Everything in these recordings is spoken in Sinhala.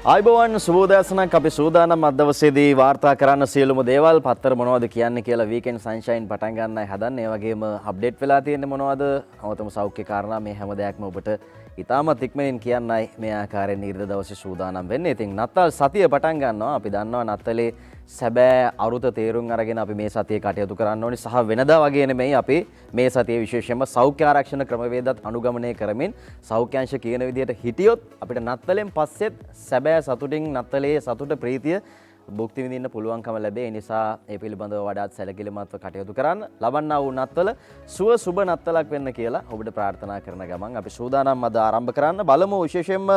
ආයිබෝවන් සුබෝදෑසනක් අපි සූදානම් අද දවසේදී වාර්තා කරන්න සියලුම දේවල් පත්තර මොනවද කියන්නේ කියලා වීකෙන්ඩ් සන්ෂයින් පටන් ගන්නයි හදන්නේ. ඒ වගේම අප්ඩේට් වෙලා තියෙන්නේ මොනවද? අවතම සෞඛ්‍ය කාරණා මේ හැම දෙයක්ම ඔබට ඉතාමත් ඉක්මනින් කියන්නයි මේ ආකාරයෙන් ඊර්ද දවසේ සූදානම් වෙන්නේ. ඉතින් නත්තල් සතිය පටන් ගන්නවා. අපි දන්නවා නත්තලේ සැබෑ අරුත තේරුම් අරගෙන අපි මේ සතියේ කටයුතු කරන්න ඕනේ. සහ වෙනදා වගේ නෙමෙයි අපි මේ සතියේ විශේෂයෙන්ම සෞඛ්‍ය ආරක්ෂණ ක්‍රමවේදත් අනුගමනය කරමින් සෞඛ්‍යාංශ කියන විදිහට හිටියොත් අපිට නත්තලෙන් පස්සෙත් සැබෑ සතුටින් නත්තලේ සතුට ප්‍රීතිය භුක්ති විඳින්න පුළුවන්කම ලැබේ. ඒ නිසා ඒ පිළිබඳව වඩාත් සැලකිලිමත්ව කටයුතු කරන්න. ලබන්නා වූ නත්තල සුබ නත්තලක් වෙන්න කියලා ඔබට ප්‍රාර්ථනා කරන ගමන් අපි සූදානම් අද ආරම්භ කරන්න. බලමු විශේෂයෙන්ම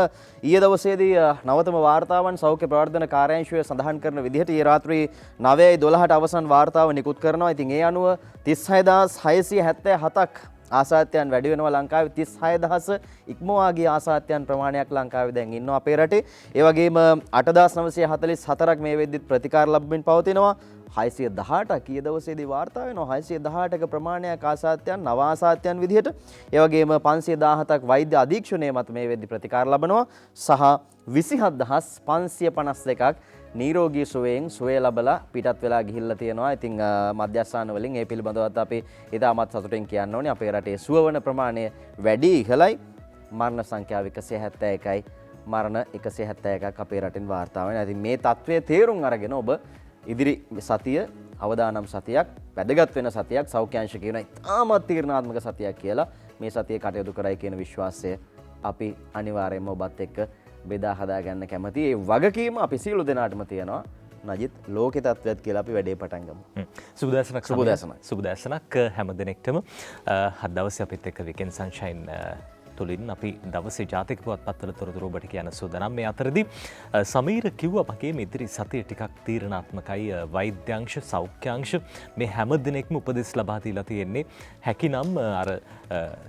ඊයේ දවසේදී නවතම වාර්තාවන් සෞඛ්‍ය ප්‍රවර්ධන කාර්යාංශය සඳහන් කරන විදිහට ඊයේ රාත්‍රී 9:12ට අවසන් වාර්තාව නිකුත් කරනවා. ඉතින් ඒ අනුව 36677ක් ආසාත්‍යයන් වැඩි වෙනවා ලංකාවේ. 36000 ඉක්මවා ගිය ආසාත්‍යයන් ප්‍රමාණයක් ලංකාවේ දැන් ඉන්නවා අපේ රටේ. ඒ වගේම 8944ක් මේ වෙද්දිත් ප්‍රතිකාර ලැබමින් පවතිනවා. 618ක් ඊයේ දවසේදී වාර්තා වෙනවා. 618ක ප්‍රමාණයක් ආසාත්‍යයන් නව ආසාත්‍යයන් විදිහට. ඒ වගේම 517ක් වෛද්‍ය අධීක්ෂණය මත මේ වෙද්දි ප්‍රතිකාර ලබනවා. සහ 27552ක් නිරෝගී සුවයෙන් සුවය ලබලා පිටත් වෙලා ගිහිල්ලා තියෙනවා. ඉතින් මධ්‍යස්ථාන වලින් ඒ පිළිබඳවත් අපි ඉතාමත් සතුටින් කියන්න ඕනේ. අපේ රටේ සුවවන ප්‍රමාණය වැඩි ඉහළයි. මරණ සංඛ්‍යාව 171යි. මරණ 171ක් අපේ රටින් වාර්තා වෙනවා. ඉතින් මේ තත්ත්වය තේරුම් අරගෙන ඔබ ඉදිරි සතිය අවදානම් සතියක් වැදගත් වෙන සතියක් සෞඛ්‍යාංශ කියන ඉතාමත් තීරණාත්මක සතියක් කියලා මේ සතියේ කටයුතු කරයි කියන විශ්වාසය අපි අනිවාර්යයෙන්ම ඔබත් එක්ක බෙදා හදා ගන්න කැමති. ඒ වගකීම අපි සියලු දෙනාටම තියෙනවා. නජිත් ලෝකේ තත්ත්වයක් කියලා අපි වැඩේ පටන් ගමු. සුබදෑසනක් හැම දිනෙකටම අද දවසේ අපිත් එක්ක වීකෙන්ඩ් සන්ෂයින් තුලින් අපි දවසේ ජාතික පුවත්පත්වල තොරතුරු ඔබට කියන්න සූදානම්. මේ අතරදී සමීර කිව්වා වගේ මේ ඉදිරි සතිය ටිකක් තීරණාත්මකයි. වෛද්‍යාංශ සෞඛ්‍යාංශ මේ හැම දිනෙකම උපදෙස් ලබා දීලා තියෙන්නේ. හැකිනම් අර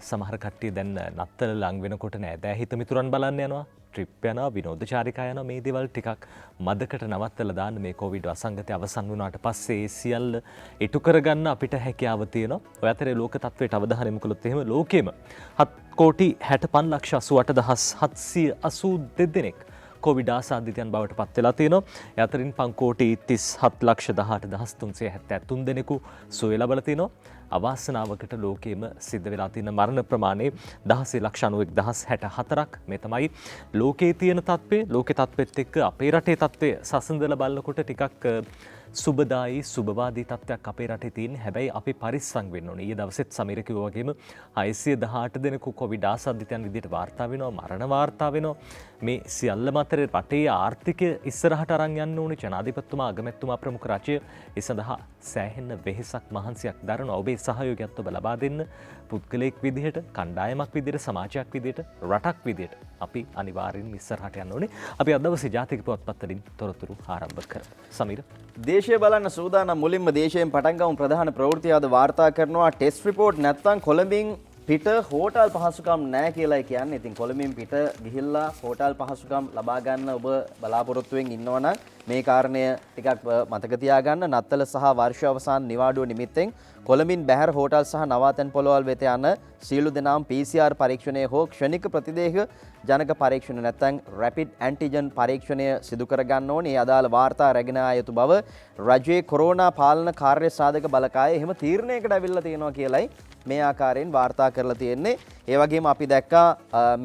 සමහර කට්ටිය දැන් නත්තල ලඟ වෙනකොට නෑදෑ හිත මිතුරන් බලන්න යනවා. ට්‍රිප් යනවා, විනෝද චාරිකා යනවා. මේ දේවල් ටිකක් මදකට නවත්තලා දාන්න. මේ කොවිඩ් වසංගතය අවසන් වුණාට පස්සේ ඒ සියල්ල ඉටු කරගන්න අපිට හැකියාව තියෙනවා. ඔය අතරේ ලෝක තත්ත්වයට අවධානය යොමු කළොත් එහෙම ලෝකෙම 7,65,782 දෙනෙක් කොවිඩ් ආසාදිතයන් බවට පත් වෙලා තියෙනවා. ඒ අතරින් 5,37,18,373 දෙනෙකු සුවය ලබලා තිනවා. අවාසනාවකට ලෝකෙම සිද්ධ වෙලා තියෙන මරණ ප්‍රමාණය 16,91,064ක්. මේ තමයි ලෝකයේ තියෙන තත්ත්වය. ලෝකේ තත්ත්වෙත් එක්ක අපේ රටේ තත්ත්වය සසඳලා බලනකොට ටිකක් සුබදායි සුබවාදී තත්ත්වයක් අපේ රටේ තියෙන. හැබැයි අපි පරිස්සම් වෙන්න ඕනේ. ඊයේ දවසෙත් සමීර කිව්වා වගේම 618 දෙනෙකු කොවිඩ් ආසාදිතයන් විදිහට වාර්තා වෙනවා, මරණ වාර්තා වෙනවා. මේ සියල්ලම අතරේ රටේ ආර්ථිකය ඉස්සරහට අරන් යන්න ඕනේ. ජනාධිපතිතුමා අගමැතිතුමා ප්‍රමුඛ රාජ්‍ය ඒ සඳහා සෑහෙන වෙහෙසක් මහන්සියක් දරනවා. ඔබේ සහයෝගයත් ඔබ ලබා දෙන්න. පුද්ගලයෙක් විදිහට, කණ්ඩායමක් විදිහට, සමාජයක් විදිහට, රටක් විදිහට අපි අනිවාර්යෙන්ම ඉස්සරහට යන්න ඕනේ. අපි අද දවසේ ජාතික පුවත්පත් වලින් තොරතුරු ආරම්භ කරමු. සමීර, දේශය බලන්න සූදානම්. මුලින්ම දේශයෙන් පටන් ගමු. ප්‍රධාන ප්‍රවෘත්ති අද වාර්තා කරනවා ටෙස්ට් රිපෝට් නැත්නම් කොළඹින් පිට හෝටල් පහසුකම් නැහැ කියලායි කියන්නේ. ඉතින් කොළඹින් පිට ගිහිල්ලා හෝටල් පහසුකම් ලබා ගන්න ඔබ බලාපොරොත්තුවෙන් ඉන්නවනම් මේ කාරණය ටිකක් මතක තියාගන්න. නත්තල සහ වර්ෂ අවසාන නිවාඩුව නිමිත්තෙන් කොළඹින් බැහැර හෝටල් සහ නවාතැන් පොළවල් වෙත යන සියලු දෙනාම PCR පරීක්ෂණය හෝ ක්ෂණික ප්‍රතිදේහ ජනක පරීක්ෂණ නැත්නම් රැපිඩ් ඇන්ටිජන් පරීක්ෂණය සිදු කර ගන්න ඕනේ. අදාළ වාර්තා රැගෙන ආ යුතු බව රජයේ කොරෝනා පාලන කාර්ය සාධක බලකාය එහෙම තීරණයකට අවිල්ලා තියෙනවා කියලයි මේ ආකාරයෙන් වාර්තා කරලා තියෙන්නේ. ඒ වගේම අපි දැක්කා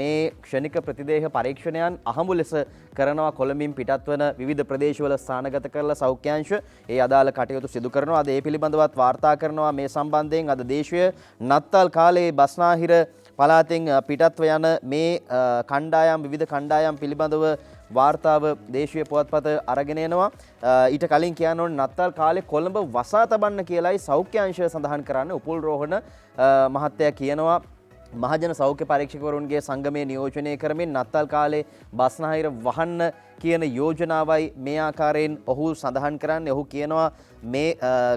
මේ ක්ෂණික ප්‍රතිදේහ පරීක්ෂණයන් අහඹු ලෙස කරනවා කොළඹින් පිටත් වන විවිධ ප්‍රදේශවල ස්ථානගත කරලා සෞඛ්‍යාංශ ඒ අදාළ කටයුතු සිදු කරනවා. අද ඒ පිළිබඳවත් වාර්තා කරනවා. මේ සම්බන්ධයෙන් අද දේශීය නත්තල් කාලයේ බස්නාහිර පළාතෙන් පිටත්ව යන මේ කණ්ඩායම් විවිධ කණ්ඩායම් පිළිබඳව වාර්තාව දේශීය පුවත්පත අරගෙන එනවා. ඊට කලින් කියන්න ඕනේ නත්තල් කාලේ කොළඹ වසා තබන්න කියලායි සෞඛ්‍යාංශය සඳහන් කරන්නේ. උපුල් රෝහණ මහත්තයා කියනවා මහජන සෞඛ්‍ය පරීක්ෂකවරුන්ගේ සංගමය නියෝජනය කරමින් නත්තල් කාලේ බස්නාහිර වහන්න කියන යෝජනාවයි මේ ආකාරයෙන් ඔහු සඳහන් කරන්නේ. ඔහු කියනවා මේ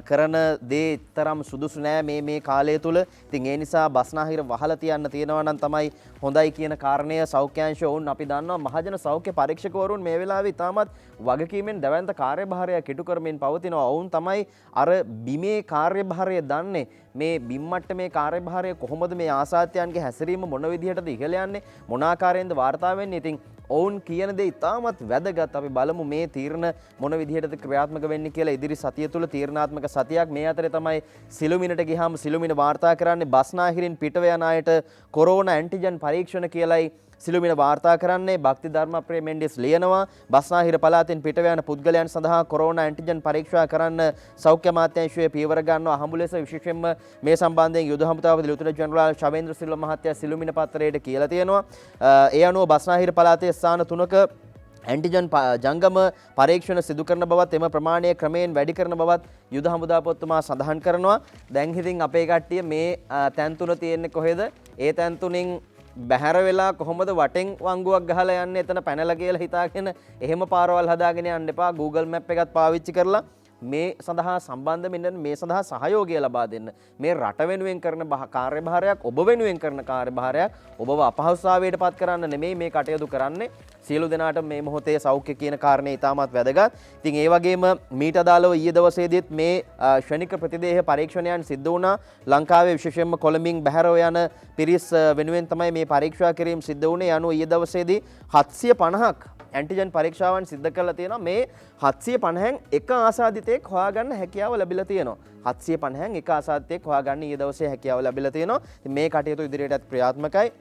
කරන දේ තරම් සුදුසු නෑ මේ කාලය තුල. ඉතින් ඒ නිසා බස්නාහිර වහලා තියන්න තියෙනවා නම් තමයි හොඳයි කියන කාරණය සෞඛ්‍යාංශය වුන් අපි දන්නවා. මහජන සෞඛ්‍ය පරීක්ෂකවරුන් මේ වෙලාවේ ඉතාමත් වගකීමෙන් දැවැන්ත කාර්යභාරයක් ඉටු කරමින් පවතිනවා. ඔවුන් තමයි අර බිමේ කාර්යභාරය දන්නේ. මේ බිම් මට්ටමේ කාර්යභාරය කොහොමද මේ ආසාත්‍යයන්ගේ හැසිරීම මොන විදිහටද ඉහළ යන්නේ මොන ආකාරයෙන්ද වාර්තා වෙන්නේ. ඉතින් ඔවුන් කියන දේ ඉතාමත් වැදගත්. අපි බලමු මේ තීරණ මොන විදිහටද ක්‍රියාත්මක වෙන්නේ කියලා. ඉදිරි සතිය තුළ තීරණාත්මක සතියක්. මේ අතරේ තමයි සිළුමිණට ගියාම සිළුමිණ වාර්තා කරන්නේ බස්නාහිරින් පිටව යන අයට කොරෝනා ඇන්ටිජන් පරීක්ෂණ කියලයි සිළුමිණ වාර්තා කරන්නේ. භක්ති ධර්මප්‍රිය මෙන්ඩිස් ලියනවා බස්නාහිර පළාතෙන් පිටව යන පුද්ගලයන් සඳහා කොරෝනා ඇන්ටිජන් පරීක්ෂා කරන්න සෞඛ්‍ය අමාත්‍යාංශයේ පියවර ගන්නවා. අහඹු ලෙස විශේෂයෙන්ම මේ සම්බන්ධයෙන් යුද හමුදාපති ලේතනන්ට් ජෙනරාල් ශවේන්ද්‍ර සිල්වා මහත්තයා සිළුමිණ පත්‍රයට කියලා තියෙනවා. ඒ අනුව බස්නාහිර පළාතේ ස්ථාන 3ක ඇන්ටිජන් ජංගම පරීක්ෂණ සිදු කරන බවත් එම ප්‍රමාණය ක්‍රමයෙන් වැඩි කරන බවත් යුද හමුදාපතිතුමා සඳහන් කරනවා. දැන් ඉතින් අපේ කට්ටිය මේ තැන් තුන තියෙන්නේ කොහෙද? ඒ තැන් තුنين බැහැර වෙලා කොහොමද වටෙන් වංගුවක් ගහලා යන්නේ එතන පැනලා කියලා හිතාගෙන එහෙම පාරවල් හදාගෙන යන්න එපා. Google Map එකත් පාවිච්චි කරලා මේ සඳහා සම්බන්ධ වෙන්න, මේ සඳහා සහයෝගය ලබා දෙන්න. මේ රට වෙනුවෙන් කරන කාර්යභාරයක්, ඔබ වෙනුවෙන් කරන කාර්යභාරයක්. ඔබව අපහසුතාවයට පත් කරන්න නෙමෙයි මේ කටයුතු කරන්නේ. සියලු දෙනාට මේ මොහොතේ සෞඛ්‍ය කියන කාරණේ ඉතාමත් වැදගත්. ඉතින් ඒ වගේම මීට අදාළව ඊයේ දවසේදීත් මේ ක්ෂණික ප්‍රතිදේහ පරීක්ෂණයන් සිද්ධ වුණා. ලංකාවේ විශේෂයෙන්ම කොළඹින් බැහැරව යන පිරිස් වෙනුවෙන් තමයි මේ පරීක්ෂා කිරීම සිද්ධ වුණේ. යනු ඊයේ දවසේදී 750ක් ඇන්ටිජන් පරීක්ෂාවන් සිද්ධ කරලා තියෙනවා. මේ 750න් එක ආසාදිතයෙක් හොයාගන්න හැකියාව ලැබිලා තියෙනවා. 750න් එක ආසාදිතයෙක් හොයාගන්න ඊයේ දවසේ හැකියාව ලැබිලා තියෙනවා. ඉතින් මේ කටයුතු ඉදිරියටත් ක්‍රියාත්මකයි.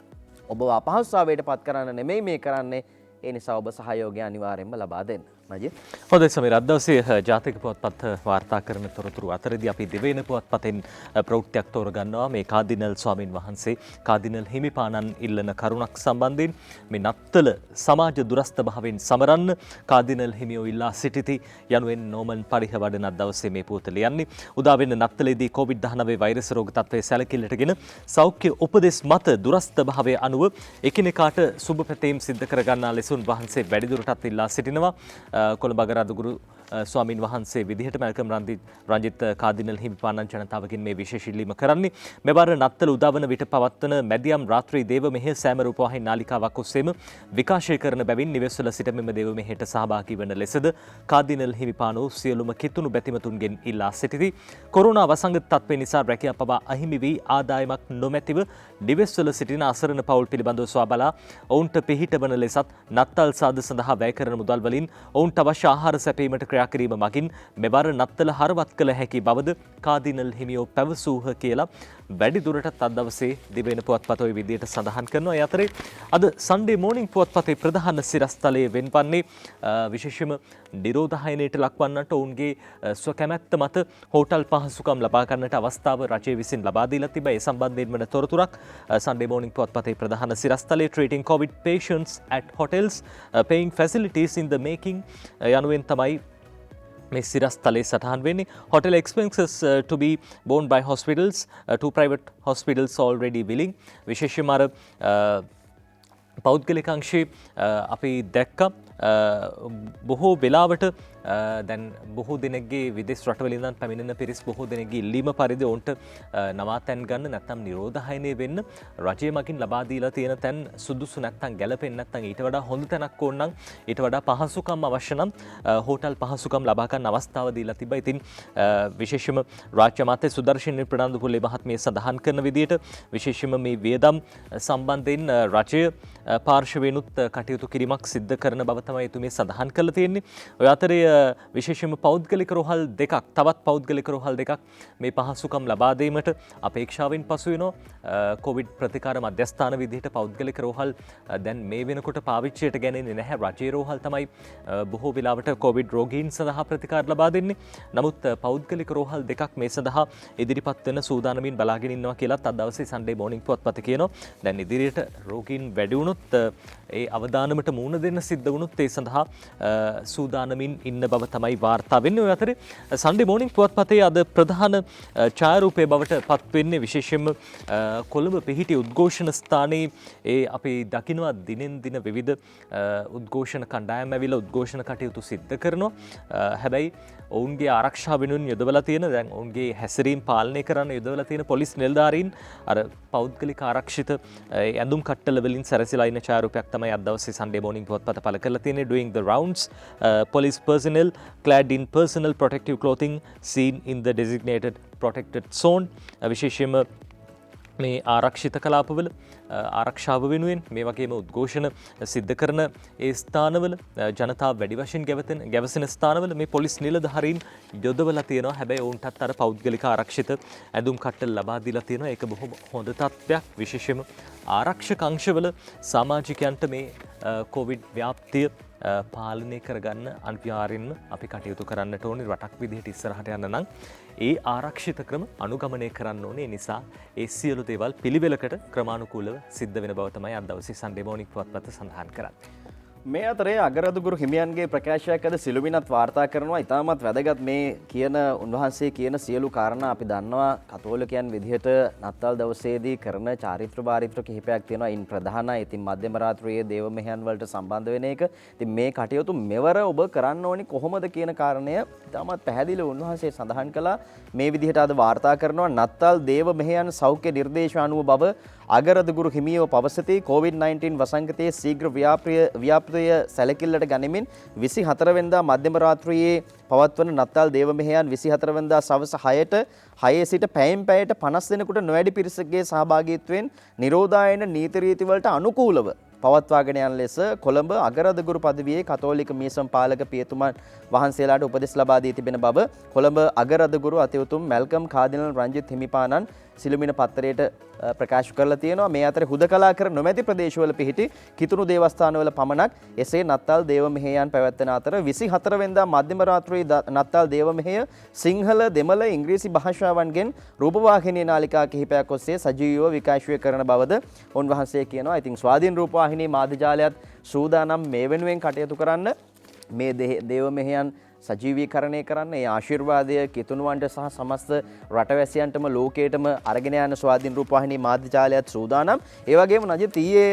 ඔබ අපහසුතාවයට පත් කරන්න නෙමෙයි මේ කරන්නේ. ඒ නිසා ඔබ සහයෝගය අනිවාර්යෙන්ම ලබා දෙන්න. මජිත්. හොඳයි සමීර, අද දවසේ ජාතික පුවත්පත් වාර්තා කරන තොරතුරු අතරදී අපි දෙවේන පුවත්පතෙන් ප්‍රවෘත්තියක් තෝරගන්නවා. මේ කාදිනල් ස්වාමින් වහන්සේ කාදිනල් හිමිපාණන් ඉල්ලන කරුණක් සම්බන්ධයෙන් මේ නත්තල සමාජ දුරස්ථ භාවයෙන් සමරන්න කාදිනල් හිමියෝ ඉල්ලා සිටිති යනුවෙන් නෝමන් පරිහවඩන අද දවසේ මේ පුවත ලියන්නේ. උදා වෙන නත්තලේදී COVID-19 වෛරස් රෝග තත්ත්වයේ සැලකිල්ලටගෙන සෞඛ්‍ය උපදෙස් මත දුරස්ථ භාවය අනුව එකිනෙකාට සුබ පැතීම් සිද්ධ කරගන්නා ලෙස උන්වහන්සේ වැඩිදුරටත් ඉල්ලා සිටිනවා. කොළඹ අගරාදුගුරු ස්වාමින් වහන්සේ විදිහට මල්කම් රංජිත් කාදිනල් හිමිපාණන් ජනතාවගෙන් මේ විශේෂ ඉල්ලීම කරන්නේ. මෙවර නත්තල උදාවන විට පවත්වන මැදියම් රාත්‍රී දේව මෙහෙය සෑම රූපවාහිනී නාලිකාවක් ඔස්සේම විකාශය කරන බැවින් නිවෙස්වල සිට මෙම දේව මෙහෙයට සහභාගී වන ලෙසද කාදිනල් හිමිපාණෝ සියලුම කිතුණු බැතිමතුන්ගෙන් ඉල්ලා සිටිති. කොරෝනා වසංගත තත්ත්වය නිසා රැකියා පවා අහිමි වී ආදායමක් නොමැතිව නිවෙස්වල සිටින අසරණ පවුල් පිළිබඳව සොයාබලා ඔවුන්ට පිහිටවන ලෙසත් නත්තල් සාද සඳහා වැය කරන මුදල් වලින් ඔවුන්ට අවශ්‍ය ආහාර සැපීමට ක්‍රියා කිරීම මගින් මෙවර නත්තල හරවත් කළ හැකි බවද කාදිනල් හිමියෝ පැවසූහ කියලා වැඩිදුරටත් අද දවසේ දිවෙන පුවත්පත ඔය විදිහට සඳහන් කරනවා. ඒ අතරේ අද සන්ඩේ මෝනිං පුවත්පතේ ප්‍රධාන සිරස්තලයේ වෙන්වන්නේ විශේෂම නිරෝධායනයට ලක්වන්නට ඔවුන්ගේ ස්වකැමැත්ත මත හෝටල් පහසුකම් ලබා ගන්නට අවස්ථාව රජය විසින් ලබා දීලා තිබේ. ඒ සම්බන්ධයෙන් වන තොරතුරක් සන්ඩේ මෝනිං පුවත්පතේ ප්‍රධාන සිරස්තලයේ treating COVID patients at hotels paying facilities in the making යනුවෙන් තමයි මේ සිරස්තලේ සටහන් වෙන්නේ. hotel expenses to be borne by hospitals, two private hospitals already willing. විශේෂයෙන්ම අර පෞද්ගලික අංශයේ අපි දැක්ක බොහෝ වෙලාවට දැන් බොහෝ දෙනෙක්ගේ විදේශ රටවලින් ඉඳන් පැමිණෙන පිරිස් බොහෝ දෙනෙක්ගේ ඉල්ලීම පරිදි ඔවුන්ට නවාතැන් ගන්න නැත්නම් නිරෝධායනය වෙන්න රජය මගින් ලබා දීලා තියෙන තැන් සුදුසු නැත්නම් ගැලපෙන්නේ නැත්නම් ඊට වඩා හොඳ තැනක් ඕන නම් ඊට වඩා පහසුකම් අවශ්‍ය නම් හෝටල් පහසුකම් ලබා ගන්න අවස්ථාව දීලා තිබා. ඉතින් විශේෂයෙන්ම රාජ්‍ය අමාත්‍ය සුදර්ශන ප්‍රනාන්දුපුල්ලේ මහත්මිය සඳහන් කරන විදිහට විශේෂයෙන්ම මේ වියදම් සම්බන්ධයෙන් රජය පාර්ශවයෙන්ුත් කටයුතු කිරීමක් සිද්ධ කරන බව තමයි එතුමිය සඳහන් කරලා තියෙන්නේ. ඔය අතරේ විශේෂයෙන්ම පෞද්ගලික රෝහල් දෙකක්, තවත් පෞද්ගලික රෝහල් දෙකක් මේ පහසුකම් ලබා දීමට අපේක්ෂාවෙන් පසු වෙනවා. කොවිඩ් ප්‍රතිකාර මධ්‍යස්ථාන විදිහට පෞද්ගලික රෝහල් දැන් මේ වෙනකොට පාවිච්චියට ගැනෙන්නේ නැහැ. රජයේ රෝහල් තමයි බොහෝ වෙලාවට කොවිඩ් රෝගීන් සඳහා ප්‍රතිකාර ලබා දෙන්නේ. නමුත් පෞද්ගලික රෝහල් දෙකක් මේ සඳහා ඉදිරිපත් වෙන සූදානමින් බලාගෙන ඉන්නවා කියලාත් අද දවසේ සන්ඩේ මෝනිං පුවත්පත කියනවා. දැන් ඉදිරියට රෝගීන් වැඩි වුණොත් ඒ අවදානමට මුහුණ දෙන්න සිද්ධ වුණොත් ඒ සඳහා සූදානමින් ඉන්න බව තමයි වාර්තා වෙන්නේ. ඔය අතරේ සන්ඩේ මෝනිං පුවත්පතේ අද ප්‍රධාන ඡායාරූපයේ බවට පත් වෙන්නේ විශේෂයෙන්ම කොළඹ පිහිටි උද්ඝෝෂණ ස්ථානයේ ඒ අපි දකිනවා දිනෙන් දින විවිධ උද්ඝෝෂණ කණ්ඩායම් ඇවිල්ලා උද්ඝෝෂණ කටයුතු සිද්ධ කරනවා. හැබැයි ඔවුන්ගේ ආරක්ෂාව වෙනුවෙන් යොදවලා තියෙන දැන් ඔවුන්ගේ හැසිරීම් පාලනය කරන්න යොදවලා තියෙන පොලිස් නිලධාරීන් අර පෞද්ගලික ආරක්ෂිත ඇඳුම් කට්ටල වලින් සැරසිලා ඉන්න ඡායාරූපයක් තමයි අද දවසේ සන්ඩේ මෝනිං පුවත්පත පළ කරලා තියෙන්නේ. doing the rounds, police personnel clad in personal protective clothing seen in the designated protected zone. විශේෂයෙන්ම මේ ආරක්ෂිත කලාපවල ආරක්ෂාව වෙනුවෙන් මේ වගේම උද්ඝෝෂණ සිද්ධ කරන ඒ ස්ථානවල ජනතාව වැඩි වශයෙන් ගැවසෙන ස්ථානවල මේ පොලිස් නිලධාරීන් යොදවලා තියෙනවා. හැබැයි ඔවුන්ටත් අර පෞද්ගලික ආරක්ෂිත ඇඳුම් කට්ටල් ලබා දීලා තියෙනවා. ඒක බොහොම හොඳ තත්ත්වයක්. විශේෂයෙන්ම ආරක්ෂක අංශවල සමාජිකයන්ට මේ කොවිඩ් ව්‍යාප්තිය පාලනය කරගන්න අනිවාර්යෙන්ම අපි කටයුතු කරන්නට ඕනේ. රටක් විදිහට ඉස්සරහට යන්න නම් ඒ ආරක්ෂිත ක්‍රම අනුගමනය කරන්න ඕනේ. ඒ නිසා ඒ සියලු දේවල් පිළිවෙලකට ක්‍රමානුකූලව සිද්ධ වෙන බව තමයි අද දවසේ සන්ඩේ මෝනික් පුවත්පත සඳහන් කරන්නේ. මේ අතරේ අගරදුගුරු හිමියන්ගේ ප්‍රකාශයක් අද සිළුමිණත් වාර්තා කරනවා. ඉතාමත් වැදගත් මේ කියන උන්වහන්සේ කියන සියලු කාරණා අපි දන්නවා. කතෝලිකයන් විදිහට නත්තල් දවසේදී කරන චාරිත්‍ර බාරිත්‍ර කිහිපයක් තියෙනවා. ඉන් ප්‍රධානයි ඉතින් මධ්‍යම රාත්‍රියේ දේව මෙහෙයන් වලට සම්බන්ධ වෙන එක. ඉතින් මේ කටයුතු මෙවර ඔබ කරන්න ඕනි කොහොමද කියන කාරණය ඉතාමත් පැහැදිලිව උන්වහන්සේ සඳහන් කළා. මේ විදිහට අද වාර්තා කරනවා. නත්තල් දේව මෙහෙයන් සෞඛ්‍ය නිර්දේශ අනුව බව අගරදුගුරු හිමියෝ පවසති. COVID-19 වසංගතයේ ශීඝ්‍ර ව්‍යාප්තිය සැලකිල්ලට ගනිමින් 24 වෙනිදා මධ්‍යම රාත්‍රියේ පවත්වන නත්තල් දේව මෙහෙයන් 24 වෙනිදා සවස 6ට 6 සිට පැයෙන් පැයට 50 දෙනෙකුට නොවැඩි පිරිසකගේ සහභාගීත්වයෙන් නිරෝධායන නීති රීති වලට අනුකූලව පවත්වාගෙන යන ලෙස කොළඹ අගරදුගුරු පදවියේ කතෝලික මිසම් පාලක පියතුමන් වහන්සේලාට උපදෙස් ලබා දී තිබෙන බව කොළඹ අගරදුගුරු අතිඋතුම් මැල්කම් කාදිනල් රංජිත් හිමිපාණන් සිළුමිණ පත්තරයට ප්‍රකාශ කරලා තියෙනවා. මේ අතර හුදකලා කර නොමැති ප්‍රදේශවල පිහිටි කිතුණු දේවස්ථානවල පමණක් එසේ නත්තල් දේව මෙහෙයන් පැවැත්වෙන අතර 24 වෙනිදා මධ්‍යම රාත්‍රියේ නත්තල් දේව මෙහෙය සිංහල දෙමළ ඉංග්‍රීසි භාෂාවන්ගෙන් රූපවාහිනී නාලිකා කිහිපයක් ඔස්සේ සජීවීව විකාශය කරන බවද උන්වහන්සේ කියනවා. ඉතින් ස්වාධීන රූපවාහිනී මාධ්‍ය ජාලයත් සූදානම් මේ වෙනුවෙන් කටයුතු කරන්න මේ දේව මෙහෙයන් සජීවීකරණය කරන්න. ඒ ආශිර්වාදය කිතුණුවන්ට සහ සමස්ත රටවැසියන්ටම ලෝකයටම අරගෙන යන ස්වාධීන රූපවාහිනී මාධ්‍ය ජාලයත් සූදානම්. ඒ වගේම නජිත් ඊයේ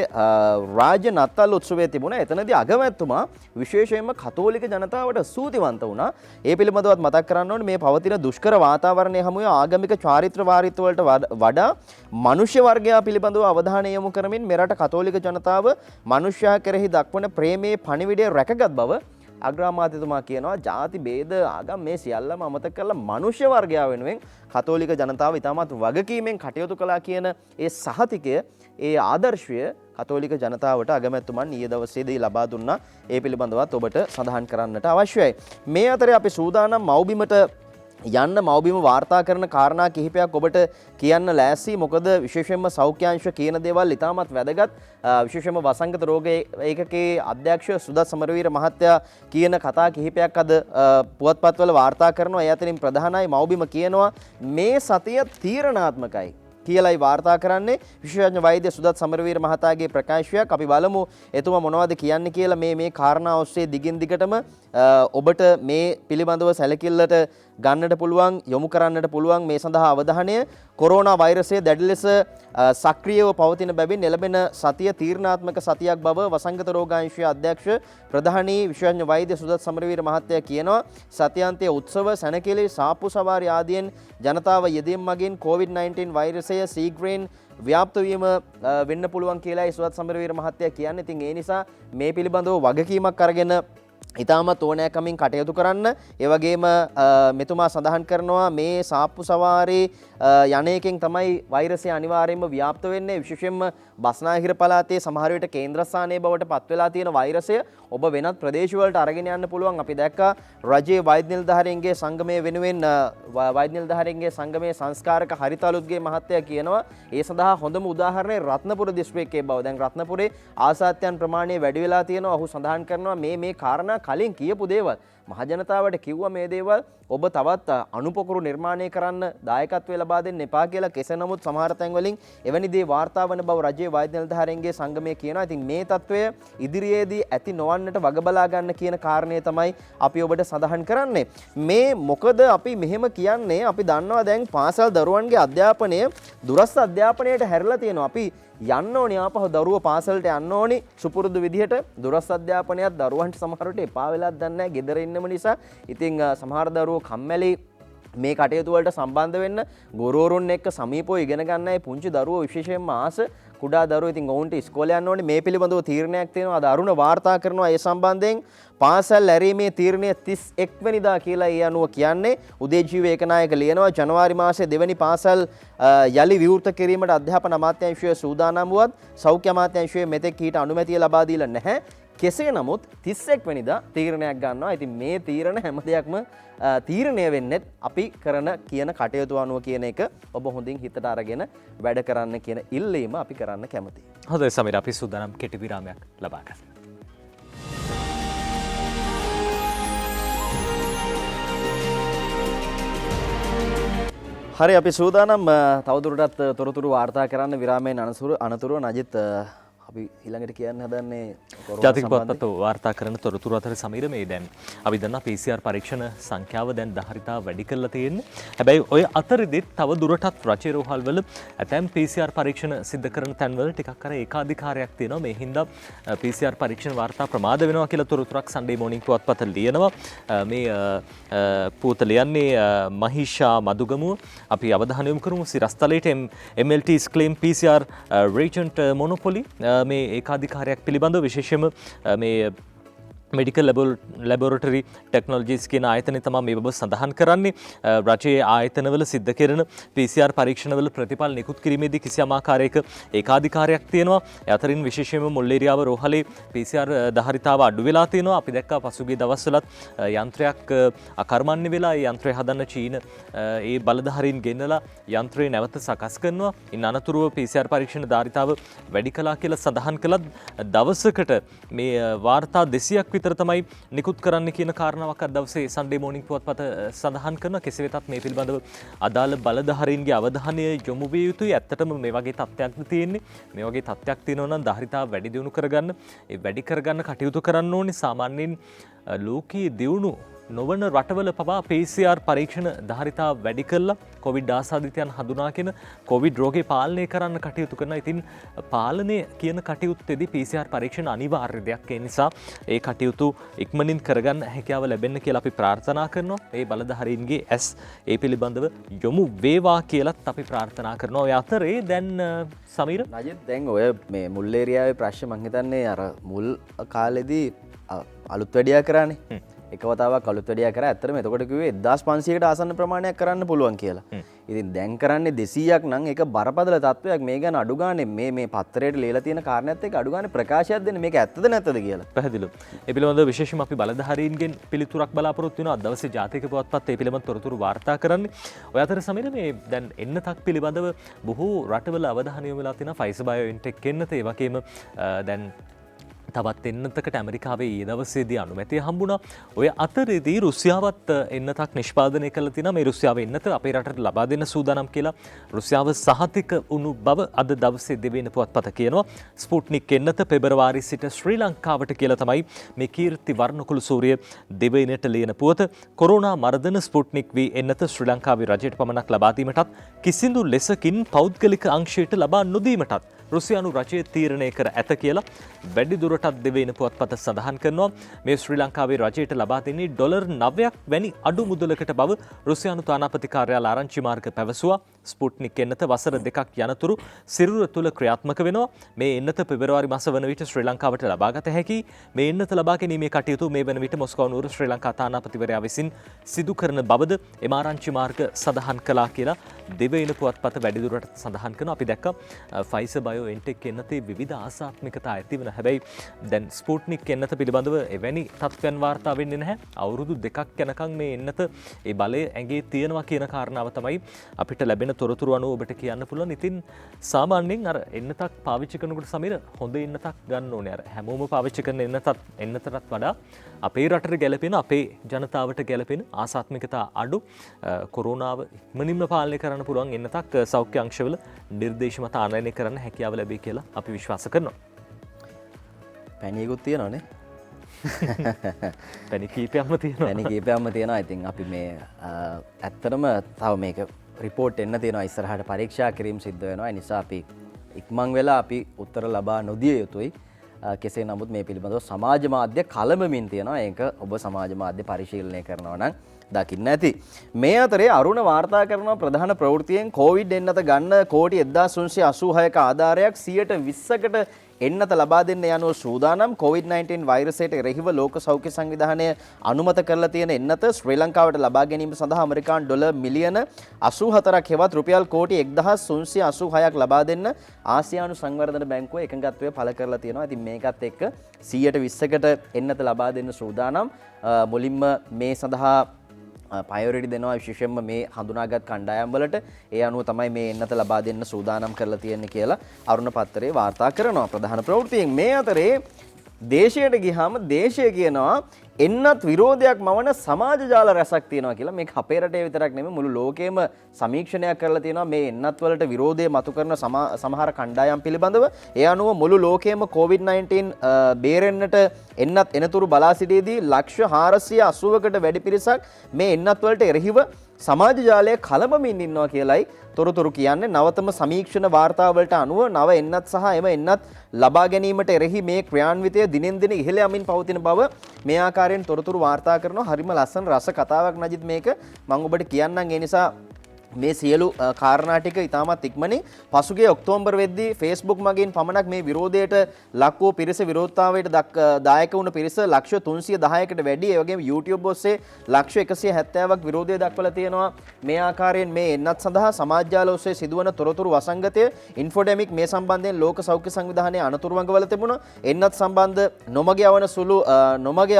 රාජ්‍ය නත්තල් උත්සවයේ තිබුණා. එතනදී අගමැතිතුමා විශේෂයෙන්ම කතෝලික ජනතාවට ස්තුතිවන්ත වුණා. ඒ පිළිබඳවත් මතක් කරන්න ඕනේ මේ පවතින දුෂ්කර වාතාවරණය හමුවේ ආගමික චාරිත්‍ර වාරිත්‍ර වලට වඩා මනුෂ්‍ය වර්ගයා පිළිබඳව අවධානය යොමු කරමින් මෙරට කතෝලික ජනතාව මනුෂ්‍යයා කෙරෙහි දක්වන ප්‍රේමයේ පණිවිඩය රැකගත් බව අග්‍රාමාත්‍යතුමා කියනවා. ජාති ભેද ආගම් මේ සියල්ලම අමතක කරලා මනුෂ්‍ය වර්ගයා වෙනුවෙන් කතෝලික ජනතාව ඉතාමත් වගකීමෙන් කටයුතු කළා කියන ඒ සහතිකය ඒ ආදර්ශය කතෝලික ජනතාවට අගමැතිතුමන් ඊයේ දවසේදී ලබා දුන්නා. ඒ පිළිබඳවත් ඔබට සඳහන් කරන්නට අවශ්‍යයි. මේ අතරේ අපි සූදානම් මව්බිමට යන්න මව්බිම වාර්තා කරන කාරණා කිහිපයක් ඔබට කියන්න ලෑස්ති. මොකද විශේෂයෙන්ම සෞඛ්‍යාංශ කියන දේවල් ඉතාමත් වැදගත්. විශේෂයෙන්ම වසංගත රෝග ඒකකයේ අධ්‍යක්ෂ සුදත් සමරවීර මහත්තයා කියන කතා කිහිපයක් අද පුවත්පත්වල වාර්තා කරනවා. ඒ අතරින් ප්‍රධානයි මව්බිම කියනවා මේ සතිය තීරණාත්මකයි කියලායි වාර්තා කරන්නේ. විශේෂඥ වෛද්‍ය සුදත් සමරවීර මහතාගේ ප්‍රකාශයක්. අපි බලමු එතුමා මොනවද කියන්නේ කියලා. මේ කාරණා ඔස්සේ දිගින් දිගටම ඔබට මේ පිළිබඳව සැලකිල්ලට ගන්නට පුළුවන්, යොමු කරන්නට පුළුවන්. මේ සඳහා අවධානය කොරෝනා වෛරසය දැඩි ලෙස සක්‍රියව පවතින බැවින් එළඹෙන සතිය තීරණාත්මක සතියක් බව වසංගත රෝගාංශයේ අධ්‍යක්ෂ ප්‍රධානී විශේෂඥ වෛද්‍ය සුදත් සමරවීර මහත්තයා කියනවා. සතියාන්තයේ උත්සව සැනකෙළි සාප්පු සවාරි ආදියෙන් ජනතාව යෙදීම් මගින් COVID-19 වෛරසය සීඝ්‍රයෙන් ව්‍යාප්ත වීම වෙන්න පුළුවන් කියලා සුදත් සමරවීර මහත්තයා කියන්නේ. ඉතින් ඒ නිසා මේ පිළිබඳව වගකීමක් අරගෙන ඉතාමත් ඕනෑකමින් කටයුතු කරන්න. ඒ වගේම මෙතුමා සඳහන් කරනවා මේ සාප්පු සවාරේ යන්නේකින් තමයි වෛරසය අනිවාර්යයෙන්ම ව්‍යාප්ත වෙන්නේ. විශේෂයෙන්ම බස්නාහිර පළාතේ සමහර විට කේන්ද්‍රස්ථානයේ බවට පත් වෙලා තියෙන වෛරසය ඔබ වෙනත් ප්‍රදේශවලට අරගෙන යන්න පුළුවන්. අපි දැක්කා රජයේ වෛද්‍ය නිලධාරීන්ගේ සංගමයේ වෙනුවෙන් වෛද්‍ය නිලධාරීන්ගේ සංගමයේ සංස්කාරක හරිතලුත්ගේ මහත්තයා කියනවා ඒ සඳහා හොඳම උදාහරණය රත්නපුර දිස්ත්‍රික්කයේ බව. දැන් රත්නපුරේ ආසාත්‍යයන් ප්‍රමාණය වැඩි වෙලා තියෙනවා. ඔහු සඳහන් කරනවා මේ කාරණා කලින් කියපු දේවල් මහජනතාවට කිව්වා මේ දේවල් ඔබ තවත් අනුපොකුරු නිර්මාණය කරන්න දායකත්වය ලබා දෙන්න එපා කියලා. කෙසේ නමුත් සමහර තැන්වලින් එවැනි දේ වාර්තා වන බව රජයේ වෛද්‍ය නිලධාරීන්ගේ සංගමය කියනවා. ඉතින් මේ තත්වය ඉදිරියේදී ඇති නොවන්නට වග බලා ගන්න කියන කාරණය තමයි අපි ඔබට සඳහන් කරන්නේ. මේ මොකද අපි මෙහෙම කියන්නේ අපි දන්නවා දැන් පාසල් දරුවන්ගේ අධ්‍යාපනය දුරස්ථ අධ්‍යාපනයට හැරිලා තියෙනවා. අපි යන්න ඕනි ආපහු දරුවෝ පාසලට යන්න ඕනි සුපුරුදු විදිහට. දුරස්ථ අධ්‍යාපනයත් දරුවන්ට සමහරවිට එපා වෙලාත් දන්නේ නැහැ ගෙදර ඉන්නම නිසා. ඉතින් සමහර දරුවෝ කම්මැලි මේ කටයුතු වලට සම්බන්ධ වෙන්න ගුරුවරුන් එක්ක සමීපව ඉගෙන ගන්නයි පුංචි දරුවෝ විශේෂයෙන්ම ආස. කුඩා දරුවෝ ඉතින් ඔවුන්ට ඉස්කෝලේ යන්න ඕනේ මේ පිළිබඳව තීරණයක් තියෙනවා. අද අරුණ වාර්තා කරනවා ඒ සම්බන්ධයෙන් පාසල් ඇරීමේ තීරණය 31 වෙනිදා කියලා ඒ අනුව කියන්නේ. උදේජීව ඒකනායක ලියනවා ජනවාරි මාසයේ දෙවැනි පාසල් යලි විවෘත කිරීමට අධ්‍යාපන අමාත්‍යාංශය සූදානම් වුවත් සෞඛ්‍ය අමාත්‍යාංශය මෙතෙක් ඊට අනුමැතිය ලබා දීලා නැහැ. කෙසේ නමුත් 31 වෙනිදා තීරණයක් ගන්නවා. ඉතින් මේ තීරණ හැම දෙයක්ම තීරණය වෙන්නේ අපි කරන කියන කටයුතු අනුව කියන එක ඔබ හොඳින් හිතට අරගෙන වැඩ කරන්න කියන ඉල්ලීම අපි කරන්න කැමතියි. හොඳයි සමීර, අපි සූදානම් කෙටි විරාමයක් ලබා ගන්න. හරි, අපි සූදානම් තවදුරටත් තොරතුරු වාර්තා කරන්න විරාමයෙන් අනතුරුව නජිත් අපි ඊළඟට කියන්න හදන්නේ ජාතික පුවත්පත වාර්තා කරන තොරතුරු අතර සමීර මේ දැන් අපි දන්නා PCR පරීක්ෂණ සංඛ්‍යාව දැන් දහරිතා වැඩි කරලා තියෙන්නේ. හැබැයි ඔය අතරෙදිත් තව දුරටත් රජයේ රෝහල් වල ඇතැම් PCR පරීක්ෂණ සිද්ධ කරන තැන්වල ටිකක් අර ඒකාධිකාරයක් තියෙනවා. මේ හින්දා PCR පරීක්ෂණ වාර්තා ප්‍රමාද වෙනවා කියලා තොරතුරක් සන්ඩේ මෝනිං පුවත්පත ලියනවා. මේ පුවත ලියන්නේ මහිෂා මදුගමුව. අපි අවධානය යොමු කරමු සිරස්තලයට MLT's claim PCR reagent monopoly මේ ඒකාධිකාරයක් පිළිබඳව විශේෂයෙන්ම මේ මෙඩිකල් ලැබොරටරි ටෙක්නොලොජිස් කියන ආයතනය තමයි මේ බව සඳහන් කරන්නේ. රජයේ ආයතනවල සිද්ධ කරන PCR පරීක්ෂණවල ප්‍රතිඵල නිකුත් කිරීමේදී කිසියම් ආකාරයක ඒකාධිකාරයක් තියෙනවා. ඒ අතරින් විශේෂයෙන්ම මුල්ලේරියාව රෝහලේ PCR දහරිතාව අඩු වෙලා තියෙනවා. අපි දැක්කා පසුගිය දවස්වලත් යන්ත්‍රයක් අකර්මණ්‍ය වෙලා ඒ යන්ත්‍රය හදන්න චීන ඒ බලධාරීන් ගෙන්නලා යන්ත්‍රය නැවත සකස් කරනවා. ඉන් අනතුරුව PCR පරීක්ෂණ ධාරිතාව වැඩි කළා කියලා සඳහන් කළත් දවසකට මේ වාර්තා 200ක් විතර තමයි නිකුත් කරන්න කියන කාරණාවක් අද දවසේ සන්ඩේ මෝනිං පුවත්පත සඳහන් කරනවා. කෙසේ වෙතත් මේ පිළිබඳව අදාළ බලධාරීන්ගේ අවධානය යොමු විය යුතුයි. ඇත්තටම මේ වගේ තත්ත්වයක් තියෙන්නේ. මේ වගේ තත්ත්වයක් තියෙනවා නම් ධාරිතාව වැඩි දියුණු කරගන්න, ඒ වැඩි කරගන්න කටයුතු කරන්න ඕනේ. සාමාන්‍යයෙන් ලෝකයේ දියුණු නොවන රටවල පවා PCR පරීක්ෂණ ධාරිතාව වැඩි කරලා කොවිඩ් ආසාදිතයන් හඳුනාගෙන කොවිඩ් රෝගේ පාලනය කරන්න කටයුතු කරනවා. ඉතින් පාලනය කියන කටයුත්තේදී PCR පරීක්ෂණ අනිවාර්ය දෙයක්. ඒ නිසා ඒ කටයුතු ඉක්මනින් කරගන්න හැකියාව ලැබෙන්න කියලා අපි ප්‍රාර්ථනා කරනවා. ඒ බලධාරීන්ගේ ඇස් ඒ පිළිබඳව යොමු වේවා කියලත් අපි ප්‍රාර්ථනා කරනවා. ඔය අතරේ දැන් සමීර නජිත් දැන් ඔය මේ මුල්ලේරියාවේ ප්‍රශ්න මං හිතන්නේ අර මුල් කාලෙදී අලුත් වැඩියා කරානේ. එකවතාවක් අලුත් වැඩියා කරා. ඇත්තටම එතකොට කිව්වේ 1500කට ආසන්න ප්‍රමාණයක් කරන්න පුළුවන් කියලා. ඉතින් දැන් කරන්නේ 200ක් නම් ඒක බරපතල තත්වයක්. මේ ගැන අඩු ගානේ මේ පත්තරයට ලියලා තියෙන කාරණාත් එක්ක අඩු ගානේ ප්‍රකාශයක් දෙන්න මේක ඇත්තද නැත්තද කියලා. පැහැදිලිව. ඒ පිළිබඳව විශේෂයෙන්ම අපි බලධාරීන්ගෙන් පිළිතුරක් බලාපොරොත්තු වෙනවා. අද දවසේ ජාතික පුවත්පත් ඒ පිළිබඳව තොරතුරු වාර්තා කරන්නේ. ඔය අතර සමීර මේ දැන් එන්නතක් පිළිබඳව බොහෝ රටවල අවධානය යොමු වෙලා තියෙනවා. Pfizer BioNTech එන්නත ඒ වගේම දැන් තවත් එන්නතකට ඇමරිකාවේ ඒ දවසේදී අනුමැතිය හම්බුණා. ඔය අතරේදී රුසියාවත් එන්නතක් නිෂ්පාදනය කළා තියෙනවා. මේ රුසියාව එන්නත අපේ රටට ලබා දෙන්න සූදානම් කියලා රුසියාව සහතික වුණු බව අද දවසේ දෙවෙනි පුවත්පත කියනවා. ස්පුට්නික් එන්නත පෙබරවාරි සිට ශ්‍රී ලංකාවට කියලා තමයි මේ කීර්ති වර්ණකුළු සූරිය දෙවෙනිට ලියන පුවත. කොරෝනා මර්ධන ස්පුට්නික් වී එන්නත ශ්‍රී ලංකාවේ රජයට පමණක් ලබා දීමටත් කිසිදු ලෙසකින් පෞද්ගලික අංශයට ලබා නොදීමටත් රුසියානු රජය තීරණය කර ඇත කියලා වැඩිදුරටත් දෙවෙනි පුවත්පත සඳහන් කරනවා. මේ ශ්‍රී ලංකාවේ රජයට ලබා දෙන්නේ $9ක් වැනි අඩු මුදලකට බව රුසියානු තානාපති කාර්යාල ආරංචි මාර්ග පැවසුවා. ස්පුට්නික් එන්නත වසර 2ක් යනතුරු සිරුර තුල ක්‍රියාත්මක වෙනවා. මේ එන්නත පෙබරවාරි මාස වන විට ශ්‍රී ලංකාවට ලබාගත හැකි. මේ එන්නත ලබා ගැනීමේ කටයුතු මේ වන විට මොස්කෝ නුවර ශ්‍රී ලංකා තානාපතිවරයා විසින් සිදු කරන බවද එම ආරංචි මාර්ග සඳහන් කළා කියලා දෙවෙනි පුවත්පත වැඩිදුරටත් සඳහන් කරනවා. අපි දැක්ක Pfizer BioNTech එන්නතේ විවිධ ආසාත්මිකතා ඇති වෙන හැබැයි දැන් ස්පුට්නික් එන්නත පිළිබඳව එවැනි තත්ත්වයන් වාර්තා වෙන්නේ නැහැ. අවුරුදු 2ක් යනකම් මේ එන්නත ඒ බලය ඇඟේ තියෙනවා කියන කාරණාව තමයි අපිට ලැබෙන තොරතුරු අනුව ඔබට කියන්න පුළුවන්. ඉතින් සාමාන්‍යයෙන් අර එන්නතක් පාවිච්චි කරනකොට සමීර හොඳ එන්නතක් ගන්න ඕනේ. අර හැමෝම පාවිච්චි කරන එන්නතටත් වඩා අපේ රටට ගැලපෙන අපේ ජනතාවට ගැලපෙන ආසාත්මිකතා අඩු කොරෝනාව ඉක්මනින්ම පාලනය කරන්න පුළුවන් එන්නතක් සෞඛ්‍ය අංශවල නිර්දේශ මත ආනයනය කරන්න හැකියාව ලැබේ කියලා අපි විශ්වාස කරනවා. පැණියකුත් තියෙනවානේ. පැණි කීපයක්ම තියෙනවා. පැණි කීපයක්ම තියෙනවා. ඉතින් අපි මේ ඇත්තටම තව මේක රිපෝට් එන්න තියෙනවා. ඉස්සරහට පරීක්ෂා කිරීම සිද්ධ වෙනවා. ඒ නිසා අපි ඉක්මන් වෙලා අපි උත්තර ලබා නොදිය යුතුයි. කෙසේ නමුත් මේ පිළිබඳව සමාජ මාධ්‍ය කලඹමින් තියෙනවා. ඒක ඔබ සමාජ මාධ්‍ය පරිශීලනය කරනවා නම් දකින්න ඇති. මේ අතරේ අරුණ වාර්තා කරන ප්‍රධාන ප්‍රවෘත්තියෙන් කොවිඩ් එන්නත ගන්න කෝටි 1386ක ආධාරයක් 120කට එන්නත ලබා දෙන්න යනුව සූදානම්. COVID-19 වෛරසයට එරෙහිව ලෝක සෞඛ්‍ය සංවිධානය අනුමත කරලා තියෙන එන්නත ශ්‍රී ලංකාවට ලබා ගැනීම සඳහා ඇමරිකානු ඩොලර් මිලියන 84ක් හෙවත් රුපියල් කෝටි 1386ක් ලබා දෙන්න ආසියානු සංවර්ධන බැංකුව එකඟත්වය පළ කරලා තියෙනවා. ඉතින් මේකත් එක්ක 120කට එන්නත ලබා දෙන්න සූදානම්. මුලින්ම මේ සඳහා පයොරිටි දෙනවා විශේෂයෙන්ම මේ හඳුනාගත් කණ්ඩායම් වලට. ඒ අනුව තමයි මේ එන්නත ලබා දෙන්න සූදානම් කරලා තියෙන්නේ කියලා අරුණ පත්තරේ වාර්තා කරනවා ප්‍රධාන ප්‍රවෘත්තියෙන්. මේ අතරේ දේශයට ගියාම දේශය කියනවා එන්නත් විරෝධයක් මවන සමාජ ජාල රැසක් තියෙනවා කියලා. මේක අපේ රටේ විතරක් නෙමෙයි මුළු ලෝකෙම සමීක්ෂණයක් කරලා තියෙනවා මේ එන්නත් වලට විරෝධය මතු කරන සමහර කණ්ඩායම් පිළිබඳව. ඒ අනුව මුළු ලෝකෙම COVID-19 බේරෙන්නට එන්නත් එනතුරු බලා සිටියේදී ලක්ෂ 480කට වැඩි පිරිසක් මේ එන්නත් වලට එරෙහිව සමාජ ජාලය කලබමින් ඉන්නවා කියලයි තොරතුරු කියන්නේ. නවතම සමීක්ෂණ වාර්තාවලට අනුව නව එන්නත් සහ එම එන්නත් ලබා ගැනීමට එරෙහි මේ ක්‍රියාන්විතය දිනෙන් දින ඉහළ යමින් පවතින බව මේ ආකාරයෙන් තොරතුරු වාර්තා කරනවා. හරිම ලස්සන රස කතාවක් නජිත් මේක. මම ඔබට කියන්නම්. ඒ නිසා මේ සියලු කාරණා ටික ඉතාමත් ඉක්මනින් පසුගිය ඔක්තෝබර් වෙද්දී Facebook මගින් පමණක් මේ විරෝධයට ලක් වූ පිරිස විරෝධතාවයට දායක වුණ පිරිස ලක්ෂ 310කට වැඩි. ඒ වගේම YouTube ඔස්සේ ලක්ෂ 170ක් විරෝධය දක්වලා තියෙනවා. මේ ආකාරයෙන් මේ එන්නත් සඳහා සමාජ ජාල ඔස්සේ සිදුවන තොරතුරු වසංගතය ඉන්ෆොඩෙමික් මේ සම්බන්ධයෙන් ලෝක සෞඛ්‍ය සංවිධානයේ අනතුරු වංගවල තිබුණා. එන්නත් සම්බන්ධ නොමග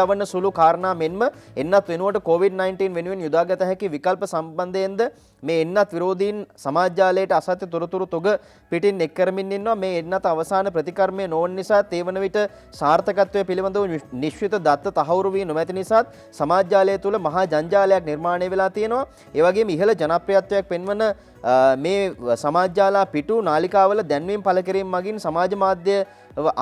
යවන සුළු කාරණා මෙන්ම එන්නත් වෙනුවට COVID-19 වෙනුවෙන් යොදාගත හැකි විකල්ප සම්බන්ධයෙන්ද මේ එන්නත් විරෝධීන් සමාජ ජාලයට අසත්‍ය තොරතුරු තොග පිටින් එක් කරමින් ඉන්නවා. මේ එන්නත් අවසාන ප්‍රතිකර්මය නොවන නිසා ඒ වන විට සාර්ථකත්වය පිළිබඳව නිශ්චිත දත්ත තහවුරු වී නොමැති නිසාත් සමාජ ජාලය තුළ මහා ජංජාලයක් නිර්මාණය වෙලා තියෙනවා. ඒ වගේම ඉහළ ජනප්‍රියත්වයක් පෙන්වන මේ සමාජ ජාලා පිටු නාලිකාවල දැන්වීම් පළ කිරීම මගින් සමාජ මාධ්‍ය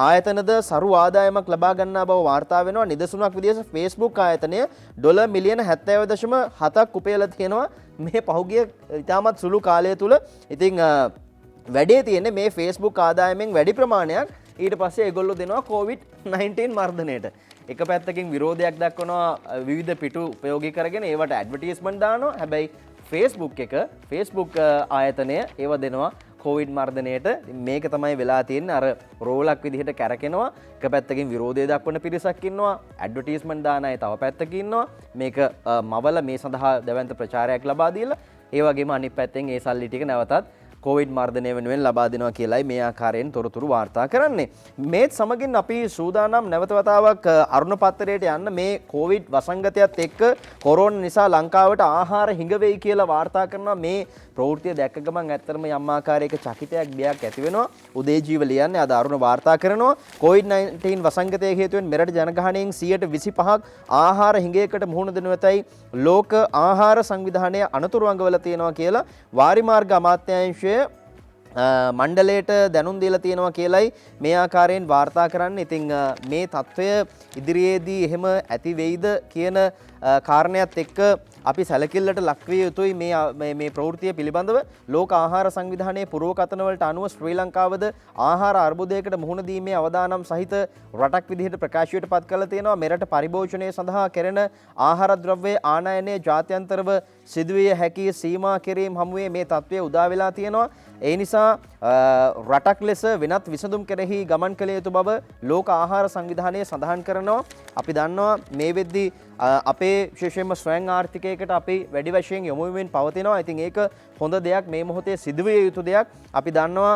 ආයතනද සරු ආදායමක් ලබා ගන්නා බව වාර්තා වෙනවා. නිදසුනක් විදිහට Facebook ආයතනය ඩොලර් මිලියන 70.7ක් උපයලා තියෙනවා මේ පහුගිය ඉතාමත් සුළු කාලය තුල. ඉතින් වැඩේ තියෙන්නේ මේ Facebook ආදායමෙන් වැඩි ප්‍රමාණයක් ඊට පස්සේ ඒගොල්ලෝ දෙනවා COVID-19 මර්ධනයට. එක පැත්තකින් විරෝධයක් දක්වනවා විවිධ පිටු උපයෝගී කරගෙන ඒවට ඇඩ්වර්ටයිස්මන්ට් දානවා. හැබැයි Facebook ආයතනය ඒව දෙනවා කොවිඩ් මර්ධනයට. මේක තමයි වෙලා තියෙන්නේ. අර රෝලක් විදිහට කැරකෙනවා. එක පැත්තකින් විරෝධය දක්වන පිරිසක් ඉන්නවා. ඇඩ්වර්ටයිස්මන්ට් දාන අය තව පැත්තකින් ඉන්නවා. මේක මවල මේ සඳහා දැවැන්ත ප්‍රචාරයක් ලබා දීලා ඒ වගේම අනිත් පැත්තෙන් ඒ සල්ලි ටික නැවතත් කොවිඩ් මර්ධනය වෙනුවෙන් ලබා දෙනවා කියලායි මේ ආකාරයෙන් තොරතුරු වාර්තා කරන්නේ. මේත් සමගින් අපි සූදානම් නැවත වතාවක් අරුණ පත්තරයට යන්න. මේ කොවිඩ් වසංගතයත් එක්ක කොරෝනා නිසා ලංකාවට ආහාර හිඟ වෙයි කියලා වාර්තා කරනවා. මේ ප්‍රවෘත්තිය දැක්ක ගමන් ඇත්තටම යම් ආකාරයක චකිතයක් බියක් ඇති වෙනවා. උදේජීව ලියන්නේ අද අරුණ වාර්තා කරනවා. COVID-19 වසංගතය හේතුවෙන් මෙරට ජනගහනයෙන් 125ක් ආහාර හිඟයකට මුහුණ දෙනු ඇතයි ලෝක ආහාර සංවිධානය අනතුරු අඟවල තියෙනවා කියලා වාරිමාර්ග අමාත්‍යාංශය මණ්ඩලයට දැනුම් දීලා තියෙනවා කියලයි මේ ආකාරයෙන් වාර්තා කරන්නේ. ඉතින් මේ තත්ත්වය ඉදිරියේදී එහෙම ඇති වෙයිද කියන කාරණයක් එක්ක අපි සැලකිල්ලට ලක්විය යුතුයි. මේ ප්‍රවෘත්තිය පිළිබඳව ලෝක ආහාර සංවිධානයේ පුරවකථන වලට අනුව ශ්‍රී ලංකාවද ආහාර අර්බුදයකට මුහුණ දීමේ අවදානම් සහිත රටක් විදිහට ප්‍රකාශයට පත් කරලා තියෙනවා. මෙරට පරිභෝජනය සඳහා කෙරෙන ආහාර ද්‍රව්‍ය ආනයනය ජාත්‍යන්තරව සිදුවිය හැකි සීමා කිරීම හමුවේ මේ තත්ත්වය උදා වෙලා තියෙනවා. ඒ නිසා රටක් ලෙස වෙනත් විසඳුම් කෙරෙහි ගමන් කළ යුතු බව ලෝක ආහාර සංවිධානය සඳහන් කරනවා. අපි දන්නවා මේ වෙද්දී අපේ විශේෂයෙන්ම ස්වයං ආර්ථිකයකට අපි වැඩි වශයෙන් යොමු වෙමින් පවතිනවා. ඉතින් ඒක හොඳ දෙයක්, මේ මොහොතේ සිදුවිය යුතු දෙයක්. අපි දන්නවා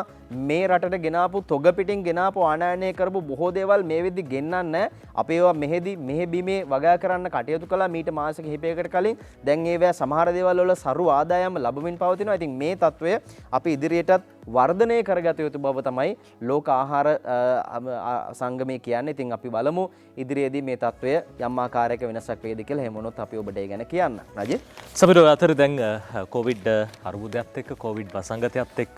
මේ රටට ගෙනාපු තොග පිටින් ගෙනාපු ආනයනය කරපු බොහෝ දේවල් මේ වෙද්දි ගෙන්නන්න අපි ඒවා මෙහෙ බිමේ වගා කරන්න කටයුතු කළා මීට මාස කිහිපයකට කලින්. දැන් ඒවා සමහර දේවල් වල සරු ආදායම් ලැබමින් පවතිනවා. ඉතින් මේ තත්ත්වය අපි ඉදිරියටත් වර්ධනය කරගත යුතු බව තමයි ලෝක ආහාර සංගමය කියන්නේ. ඉතින් අපි බලමු ඉදිරියේදී මේ තත්ත්වය යම් ආකාරයක වෙනසක් වේද කියලා. එහෙම වුණොත් අපි ඔබට ඒ ගැන කියන්න. රජේ සමීර අතර දැන් කොවිඩ් අර්බුදයත් එක්ක කොවිඩ් වසංගතයත් එක්ක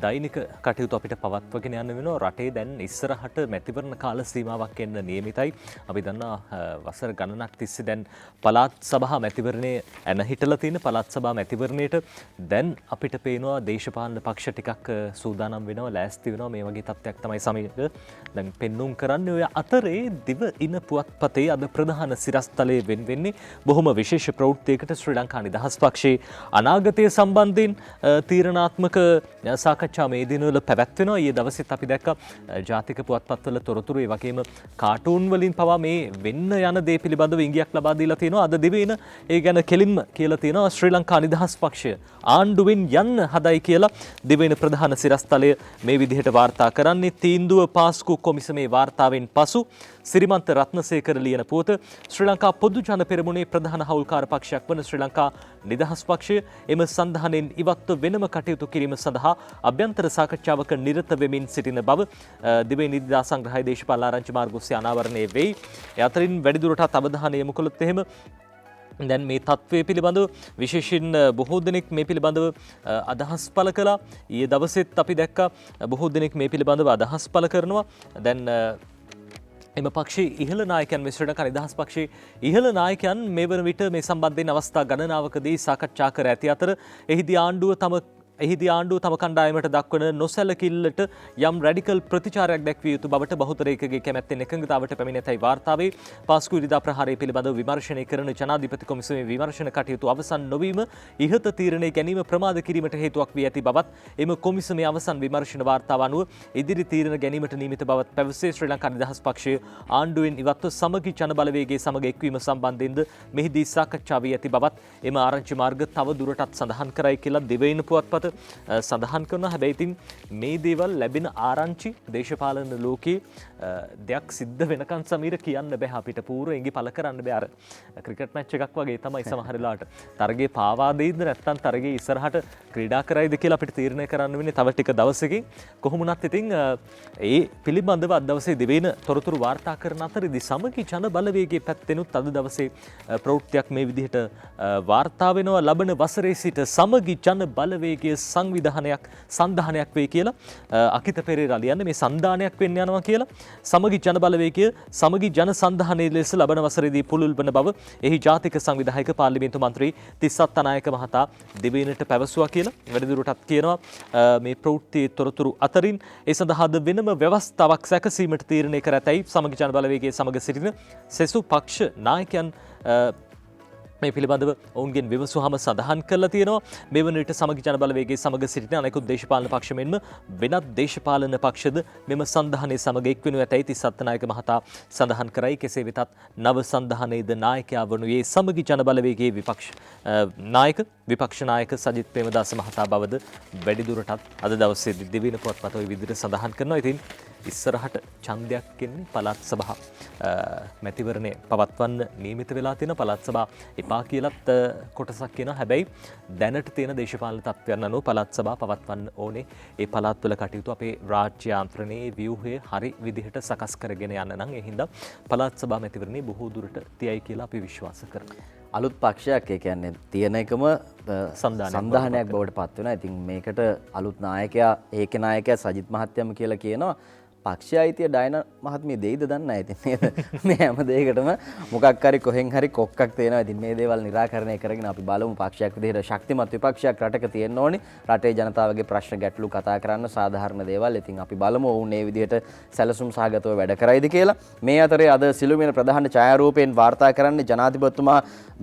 දෛනික කටයුතු අපිට පවත්වගෙන යන්න වෙනවා. රටේ දැන් ඉස්සරහට මැතිවරණ කාල සීමාවක් එන්න නියමිතයි. අපි දන්නා වසර ගණනක් තිස්සේ දැන් පළාත් සභා මැතිවරණයේ ඇන හිටලා තියෙන පළාත් සභා මැතිවරණයට දැන් අපිට පේනවා දේශපාලන පක්ෂ ටිකක් සූදානම් වෙනවා, ලෑස්ති වෙනවා. මේ වගේ තත්ත්වයක් තමයි සමීර දැන් පෙන්눔 කරන්නේ. ඔය අතරේ දිව ඉන පුවත්පතේ අද ප්‍රධාන සිරස්තලයේ වෙන්නේ බොහොම විශේෂ ප්‍රවෘත්තියකට ශ්‍රී ලංකා නිදහස් පක්ෂයේ අනාගතය සම්බන්ධයෙන් තීරණාත්මක සාකච්ඡා මේ දිනවල පැවැත්වෙනවා. ඊයේ දවසෙත් අපි දැක්කා ජාතික පුවත්පත්වල තොරතුරු ඒ වගේම කාටූන් වලින් පවා මේ වෙන්න යන දේ පිළිබඳව ඉඟියක් ලබා දීලා තියෙනවා. අද දිවයින ඒ ගැන කෙලින්ම කියලා තියෙනවා ශ්‍රී ලංකා නිදහස් පක්ෂය ආණ්ඩුවෙන් යන්න හදයි කියලා දිවයින ප්‍රධාන සිරස්තලය මේ විදිහට වාර්තා කරන්නේ. තීන්දුව පාස්කු කොමිසමේ වාර්තාවෙන් පසු සිරිමන්ත රත්නසේකර ලියන පුවත ශ්‍රී ලංකා පොදු ජන පෙරමුණේ ප්‍රධාන හවුල්කාර පක්ෂයක් වන ශ්‍රී ලංකා නිදහස් පක්ෂය එම සන්ධානයෙන් ඉවත්ව වෙනම කටයුතු කිරීම සඳහා අභ්‍යන්තර සාකච්ඡාවක නිරත වෙමින් සිටින බව දිවයින නිදා සංග්‍රහය දේශපාලන ආරංචි මාර්ග ඔස්සේ අනාවරණය වෙයි. ඒ අතරින් වැඩිදුරටත් අවධානය යොමු කළොත් එහෙම දැන් මේ තත්ත්වය පිළිබඳව විශේෂයෙන් බොහෝ දෙනෙක් මේ පිළිබඳව අදහස් පළ කළා. ඊයේ දවසෙත් අපි දැක්කා බොහෝ දෙනෙක් මේ පිළිබඳව අදහස් පළ කරනවා. දැන් එම පක්ෂයේ ඉහළ නායකයන් ශ්‍රී ලංකා නිදහස් පක්ෂයේ ඉහළ නායකයන් මේ වන විට මේ සම්බන්ධයෙන් අවස්ථා ගණනාවකදී සාකච්ඡා කර ඇති අතර එහිදී ආණ්ඩුව තම කණ්ඩායමට දක්වන නොසැලකිල්ලට යම් රැඩිකල් ප්‍රතිචාරයක් දැක්විය යුතු බවට බහුතරයකගේ කැමැත්තෙන් එකඟතාවට පැමිණ ඇතැයි වාර්තාවේ. පාස්කු ඉරිදා ප්‍රහාරය පිළිබඳව විමර්ශනය කරන ජනාධිපති කොමිසමේ විමර්ශන කටයුතු අවසන් නොවීම ඉහත තීරණය ගැනීම ප්‍රමාද කිරීමට හේතුවක් වී ඇති බවත් එම කොමිසමේ අවසන් විමර්ශන වාර්තාව අනුව ඉදිරි තීරණ ගැනීමට නියමිත බවත් පැවසේ. ශ්‍රී ලංකා නිදහස් පක්ෂය ආණ්ඩුවෙන් ඉවත්ව සමගි ජන බලවේගයේ සමග එක්වීම සම්බන්ධයෙන්ද මෙහිදී සාකච්ඡා වී ඇති බවත් එම ආරංචි මාර්ග තව දුරටත් සඳහන් කරයි කියලා දිවයින පුවත්පත සඳහන් කරනවා. හැබැයි ඉතින් මේ දේවල් ලැබෙන ආරංචි දේශපාලන ලෝකයේ දෙයක් සිද්ධ වෙනකන් සමීර කියන්න බෑ. අපිට පූර්වෙන් පළ කරන්න බෑ. අර ක්‍රිකට් මැච් එකක් වගේ තමයි සමහර වෙලාවට තරගේ පාවා දෙයිද නැත්නම් තරගේ ඉස්සරහට ක්‍රීඩා කරයිද කියලා අපිට තීරණය කරන්න වෙන්නේ තව ටික දවසකින්. කොහොම වුණත් ඉතින් ඒ පිළිබඳව අද දවසේ දිවයින තොරතුරු වාර්තා කරන අතරදී සමගි ජන බලවේගයේ පැත්තෙනුත් අද දවසේ ප්‍රවෘත්තියක් මේ විදිහට වාර්තා වෙනවා. ලබන වසරේ සිට සමගි ජන බලවේගයේ සන්ධානයක් වේ කියලා අකිත පෙරේරා ලියන්නේ. මේ සන්ධානයක් වෙන්න යනවා කියලා සමගි ජන බලවේගය සමගි ජන සන්ධානයේ ලෙස ලබන වසරේදී පුළුල් වන බව එහි ජාතික සංවිධායක පාර්ලිමේන්තු මන්ත්‍රී තිස්සත් අනායක මහතා දිවයිනට පැවසුවා කියලා වැඩිදුරටත් කියනවා. මේ ප්‍රවෘත්තියේ තොරතුරු අතරින් ඒ සඳහාද වෙනම ව්‍යවස්ථාවක් සැකසීමට තීරණය කර ඇතැයි සමගි ජන බලවේගයේ සමග සිටින සෙසු පක්ෂ නායකයන් මේ පිළිබඳව ඔවුන්ගෙන් විමසුවහම සඳහන් කරලා තියෙනවා. මේ වන විට සමගි ජන බලවේගයේ සමග සිටින අනෙකුත් දේශපාලන පක්ෂ මෙන්ම වෙනත් දේශපාලන පක්ෂද මෙම සන්ධානයේ සමග එක්වෙනු ඇතැයි තිස්සත් නායක මහතා සඳහන් කරයි. කෙසේ වෙතත් නව සන්ධානයේද නායකයා වනුයේ සමගි ජන බලවේගයේ විපක්ෂ නායක සජිත් ප්‍රේමදාස මහතා බවද වැඩිදුරටත් අද දවසේදී දිවයින පුවත්පත ඔය විදිහට සඳහන් කරනවා. ඉතින් ඉස්සරහට ඡන්දයක් එන්නේ පළාත් සභා මැතිවරණය පවත්වන්න නියමිත වෙලා තියෙන පළාත් සභා එපා කියලත් කොටසක් කියනවා. හැබැයි දැනට තියෙන දේශපාලන තත්ත්වයන් අනුව පළාත් සභා පවත්වන්න ඕනේ. ඒ පළාත්වල කටයුතු අපේ රාජ්‍ය යාන්ත්‍රණයේ ව්‍යුහය හරි විදිහට සකස් කරගෙන යන්න නම් ඒ හින්දා පළාත් සභා මැතිවරණේ බොහෝ දුරට තියයි කියලා අපි විශ්වාස කරනවා. අලුත් පක්ෂයක් ඒ කියන්නේ තියෙන එකම සන්ධානයක් බවට පත් වෙනවා. ඉතින් මේකට අලුත් නායකයා ඒකේ නායකයා සජිත් මහත්තයම කියලා කියනවා. පක්ෂය අයිතිය ඩයන මහත්මිය දෙයිද දන්නේ නැහැ. ඉතින් මේ හැම දෙයකටම මොකක් හරි කොහෙන් හරි කොක්කක් තියෙනවා. ඉතින් මේ දේවල් निराකරණය කරගෙන අපි බලමු පක්ෂයක් විදිහට ශක්තිමත් විපක්ෂයක් රටක තියෙන්න ඕනේ. රටේ ජනතාවගේ ප්‍රශ්න ගැටලු කතා කරන්න සාධාරණ දේවල්. ඉතින් අපි බලමු ඔවුන් මේ විදිහට සැලසුම් සහගතව වැඩ කරයිද කියලා. මේ අතරේ අද සිළුමිණ ප්‍රධාන ඡායාරූපයෙන් වාර්තා කරන්නේ ජනාධිපතිතුමා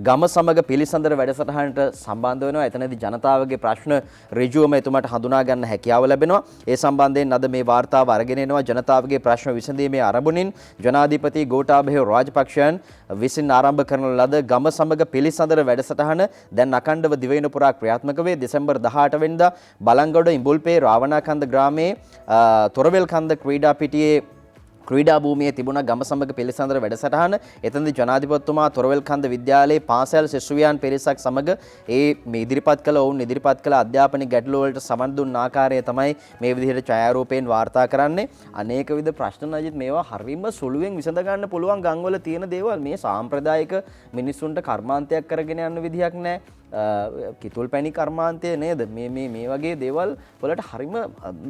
ගම සමග පිළිසඳර වැඩසටහනට සම්බන්ධ වෙනවා. එතනදී ජනතාවගේ ප්‍රශ්න ඍජුවම එතුමාට හඳුනා ගන්න හැකියාව ලැබෙනවා. ඒ සම්බන්ධයෙන් අද මේ වාර්තාව අරගෙන එනවා. ජනතාවගේ ප්‍රශ්න විසඳීමේ අරමුණින් ජනාධිපති ගෝඨාභය රාජපක්ෂයන් විසින් ආරම්භ කරන ලද ගම සමග පිළිසඳර වැඩසටහන දැන් අඛණ්ඩව දිවයින පුරා ක්‍රියාත්මක වේ. දෙසැම්බර් 18 වෙනිදා බලංගොඩ ඉඹුල්පේ රාවණාකන්ද ග්‍රාමයේ තොරවෙල් කන්ද ක්‍රීඩා පිටියේ ක්‍රීඩා භූමියේ තිබුණ ගම සමග පිළිසඳර වැඩසටහන එතනදී ජනාධිපතිතුමා තොරවෙල් කන්ද විද්‍යාලයේ පාසල් ශිෂ්‍යයන් පිරිසක් සමග මේ ඉදිරිපත් කළ ඔවුන් ඉදිරිපත් කළ අධ්‍යාපනික ගැටලු වලට සමන් දුන්න ආකාරය තමයි මේ විදිහට ඡායාරූපයෙන් වාර්තා කරන්නේ. අනේක විද ප්‍රශ්න නජිත් මේවා හරිම සුළුවෙන් විසඳ ගන්න පුළුවන් ගම්වල තියෙන දේවල්. මේ සාම්ප්‍රදායික මිනිස්සුන්ට කර්මාන්තයක් කරගෙන යන්න විදිහක් නැහැ. කිතුල් පැණි කර්මාන්තය නේද මේ වගේ දේවල් වලට හරිම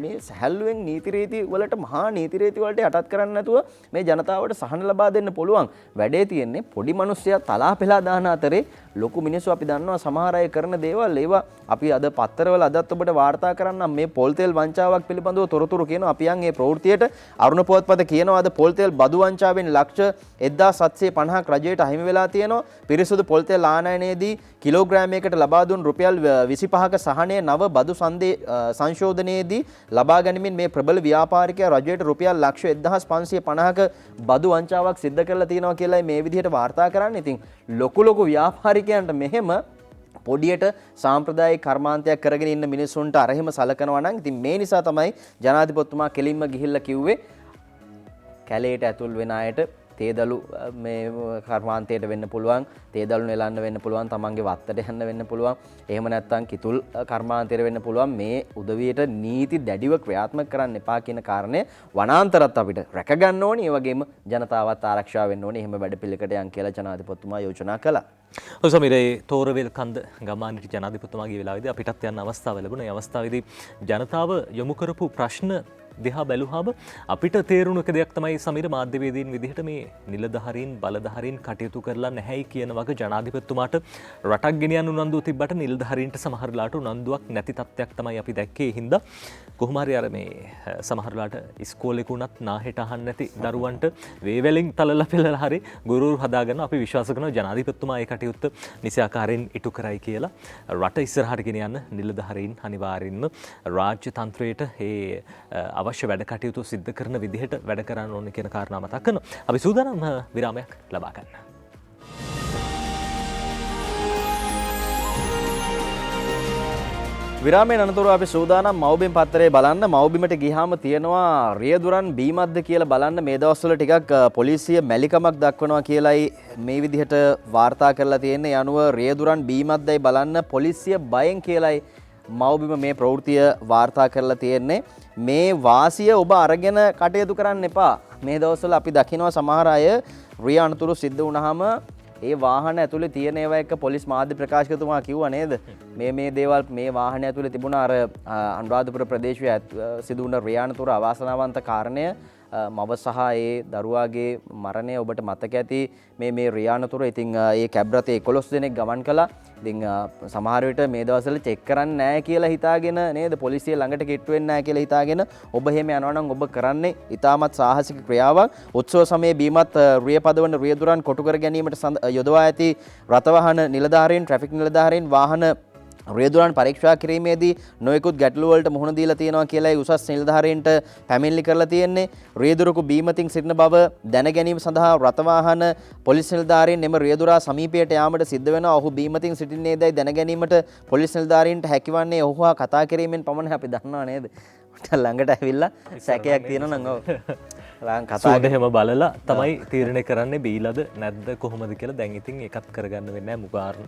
මේ සැහැල්ලුවෙන් නීතිරීති වලට මහා නීතිරීති වලට යටත් කරන්න නැතුව මේ ජනතාවට සහන ලබා දෙන්න පුළුවන් වැඩේ තියෙන්නේ පොඩි මිනිස්සයා තලා පෙලා දාන අතරේ ලොකු මිනිස්සු අපි දන්නවා සමහර අය කරන දේවල් ඒවා අපි අද පත්තරවල අදත් ඔබට වාර්තා කරන්න මේ පොල් තෙල් වංචාවක් පිළිබඳව තොරතුරු කියනවා අපි යන් මේ ප්‍රවෘත්තියට අරුණ පුවත්පත කියනවා අද පොල් තෙල් බදු වංචාවෙන් ලක්ෂ 1750ක් රජයට අහිමි වෙලා තියෙනවා පිරිසුදු පොල් තෙල් ආනයනයේදී කිලෝග්‍රෑමයකට ලබා දුන් රුපියල් 25ක සහනය නව බදු සංශෝධනයේදී ලබා ගැනීමෙන් මේ ප්‍රබල ව්‍යාපාරිකයා රජයට රුපියල් ලක්ෂ 1550ක බදු වංචාවක් සිද්ධ කරලා තියෙනවා කියලා මේ විදිහට වාර්තා කරන්නේ. ඉතින් ලොකු ව්‍යාපාරිකයන්ට මෙහෙම පොඩියට සාම්ප්‍රදායික කර්මාන්තයක් කරගෙන ඉන්න මිනිස්සුන්ට අරහෙම සලකනවා නම් ඉතින් මේ නිසා තමයි ජනාධිපතිතුමා කෙලින්ම ගිහිල්ලා කිව්වේ කැලේට ඇතුල් වෙන අයට තේදලු මේ කර්මාන්තයට වෙන්න පුළුවන් තේදලු නෙලන්න වෙන්න පුළුවන් තමන්ගේ වත්තට යන්න වෙන්න පුළුවන් එහෙම නැත්නම් කිතුල් කර්මාන්තයට වෙන්න පුළුවන් මේ උදවියට නීති දැඩිව ක්‍රියාත්මක කරන්න එපා කියන කාරණය වනාන්තරත් අපිට රැක ගන්න ඕනේ ඒ වගේම ජනතාවත් ආරක්ෂා වෙන්න ඕනේ එහෙම වැඩපිළිවෙලකට යන් කියලා ජනාධිපතිතුමා යෝජනා කළා. ඔසමිරේ තෝරවේල් කන්ද ගමානිට ජනාධිපතිතුමාගේ වෙලාවේදී අපිටත් යන්න අවස්ථාව ලැබුණා. ඒ අවස්ථාවේදී ජනතාව යොමු කරපු ප්‍රශ්න දිහා බැලුවාම අපිට තේරුණු එක දෙයක් තමයි සමීර මාධ්‍යවේදීන් විදිහට මේ නිලධාරීන් බලධාරීන් කටයුතු කරලා නැහැයි කියන වගේ ජනාධිපතිතුමාට රටක් ගෙනියන්න උනන්දුව තිබ්බට නිලධාරීන්ට සමහර වෙලාවට උනන්දුවක් නැති තත්ත්වයක් තමයි අපි දැක්කේ. ඒ හින්දා කොහොම හරි අර මේ සමහර වෙලාවට ඉස්කෝලේක උනත් නාහෙට අහන්න නැති දරුවන්ට වේවැලෙන් තලලා පෙළලා හරි ගුරුවරු හදාගන්න අපි විශ්වාස කරනවා ජනාධිපතිතුමා ඒ කටයුත්ත නිසි ආකාරයෙන් ඉටු කරයි කියලා. රට ඉස්සරහට ගෙනියන්න නිලධාරීන් අනිවාර්යෙන්ම රාජ්‍ය තන්ත්‍රයට ඒ අවශ්‍ය වැඩ කටයුතු සිද්ධ කරන විදිහට වැඩ කරන්න ඕන කියන කාරණාව මතක් කරනවා. අපි සූදානම් විරාමයක් ලබා ගන්න. විරාමයෙන් අනතුරු අපි සූදානම් මව්බිම් පත්තරේ බලන්න. මව්බිමට ගියාම තියෙනවා රියදුරන් බීමත්ද කියලා බලන්න. මේ දවස්වල ටිකක් පොලිසිය මැලිකමක් දක්වනවා කියලායි මේ විදිහට වාර්තා කරලා තියෙන්නේ. යනුව රියදුරන් බීමත්දයි බලන්න පොලිසිය බයෙන් කියලායි මව්බිම මේ ප්‍රවෘත්තිය වාර්තා කරලා තියෙන්නේ. මේ වාසිය ඔබ අරගෙන කටයුතු කරන්න එපා. මේ දවස්වල අපි දකිනවා සමහර අය රිය අනතුරු සිද්ධ වුණාම ඒ වාහන ඇතුලේ තියෙන ඒවා එක්ක පොලිස් මාධ්‍ය ප්‍රකාශකතුමා කිව්වා නේද මේ දේවල් මේ වාහන ඇතුලේ තිබුණා අර අනුරාධපුර ප්‍රදේශයේ සිදු වුණ රිය අනතුරු අවාසනාවන්ත කාරණය මව සහ ඒ දරුවාගේ මරණය ඔබට මතක ඇති මේ රිය අනතුර. ඉතින් ඒ කැබ් රථයේ 11 දෙනෙක් ගමන් කළා. ඉතින් සමහර විට මේ දවස්වල චෙක් කරන්නේ නැහැ කියලා හිතාගෙන නේද පොලිසිය ළඟට කිට්ටු වෙන්නේ නැහැ කියලා හිතාගෙන ඔබ එහෙම යනවා නම් ඔබ කරන්නේ ඉතාමත් සාහසික ක්‍රියාවක්. උත්සව සමයේ බීමත් රිය පදවන රියදුරන් කොටු කර ගැනීමට යොදවා ඇති රථවාහන නිලධාරීන් ට්‍රැෆික් නිලධාරීන් වාහන රියදුරන් පරීක්ෂා කිරීමේදී නොයෙකුත් ගැටලු වලට මුහුණ දීලා තියෙනවා කියලායි උසස් නිලධාරීන්ට පැමිණිලි කරලා තියෙන්නේ. රියදුරකු බීමතින් සිටින බව දැන ගැනීම සඳහා රථවාහන පොලිස් නිලධාරීන් එම රියදුරා සමීපයට යාමට සිද්ධ වෙනවා. ඔහු බීමතින් සිටින්නේදයි දැන ගැනීමට පොලිස් නිලධාරීන්ට හැකිවන්නේ ඔහු හා කතා කිරීමෙන් පමණයි. අපි දන්නවා නේද? ළඟට ඇවිල්ලා සැකයක් තියෙනවා නම් ඔව් කතාහෙම බලලා තමයි තීරණය කරන්නේ බීලද නැද්ද කොහොමද කියලා. දැන් ඉතින් එකත් කරගන්න වෙන්නේ නැහැ.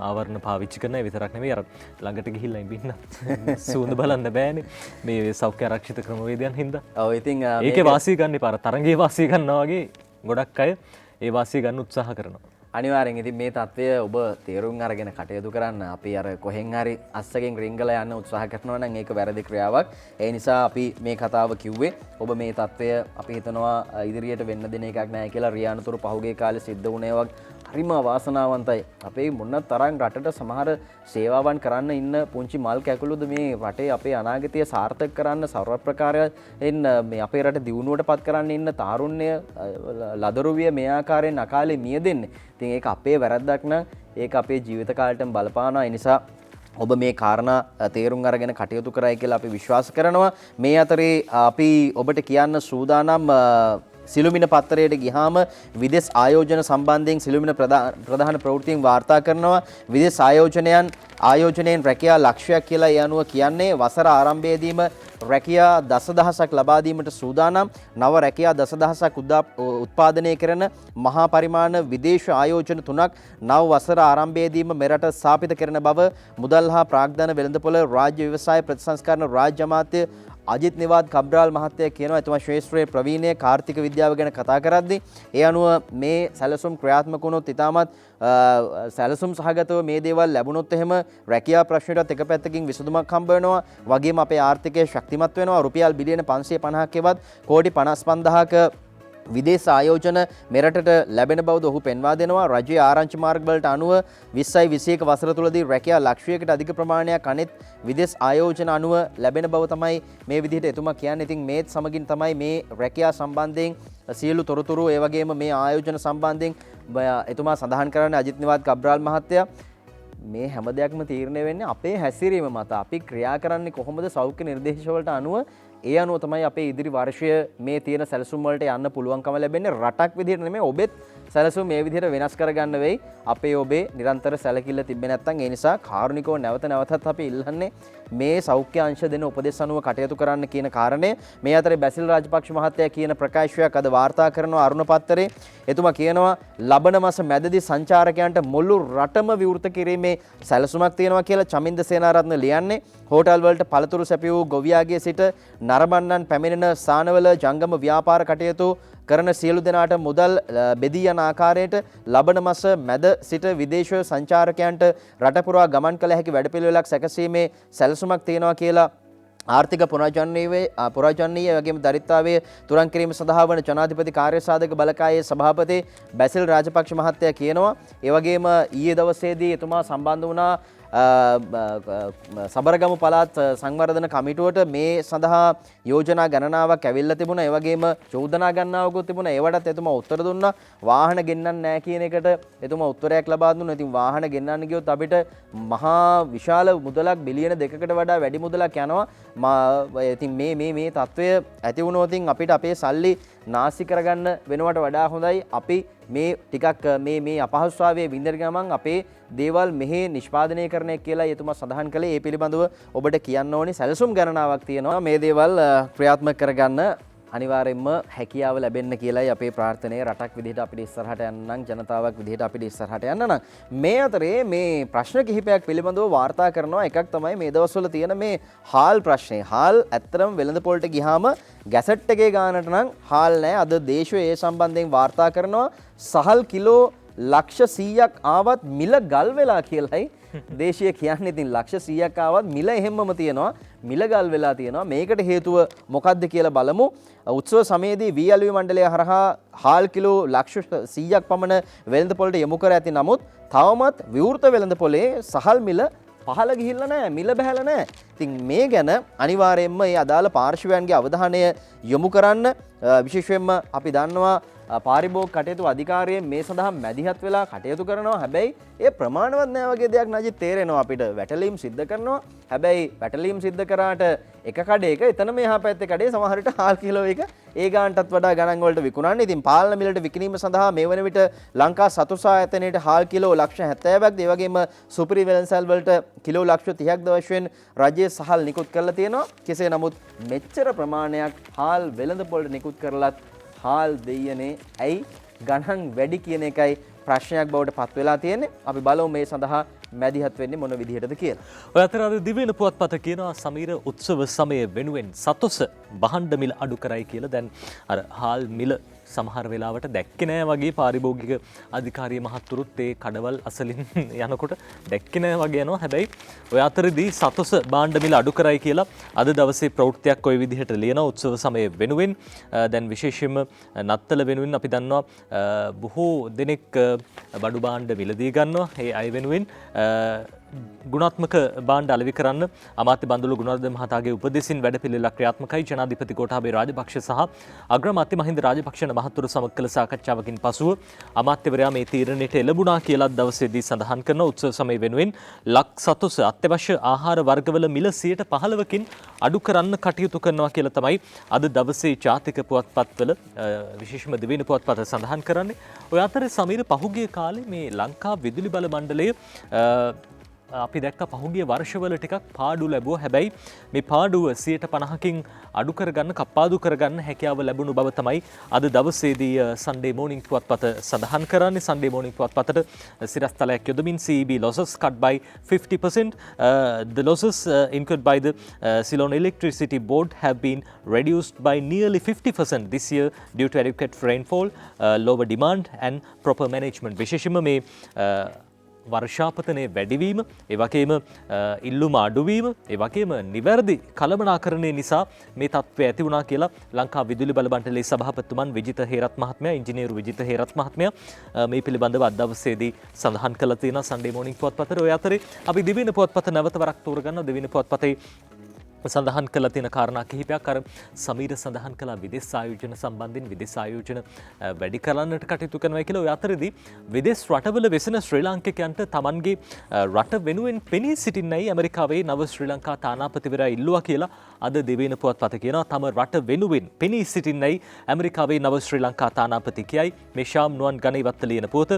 ආවරණ පාවිච්චි කරන විතරක් නෙවෙයි අර ළඟට ගිහිල්ලා ඉන්න සූඳ බලන්න බෑනේ මේ සෞඛ්‍ය ආරක්ෂිත ක්‍රමවේදයන් හින්දා. ඔව් ඉතින් ඒකේ වාසිය ගන්න පාර තරංගේ වාසිය ගන්නවා වගේ ගොඩක් අය ඒ වාසිය ගන්න උත්සාහ කරනවා. අනිවාර්යෙන් ඉතින් මේ தත්වය ඔබ තේරුම් අරගෙන කටයුතු කරන්න. අපි අර කොහෙන් හරි අස්සකින් රිංගලා යන්න උත්සාහ කරනවා නම් ඒක වැරදි ක්‍රියාවක්. ඒ නිසා අපි මේ කතාව කිව්වේ ඔබ මේ தත්වය අපි හිතනවා ඉදිරියට වෙන්න දෙන එකක් නැහැ කියලා. රිය අනතුරු පහුගිය කාලේ සිද්ධ වුණේ වගේ හරිම වාසනාවන්තයි. අපේ මොන තරම් රටට සමහර සේවාවන් කරන්න ඉන්න පුංචි මල් කැකුළුද මේ රටේ අපේ අනාගතය සාර්ථක කරන්න සර්ව ප්‍රකාරයෙන් මේ අපේ රට දියුණුවට පත් කරන්න ඉන්න තාරුණ්‍ය ලදරුවිය මේ ආකාරයෙන් අකාලේ මිය දෙන්නේ. ඉතින් ඒක අපේ වැරද්දක් නම් ඒක අපේ ජීවිත කාලයටම බලපානවා. ඒ නිසා ඔබ මේ කාරණා තේරුම් අරගෙන කටයුතු කරයි කියලා අපි විශ්වාස කරනවා. මේ අතරේ අපි ඔබට කියන්න සූදානම් සිළුමිණ පත්තරයට ගියාම විදේශ ආයෝජන සම්බන්ධයෙන් සිළුමිණ ප්‍රධාන ප්‍රවෘත්තියෙන් වාර්තා කරනවා. විදේශ ආයෝජනයෙන් රැකියා ලක්ෂයක් කියලා ඒ අනුව කියන්නේ වසර ආරම්භයේදීම රැකියා දසදහසක් ලබා දීමට සූදානම්. නව රැකියා දසදහසක් උත්පාදනය කරන මහා පරිමාණ විදේශ ආයෝජන 3ක් නව වසර ආරම්භයේදීම මෙරට ස්ථාපිත කරන බව මුදල් හා ප්‍රාග්ධන වෙළඳපොළ රාජ්‍ය ව්‍යවසාය ප්‍රතිසංස්කරණ රාජ්‍ය අමාත්‍ය අජිත් නිවාඩ් කබ්‍රාල් මහත්තයා කියනවා එතුමා ශ්‍රේෂ්ඨ ප්‍රවීණයේ කාර්තික විද්‍යාව ගැන කතා කරද්දී ඒ අනුව මේ සැලසුම් ක්‍රියාත්මක වුණොත් ඉතාමත් සැලසුම් සහගතව මේ දේවල් ලැබුණොත් එහෙම රැකියා ප්‍රශ්නයටත් එක පැත්තකින් විසඳුමක් හම්බ වෙනවා. වගේම අපේ ආර්ථිකය ශක්තිමත් වෙනවා. රුපියල් බිලියන 550ක වත් කෝටි 55000ක විදේශ ආයෝජන මෙරටට ලැබෙන බවද ඔහු පෙන්වා දෙනවා. රජයේ ආරංචි මාර්ග වලට අනුව 2021 වසර තුලදී රැකියා ලක්ෂයකට අධික ප්‍රමාණයක් අනෙත් විදේශ ආයෝජන අනුව ලැබෙන බව තමයි මේ විදිහට එතුමා කියන්නේ. ඉතින් මේත් සමගින් තමයි මේ රැකියා සම්බන්ධයෙන් සියලු තොරතුරු ඒ වගේම මේ ආයෝජන සම්බන්ධයෙන් එතුමා සඳහන් කරන්නේ අජිත් නිවාඩ් කබ්‍රාල් මහත්තයා මේ හැම දෙයක්ම තීරණය වෙන්නේ අපේ හැසිරීම මත. අපි ක්‍රියා කරන්නේ කොහොමද සෞඛ්‍ය නිර්දේශ වලට අනුව ඒ අනුව තමයි අපේ ඉදිරි වර්ෂය මේ තියෙන සැලසුම් වලට යන්න පුළුවන්කම ලැබෙන්නේ. රටක් විදිහට නෙමෙයි ඔබෙත් සැලසුම් මේ විදිහට වෙනස් කරගන්න වෙයි. අපේ ඔබේ නිරන්තර සැලකිල්ල තිබෙන්නේ නැත්නම් ඒ නිසා කාරුණිකව නැවත නැවතත් අපි ඉල්ලන්නේ මේ සෞඛ්‍ය අංශ දෙන උපදෙස් අනුව කටයුතු කරන්න කියන කාරණය. මේ අතරේ බැසිල් රාජපක්ෂ මහත්තයා කියන ප්‍රකාශයක් අද වාර්තා කරනවා අරුණ පත්තරේ. එතුමා කියනවා ලබන මාස මැදදී සංචාරකයන්ට මුළු රටම විවෘත කිරීමේ සැලසුමක් තියෙනවා කියලා චමින්ද සේනාරත්න ලියන්නේ. හෝටල් වලට පළතුරු සැපියූ ගොවියාගේ සිට නරඹන්නන් පැමිණෙන ස්ථානවල ජංගම ව්‍යාපාර කටයුතු කරන සියලු දෙනාට මුදල් බෙදී යන ආකාරයට ලබන මාස මැද සිට විදේශ සංචාරකයන්ට රට පුරා ගමන් කළ හැකි වැඩපිළිවෙලක් සැකසීමේ සැලසුමක් තියෙනවා කියලා ආර්ථික පුරාජනීය වගේම දරිද්‍රතාවය තුරන් කිරීම සඳහා වන ජනාධිපති කාර්යසාධක බලකායේ සභාපති බැසිල් රාජපක්ෂ මහත්තයා කියනවා. ඒ වගේම ඊයේ දවසේදී එතුමා සම්බන්ධ වුණා සබරගමු පළාත් සංවර්ධන කමිටුවට මේ සඳහා යෝජනා ගණනාවක් ඇවිල්ලා තිබුණා. ඒ වගේම චෝදනා ගණනාවකුත් තිබුණා. ඒවටත් එතුමා උත්තර දුන්නා. වාහන ගෙන්නන්න නැහැ කියන එකට එතුමා උත්තරයක් ලබා දුන්නා. ඉතින් වාහන ගෙන්නන්න ගියොත් අපිට මහා විශාල මුදලක් බිලියන 2කට වඩා වැඩි මුදලක් යනවා. ඉතින් මේ තත්ත්වය ඇති වුණොත් අපිට අපේ සල්ලි නාස්ති කරගන්න වෙනවට වඩා හොඳයි අපි මේ ටිකක් මේ අපහසුතාවයේ විඳින ගමන් අපේ දේවල් මෙහි නිෂ්පාදනය කරන කියලා එතුමා සඳහන් කළේ. ඒ පිළිබඳව ඔබට කියන්න ඕනි සැලසුම් ගණනාවක් තියෙනවා. මේ දේවල් ක්‍රියාත්මක කරගන්න අනිවාර්යයෙන්ම හැකියාව ලැබෙන්න කියලායි අපේ ප්‍රාර්ථනාව. රටක් විදිහට අපිට ඉස්සරහට යන්න නම් ජනතාවක් විදිහට අපිට ඉස්සරහට යන්න නම් මේ අතරේ මේ ප්‍රශ්න කිහිපයක් පිළිබඳව වාර්තා කරනවා. එකක් තමයි මේ දවස්වල තියෙන මේ හාල් ප්‍රශ්නේ. හාල් ඇත්තටම වෙළඳ පොළට ගියාම ගැසට් එකේ ගානට නම් හාල් නැහැ. අද දේශය ඒ සම්බන්ධයෙන් වාර්තා කරනවා. සහල් කිලෝ ලක්ෂ 100ක් ආවත් මිල ගල් වෙලා කියලායි දේශීය කියන්නේ. ඉතින් ලක්ෂ 100ක් ආවත් මිල එහෙම්මම තියෙනවා. මිල ගල් වෙලා තියෙනවා. මේකට හේතුව මොකක්ද කියලා බලමු. උත්සව සමයේදී වී.එල්.වී මණ්ඩලය හරහා හාල් කිලෝ ලක්ෂ 100ක් පමණ වෙළඳ පොළට යොමු කර ඇති නමුත් තවමත් විවෘත වෙළඳ පොලේ සහල් මිල පහළ ගිහිල්ලා නැහැ. මිල බහැලා නැහැ. ඉතින් මේ ගැන අනිවාර්යයෙන්ම මේ අදාළ පාර්ශවයන්ගේ අවධානය යොමු කරන්න. විශේෂයෙන්ම අපි දන්නවා පාරිභෝගික කටයුතු අධිකාරිය මේ සඳහා මැදිහත් වෙලා කටයුතු කරනවා. හැබැයි ඒ ප්‍රමාණවත් නෑ වගේ දෙයක් නජිත් තේරෙනවා අපිට. වැටලීම් සිද්ධ කරනවා. හැබැයි වැටලීම් සිද්ධ කරාට එක කඩේක එතන මෙහා පැත්තේ කඩේ සමහර විට හාල් කිලෝ එක ඒ ගානටත් වඩා ගණන් වලට විකුණන්නේ. ඉතින් පාලන මිලට විකිණීම සඳහා මේ වන විට ලංකා සතු සායතනයේට හාල් කිලෝ ලක්ෂ 70ක් ඒ වගේම සුපිරි වෙළඳසැල් වලට කිලෝ ලක්ෂ 30ක් වශයෙන් රජයේ සහල් නිකුත් කරලා තියෙනවා. කෙසේ නමුත් මෙච්චර ප්‍රමාණයක් හාල් වෙළඳ පොළට නිකුත් කරලත් හාල් දෙයනේ ඇයි ගණන් වැඩි කියන එකයි ප්‍රශ්නයක් බවට පත් වෙලා තියෙන්නේ. අපි බලමු මේ සඳහා මැදිහත් වෙන්නේ මොන විදිහටද කියලා. ඔය අතර අද දිවෙන පුවත්පත කියනවා සමීර උත්සව සමය වෙනුවෙන් සතොස බහණ්ඩ මිල අඩු කරයි කියලා. දැන් අර හාල් මිල සමහර වෙලාවට දැක්කේ නෑ වගේ පාරිභෝගික අධිකාරිය මහත්තුරුත් ඒ කඩවල් අසලින් යනකොට දැක්කේ නෑ වගේ යනවා. හැබැයි ඔය අතරදී සතොස භාණ්ඩ මිල අඩු කරයි කියලා අද දවසේ ප්‍රවෘත්තියක් ওই විදිහට ලියන උත්සව සමය වෙනුවෙන්. දැන් විශේෂයෙන්ම නත්තල වෙනුවෙන් අපි දන්නවා බොහෝ දෙනෙක් බඩු භාණ්ඩ මිලදී ගන්නවා. ඒ අය වෙනුවෙන් ගුණාත්මක භාණ්ඩ අලෙවි කරන්න අමාත්‍ය බන්දුලු ගුණවර්ධන මහතාගේ උපදෙසින් වැඩපිළිවෙලක් ක්‍රියාත්මකයි. ජනාධිපති ගෝඨාභය රාජපක්ෂ සහ අග්‍රාමාත්‍ය මහින්ද රාජපක්ෂ මහතුරු සමග කළ සාකච්ඡාවකින් පසුව අමාත්‍යවරයා මේ තීරණයට එළඹුණා කියලා දවසේදී සඳහන් කරන උත්සව සමය වෙනුවෙන් ලක් සතොස අත්‍යවශ්‍ය ආහාර වර්ගවල මිල 115කින් අඩු කරන්න කටයුතු කරනවා කියලා තමයි අද දවසේ ජාතික පුවත්පත්වල විශේෂම දිවයින පුවත්පත සඳහන් කරන්නේ. ඔය අතරේ සමීර පහුගිය කාලේ මේ ලංකා විදුලි බල මණ්ඩලය අපි දැක්ක පහුගිය වර්ෂවල ටිකක් පාඩු ලැබුව. හැබැයි මේ පාඩුව 50%කින් අඩු කරගන්න කප්පාදු කරගන්න හැකියාව ලැබුණු බව තමයි අද දවසේදී Sunday Morning පුවත්පත සඳහන් කරන්නේ. Sunday Morning පුවත්පතට සිරස්තලයක් යොදමින් CEB losses cut by 50%. The losses incurred by the Ceylon Electricity Board have been reduced by nearly 50% this year due to adequate rainfall, lower demand and proper management. විශේෂයෙන්ම මේ වර්ෂාපතනයේ වැඩිවීම, ඒ වගේම ඉල්ලුම අඩුවීම, ඒ වගේම නිවැරදි කළමනාකරණය නිසා මේ තත්ත්වය ඇති වුණා කියලා ලංකා විදුලි බල මණ්ඩලයේ සභාපතිතුමන් විජිත හේරත් මහත්මයා, ඉංජිනේරු විජිත හේරත් මහත්මයා මේ පිළිබඳව අද දවසේදී සඳහන් කළා තියෙනවා Sunday Morning පුවත්පතේ. ඔය අතරේ අපි දිවින පුවත්පත නැවත වරක් තෝරගන්නවා. දිවින පුවත්පතේ සඳහන් කළ තියෙන කාරණා කිහිපයක්. අර සමීර සඳහන් කළා විදේශ ආයෝජන සම්බන්ධයෙන් විදේශ ආයෝජන වැඩි කරන්නට කටයුතු කරනවා කියලා. ඔය අතරදී විදේශ රටවල වෙසෙන ශ්‍රී ලාංකිකයන්ට තමන්ගේ රට වෙනුවෙන් පෙනී සිටින්නයි ඇමරිකාවේ නව ශ්‍රී ලංකා තානාපතිවරයා ඉල්ලුවා කියලා අද දිවයින පුවත්පත කියනවා. තම රට වෙනුවෙන් පෙනී සිටින්නයි ඇමරිකාවේ නව ශ්‍රී ලංකා තානාපති කියයි මේ ශාම් නුවන් ගණේවත්ත ලියන පුවත.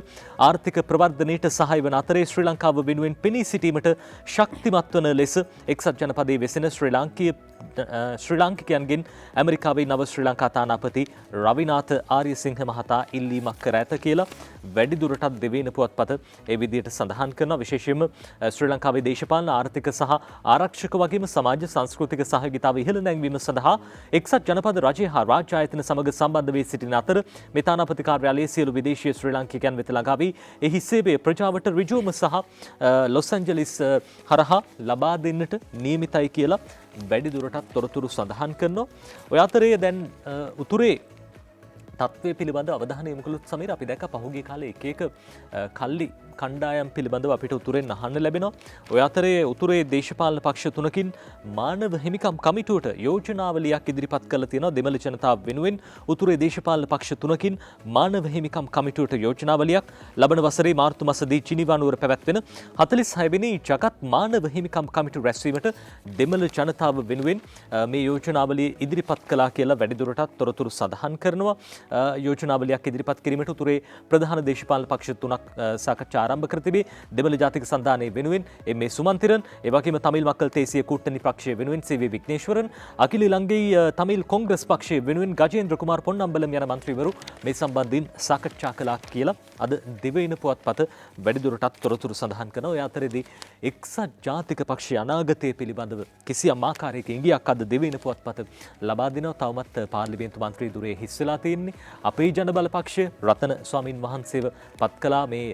ආර්ථික ප්‍රවර්ධනයට සහාය වන අතරේ ශ්‍රී ලංකාව වෙනුවෙන් පෙනී සිටීමට ශක්තිමත් වන ලෙස එක්සත් ජනපදයේ වෙසෙන ශ්‍රී ලාංකිකයන්ගෙන් ඇමරිකාවේ නව ශ්‍රී ලංකා තානාපති රවිනාථ ආර්යසිංහ මහතා ඉල්ලීමක් කර ඇත කියලා වැඩිදුරටත් දෙවේන පුවත්පත ඒ විදිහට සඳහන් කරනවා. විශේෂයෙන්ම ශ්‍රී ලංකාවේ දේශපාලන ආර්ථික සහ ආරක්ෂක වගේම සමාජ සංස්කෘතික සහයෝගිතාව ඉහළ නැංවීම සඳහා එක්සත් ජනපද රජය හා රාජ්‍ය ආයතන සමග සම්බන්ධ වී සිටින අතර මේ තානාපති කාර්යාලයේ සියලු විදේශීය ශ්‍රී ලාංකිකයන් වෙත ළඟා වී එහි සේවය ප්‍රජාවට ඍජුවම සහ ලොස් ඇන්ජලිස් හරහා ලබා දෙන්නට නියමිතයි කියලා වැඩිදුරටත් තොරතුරු සඳහන් කරනවා. ඔය අතරේ දැන් උතුරේ තත්ත්වය පිළිබඳව අවධානය යොමු කළොත් සමීර අපි දැක්ක පහුගිය කාලේ එක කල්ලි කණ්ඩායම් පිළිබඳව අපිට උතුරෙන් අහන්න ලැබෙනවා. ඔය අතරේ උතුරේ දේශපාලන පක්ෂ තුනකින් මානව හිමිකම් කමිටුවට යෝජනාවලියක් ඉදිරිපත් කරලා තියෙනවා. දෙමළ ජනතාව වෙනුවෙන් උතුරේ දේශපාලන පක්ෂ තුනකින් මානව හිමිකම් කමිටුවට යෝජනාවලියක් ලබන වසරේ මාර්තු මාසදී ජිනීවා නුවර පැවැත්වෙන 46 වෙනි ජගත් මානව හිමිකම් කමිටු රැස්වීමට දෙමළ ජනතාව වෙනුවෙන් මේ යෝජනාවලිය ඉදිරිපත් කළා කියලා වැඩිදුරටත් තොරතුරු සඳහන් කරනවා. යෝජනාවලියක් ඉදිරිපත් කිරීමට උතුරේ ප්‍රධාන දේශපාලන පක්ෂ තුනක් සාකච්ඡා ආරම්භ කර තිබේ. දෙමළ ජාතික සන්ධානයේ වෙනුවෙන් එම්.ඒ. සුමන්තිරන්, ඒ වගේම තමිල් මක්කල් තේසිය කූට්ටනි පක්ෂයේ වෙනුවෙන් සී.වී. විග්නේශ්වරන්, අකිල ඉලංගෙයි තමිල් කොංග්‍රස් පක්ෂයේ වෙනුවෙන් ගජේන්ද්‍ර කුමාර් පොන්නම්බලම් යන මන්ත්‍රීවරු මේ සම්බන්ධයෙන් සාකච්ඡා කළා කියලා අද දිවයින පුවත්පත වැඩිදුරටත් තොරතුරු සඳහන් කරනවා. ඒ අතරේදී එක්සත් ජාතික පක්ෂයේ අනාගතය පිළිබඳව කිසියම් ආකාරයක ඉඟියක් අද දිවයින පුවත්පත ලබා දෙනවා. තවමත් පාර්ලිමේන්තු මන්ත්‍රී දුරේ හිස් වෙලා තියෙන්නේ. අපේ ජනබල පක්ෂය රතන ස්වාමින් වහන්සේව පත් කළා මේ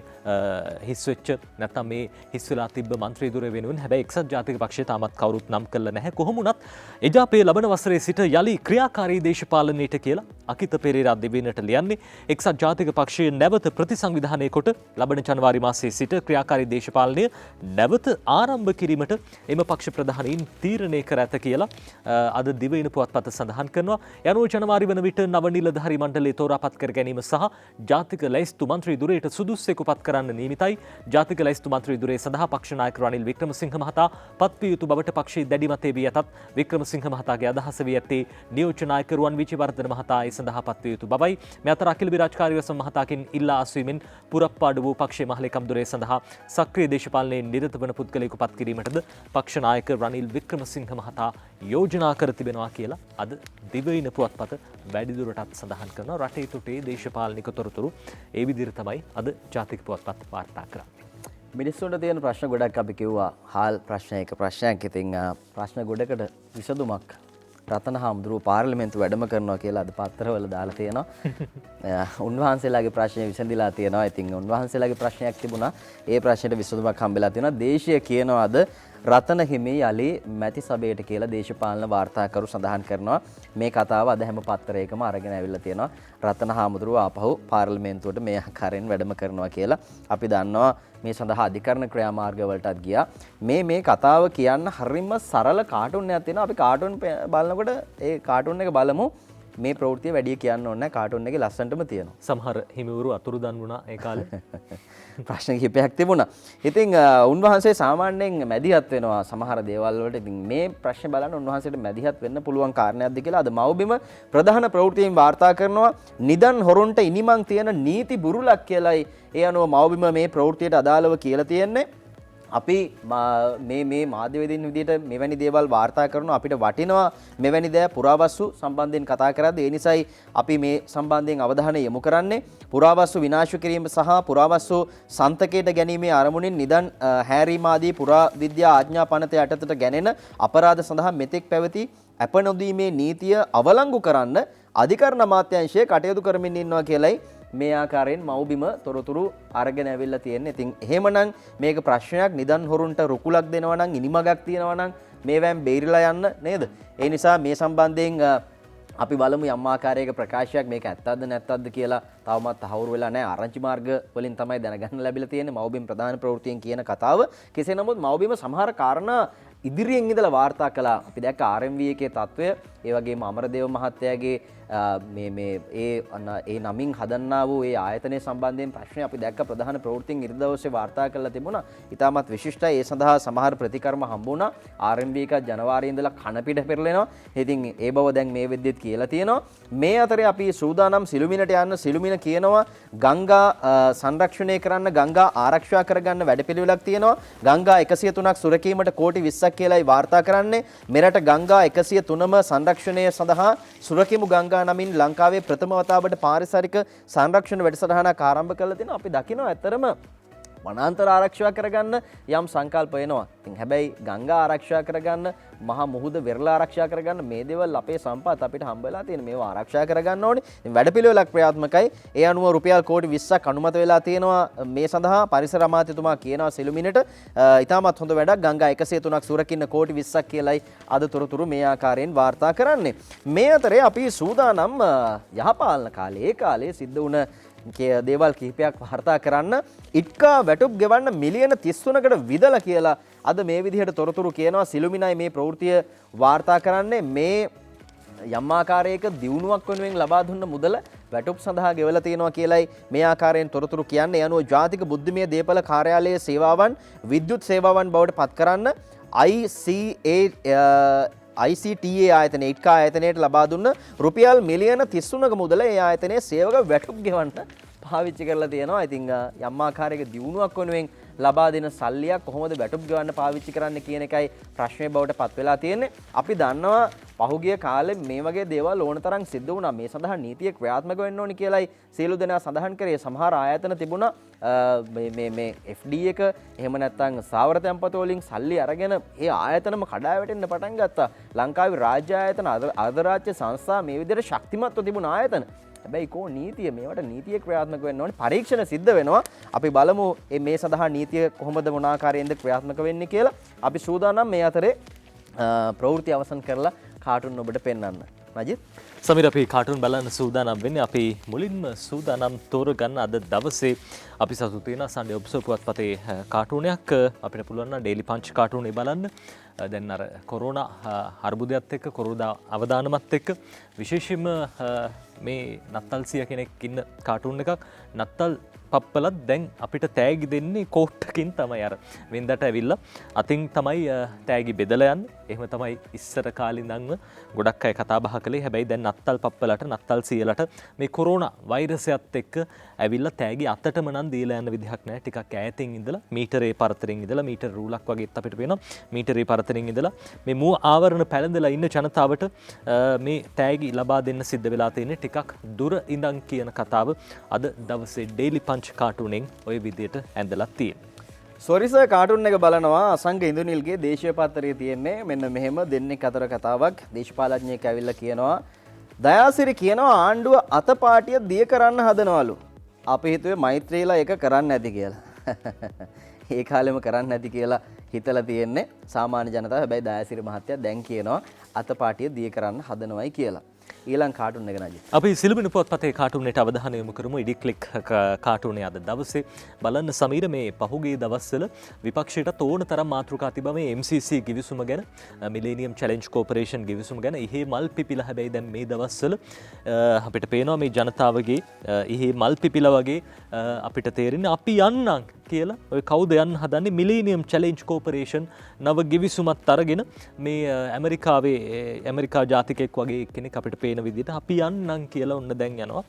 හිස්වෙච්ච නැත්නම් මේ හිස් වෙලා තිබ්බ මන්ත්‍රී දුරේ වෙනුවෙන්. හැබැයි එක්සත් ජාතික පක්ෂය තාමත් කවුරුත් නම් කළා නැහැ. කොහොම වුණත් එජාපේ ලබන වසරේ සිට යලි ක්‍රියාකාරී දේශපාලනයට කියලා අකිත පෙරේරා දෙවියනට ලියන්නේ. එක්සත් ජාතික පක්ෂය නැවත ප්‍රතිසංවිධානය කොට ලබන ජනවාරි මාසයේ සිට ක්‍රියාකාරී දේශපාලනය නැවත ආරම්භ කිරීමට එම පක්ෂ ප්‍රධානීන් තීරණය කර ඇත කියලා අද දිවයින පුවත්පත සඳහන් කරනවා. යනුව ජනවාරි වන විට නව නිලධාරී මණ්ඩලයේ තෝරාපත් කර ගැනීම සහ ජාතික ලැයිස්තු මන්ත්‍රී දුරේට සුදුස්සෙකු පත් කරන්න නියමිතයි. ජාතික ලැයිස්තු මන්ත්‍රී දුරේ සඳහා පක්ෂ නායක රනිල් වික්‍රමසිංහ මහතා පත්විය යුතු බවට පක්ෂයේ දැඩි මතය වී ඇතත් වික්‍රමසිංහ මහතාගේ අදහස වී ඇත්තේ නියෝජ්‍ය නායක රුවන් විජේවර්ධන මහතා ඒ සඳහා පත්විය යුතු බවයි. මේ අතර අකිල විරාජකාරීවසම් මහතාකින් ඉල්ලා අස්වීමෙන් පුරප්පාඩු වූ පක්ෂයේ මහලේකම් දුරේ සඳහා සක්‍රීය දේශපාලනයේ නිරත වන පුද්ගලයෙකු පත් කිරීමටද පක්ෂ නායක රනිල් වික්‍රමසිංහ මහතා යෝජනා කර තිබෙනවා කියලා අද දිවයින පුවත්පත වැඩිදුරටත් සඳහන් කරනවා. රටේ තොටේ දේශපාලනික තොරතුරු ඒ විදිහට තමයි අද ජාතික පුවත්පත් වාර්තා කරන්නේ. මිනිස්සුන්ට තියෙන ප්‍රශ්න ගොඩක් අපි කිව්වා. හාල් ප්‍රශ්නයක ප්‍රශ්නයක්. ඉතින් ප්‍රශ්න ගොඩකට විසඳුමක් රතන හාමුදුරුව පාර්ලිමේන්තු වැඩම කරනවා කියලා අද පත්තරවල දාලා තියෙනවා. උන්වහන්සේලාගේ ප්‍රශ්නේ විසඳිලා තියෙනවා. ඉතින් උන්වහන්සේලාගේ ප්‍රශ්නයක් තිබුණා. ඒ ප්‍රශ්නෙට විසඳුමක් හම්බෙලා තියෙනවා. දේශීය කියනවාද රතන හිමි යලි මැති සභයට කියලා දේශපාලන වාර්තාකරු සඳහන් කරනවා. මේ කතාව අද හැම පත්තරයකම අරගෙන ඇවිල්ලා තියෙනවා. රතන හාමුදුරුව ආපහු පාර්ලිමේන්තුවට මේ ආකාරයෙන් වැඩම කරනවා කියලා. අපි දන්නවා මේ සඳහා අධිකරණ ක්‍රියාමාර්ගවලටත් ගියා. මේ කතාව කියන්න හරිම සරල කාටුන් එකක් තියෙනවා. අපි කාටුන් බලනකොට ඒ කාටුන් එක බලමු. මේ ප්‍රවෘත්තිය වැඩි කියන්න ඕනේ නැහැ. කාටුන් එකේ ලස්සනටම තියෙනවා. සමහර හිමිවරු අතුරුදන් වුණා ඒ කාලේ. ප්‍රශ්න කිහිපයක් තිබුණා. ඉතින් උන්වහන්සේ සාමාන්‍යයෙන් මැදිහත් වෙනවා සමහර දේවල් වලට. ඉතින් මේ ප්‍රශ්නේ බලන්න උන්වහන්සේට මැදිහත් වෙන්න පුළුවන් කාරණයක්ද කියලා අද මව්බිම ප්‍රධාන ප්‍රවෘත්තියෙන් වාර්තා කරනවා. නිදන් හොරුන්ට ඉනිමන් තියෙන නීති බුරුලක් කියලායි. ඒ අනුව මව්බිම මේ ප්‍රවෘත්තියට අදාළව කියලා තියෙන්නේ. අපි මේ මාධ්‍යවේදීන් විදිහට මෙවැනි දේවල් වාර්තා කරනවා අපිට වටිනවා මෙවැනි දෑ පුරාවස්තු සම්බන්ධයෙන් කතා කරද්දී ඒ නිසායි අපි මේ සම්බන්ධයෙන් අවධානය යොමු කරන්නේ පුරාවස්තු විනාශ කිරීම සහ පුරාවස්තු සන්තකයට ගැනීමේ අරමුණින් නිදන් හැරීම ආදී පුරා විද්‍යා ආඥා පනත යටතට ගැනෙන අපරාධ සඳහා මෙතෙක් පැවති අප නොදීමේ නීතිය අවලංගු කරන්න අධිකරණ අමාත්‍යාංශය කටයුතු කරමින් ඉන්නවා කියලයි මේ ආකාරයෙන් මව්බිම තොරතුරු අරගෙන ඇවිල්ලා තියෙන්නේ. ඉතින් එහෙමනම් මේක ප්‍රශ්නයක් නිදන් හොරුන්ට රුකුලක් දෙනවා නම් ඉනිමගක් තියනවා නම් මේවෙන් බේරිලා යන්න නේද? ඒ නිසා මේ සම්බන්ධයෙන් අපි බලමු යම් ආකාරයක ප්‍රකාශයක් මේක ඇත්තක්ද නැත්තක්ද කියලා තවමත් තහවුරු වෙලා නැහැ. ආරංචි මාර්ග වලින් තමයි දැනගන්න ලැබිලා තියෙන්නේ මව්බිම ප්‍රධාන ප්‍රවෘත්තියෙන් කියන කතාව. කෙසේ නමුත් මව්බිම සමහර කාරණා ඉදිරියෙන් ඉඳලා වාර්තා කළා. අපි දැක්ක RMV එකේ තත්වය, ඒ වගේම අමරදේව මහත්තයාගේ ඒ නමින් හදන්නා වූ ඒ ආයතනය සම්බන්ධයෙන් ප්‍රශ්න අපි දැක්ක ප්‍රධාන ප්‍රවෘත්තියෙන් ඉරිදා දවසේ වාර්තා කරලා තිබුණා. ඉතාමත් විශිෂ්ටයි. ඒ සඳහා සමහර ප්‍රතිකර්ම හම්බ වුණා. RMV එක ජනවාරියේ ඉඳලා කන පිට පෙරලෙනවා. ඉතින් ඒ බව දැන් මේ වෙද්දිත් කියලා තියෙනවා. මේ අතරේ අපි සූදානම් සිළුමිණට යන්න. සිළුමිණ කියනවා ගංගා සංරක්ෂණය කරන්න, ගංගා ආරක්ෂා කරගන්න වැඩපිළිවෙලක් තියෙනවා. ගංගා 103ක් සුරකීමට කෝටි 20ක් කියලායි වාර්තා කරන්නේ. මෙරට ගංගා 103ම සංරක්ෂණය සඳහා සුරකිමු ගංගා නමින් ලංකාවේ ප්‍රථම වතාවට පාරිසරික සංරක්ෂණ වැඩසටහනක් ආරම්භ කළා තියෙනවා. අපි දකිනවා ඇත්තරම වනාන්තර ආරක්ෂා කරගන්න යම් සංකල්ප එනවා. ඉතින් හැබැයි ගංගා ආරක්ෂා කරගන්න, මහා මුහුද වෙරළ ආරක්ෂා කරගන්න මේ දේවල් අපේ සම්පත් අපිට හම්බ වෙලා තියෙන මේවා ආරක්ෂා කරගන්න ඕනේ. ඉතින් වැඩපිළිවෙලක් ක්‍රියාත්මකයි. ඒ අනුව රුපියල් කෝටි 20ක් අනුමත වෙලා තියෙනවා. මේ සඳහා පරිසර අමාත්‍යතුමා කියනවා සිළුමිණට ඉතාමත් හොඳ වැඩක්. ගංගා 103ක් සුරකින්න කෝටි 20ක් කියලයි අද තොරතුරු මේ ආකාරයෙන් වාර්තා කරන්නේ. මේ අතරේ අපි සූදානම් යහපාලන කාලේ ඒ කාලේ සිද්ධ වුණ දේවල් කිහිපයක් වාර්තා කරන්න. ඉට්කා වැටුප් ගෙවන්න මිලියන 33කට විදලා කියලා අද මේ විදිහට තොරතුරු කියනවා. සිළුමිණයි මේ ප්‍රවෘත්තිය වාර්තා කරන්නේ. මේ යම් ආකාරයක දියුණුවක් වෙනුවෙන් ලබා දුන්න මුදල වැටුප් සඳහා ගෙවලා තියෙනවා කියලයි මේ ආකාරයෙන් තොරතුරු කියන්නේ. ඒ අනුව ජාතික බුද්ධිමය දේපල කාර්යාලයේ සේවාවන් විද්‍යුත් සේවාවන් බවට පත් කරන්න ICTA ආයතනයේ ඉට්කා ආයතනයට ලබා දුන්න රුපියල් මිලියන 33ක මුදල ඒ ආයතනයේ සේවක වැටුප් ගෙවන්න පාවිච්චි කරලා තියෙනවා. ඉතින් යම් ආකාරයක දියුණුවක් වෙනුවෙන් ලබා දෙන සල්ලියක් කොහොමද වැටුප් ගෙවන්න පාවිච්චි කරන්න කියන එකයි ප්‍රශ්නය බවට පත් වෙලා තියෙන්නේ. අපි දන්නවා පහුගිය කාලේ මේ වගේ දේවල් ඕන තරම් සිද්ධ වුණා. මේ සඳහා නීතිය ක්‍රියාත්මක වෙන්න ඕනි කියලායි සියලු දෙනා සඳහන් කරේ. සමහර ආයතන තිබුණා මේ FD එක එහෙම නැත්නම් සාවර තැන්පත වලින් සල්ලි අරගෙන ඒ ආයතනම කඩා වැටෙන්න පටන් ගත්තා. ලංකාවේ රාජ්‍ය ආයතන අධරාජ්‍ය සංස්ථා මේ විදිහට ශක්තිමත්ව තිබුණ ආයතන. හැබැයි කෝ නීතිය මේවට නීතිය ක්‍රියාත්මක වෙන්න ඕනේ. පරීක්ෂණ සිද්ධ වෙනවා. අපි බලමු මේ සඳහා නීතිය කොහොමද මොන ආකාරයෙන්ද ක්‍රියාත්මක වෙන්නේ කියලා. අපි සූදානම් මේ අතරේ ප්‍රවෘත්ති අවසන් කරලා කාටුන් ඔබට පෙන්වන්න. මජිත් සමීර අපි කාටුන් බලන්න සූදානම් වෙන්නේ. අපි මුලින්ම සූදානම් තෝරගන්න අද දවසේ අපි සතු තියෙන සන්ඩේ ඔබ්සර්වර් පුවත්පතේ කාටුනයක් අපිට පුළුවන් නම් ඩේලි පංච් කාටුනේ බලන්න. දැන් අර කොරෝනා අර්බුදයත් එක්ක කොරෝනා අවදානමත් එක්ක විශේෂයෙන්ම මේ නත්තල්සිය කෙනෙක් ඉන්න කාටුන් එකක් නත්තල් පප්පලත් දැන් අපිට තෑගි දෙන්නේ කෝට්ටකින් තමයි අර වෙන්දට ඇවිල්ලා අතින් තමයි තෑගි බෙදලා යන්නේ. එහෙම තමයි ඉස්සර කාලේ ඉඳන්ම ගොඩක් අය කතා බහ කළේ. හැබැයි දැන් නත්තල් පප්පලට නත්තල් සියලට මේ කොරෝනා වෛරසයත් එක්ක ඇවිල්ලා තෑගි අතටම නම් දීලා යන විදිහක් නැහැ. ටිකක් ඈතින් ඉඳලා මීටරේ පරතරෙන් ඉඳලා මීටර රූලක් වගේත් අපිට පේනවා. මීටරේ පරතරෙන් ඉඳලා මේ මුව ආවරණ පැලඳලා ඉන්න ජනතාවට මේ තෑගි ලබා දෙන්න සිද්ධ වෙලා තියෙන්නේ. ටිකක් දුර ඉඳන් කියන කතාව අද දවසේ ඩේලි පංච් කාටුනෙන් ඔය විදියට ඇඳලා තියෙනවා. සොරිස කාටුන් එක බලනවා අසංග ඉන්දුනිල්ගේ දේශීය පත්තරයේ තියෙන්නේ මෙන්න මෙහෙම දෙන්නෙක් අතර කතාවක්. දේශපාලඥයෙක් ඇවිල්ලා කියනවා දයාසිරි කියනවා ආණ්ඩුව අතපාටිය දිය කරන්න හදනවලු. අපි හිතුවේ මෛත්‍රීලා ඒක කරන්න නැති කියලා. ඒ කාලෙම කරන්න නැති කියලා හිතලා තියෙන්නේ සාමාන්‍ය ජනතාව. හැබැයි දයාසිරි මහත්තයා දැන් කියනවා අතපාටිය දිය කරන්න හදනවයි කියලා. ඊළඟ කාටුන් එක නජි. අපි සිළුමිණි පුවත්පතේ කාටුනේට අවධානය යොමු කරමු. ඉඩි ක්ලික් කාටුනේ අද දවසේ බලන්න සමීර මේ පහුගිය දවස්වල විපක්ෂයට ඕන තරම් මාතෘකා තිබ්බා මේ MCC ගිවිසුම ගැන, මිලේනියම් චැලෙන්ජ් කෝපරේෂන් ගිවිසුම ගැන. ඉහි මල් පිපිලා හැබැයි දැන් මේ දවස්වල අපිට පේනවා මේ ජනතාවගේ ඉහි මල් පිපිලා වගේ අපිට තේරෙන්නේ අපි යන්නම් කියලා ඔය කවුද යන්න හදන්නේ මිලීනියම් චැලෙන්ජ් කෝපරේෂන් නව ගිවිසුමත් අරගෙන මේ ඇමරිකා ජාතිකෙක් වගේ කෙනෙක් අපිට පේන විදිහට අපි යන්නම් කියලා ඔන්න දැන් යනවා.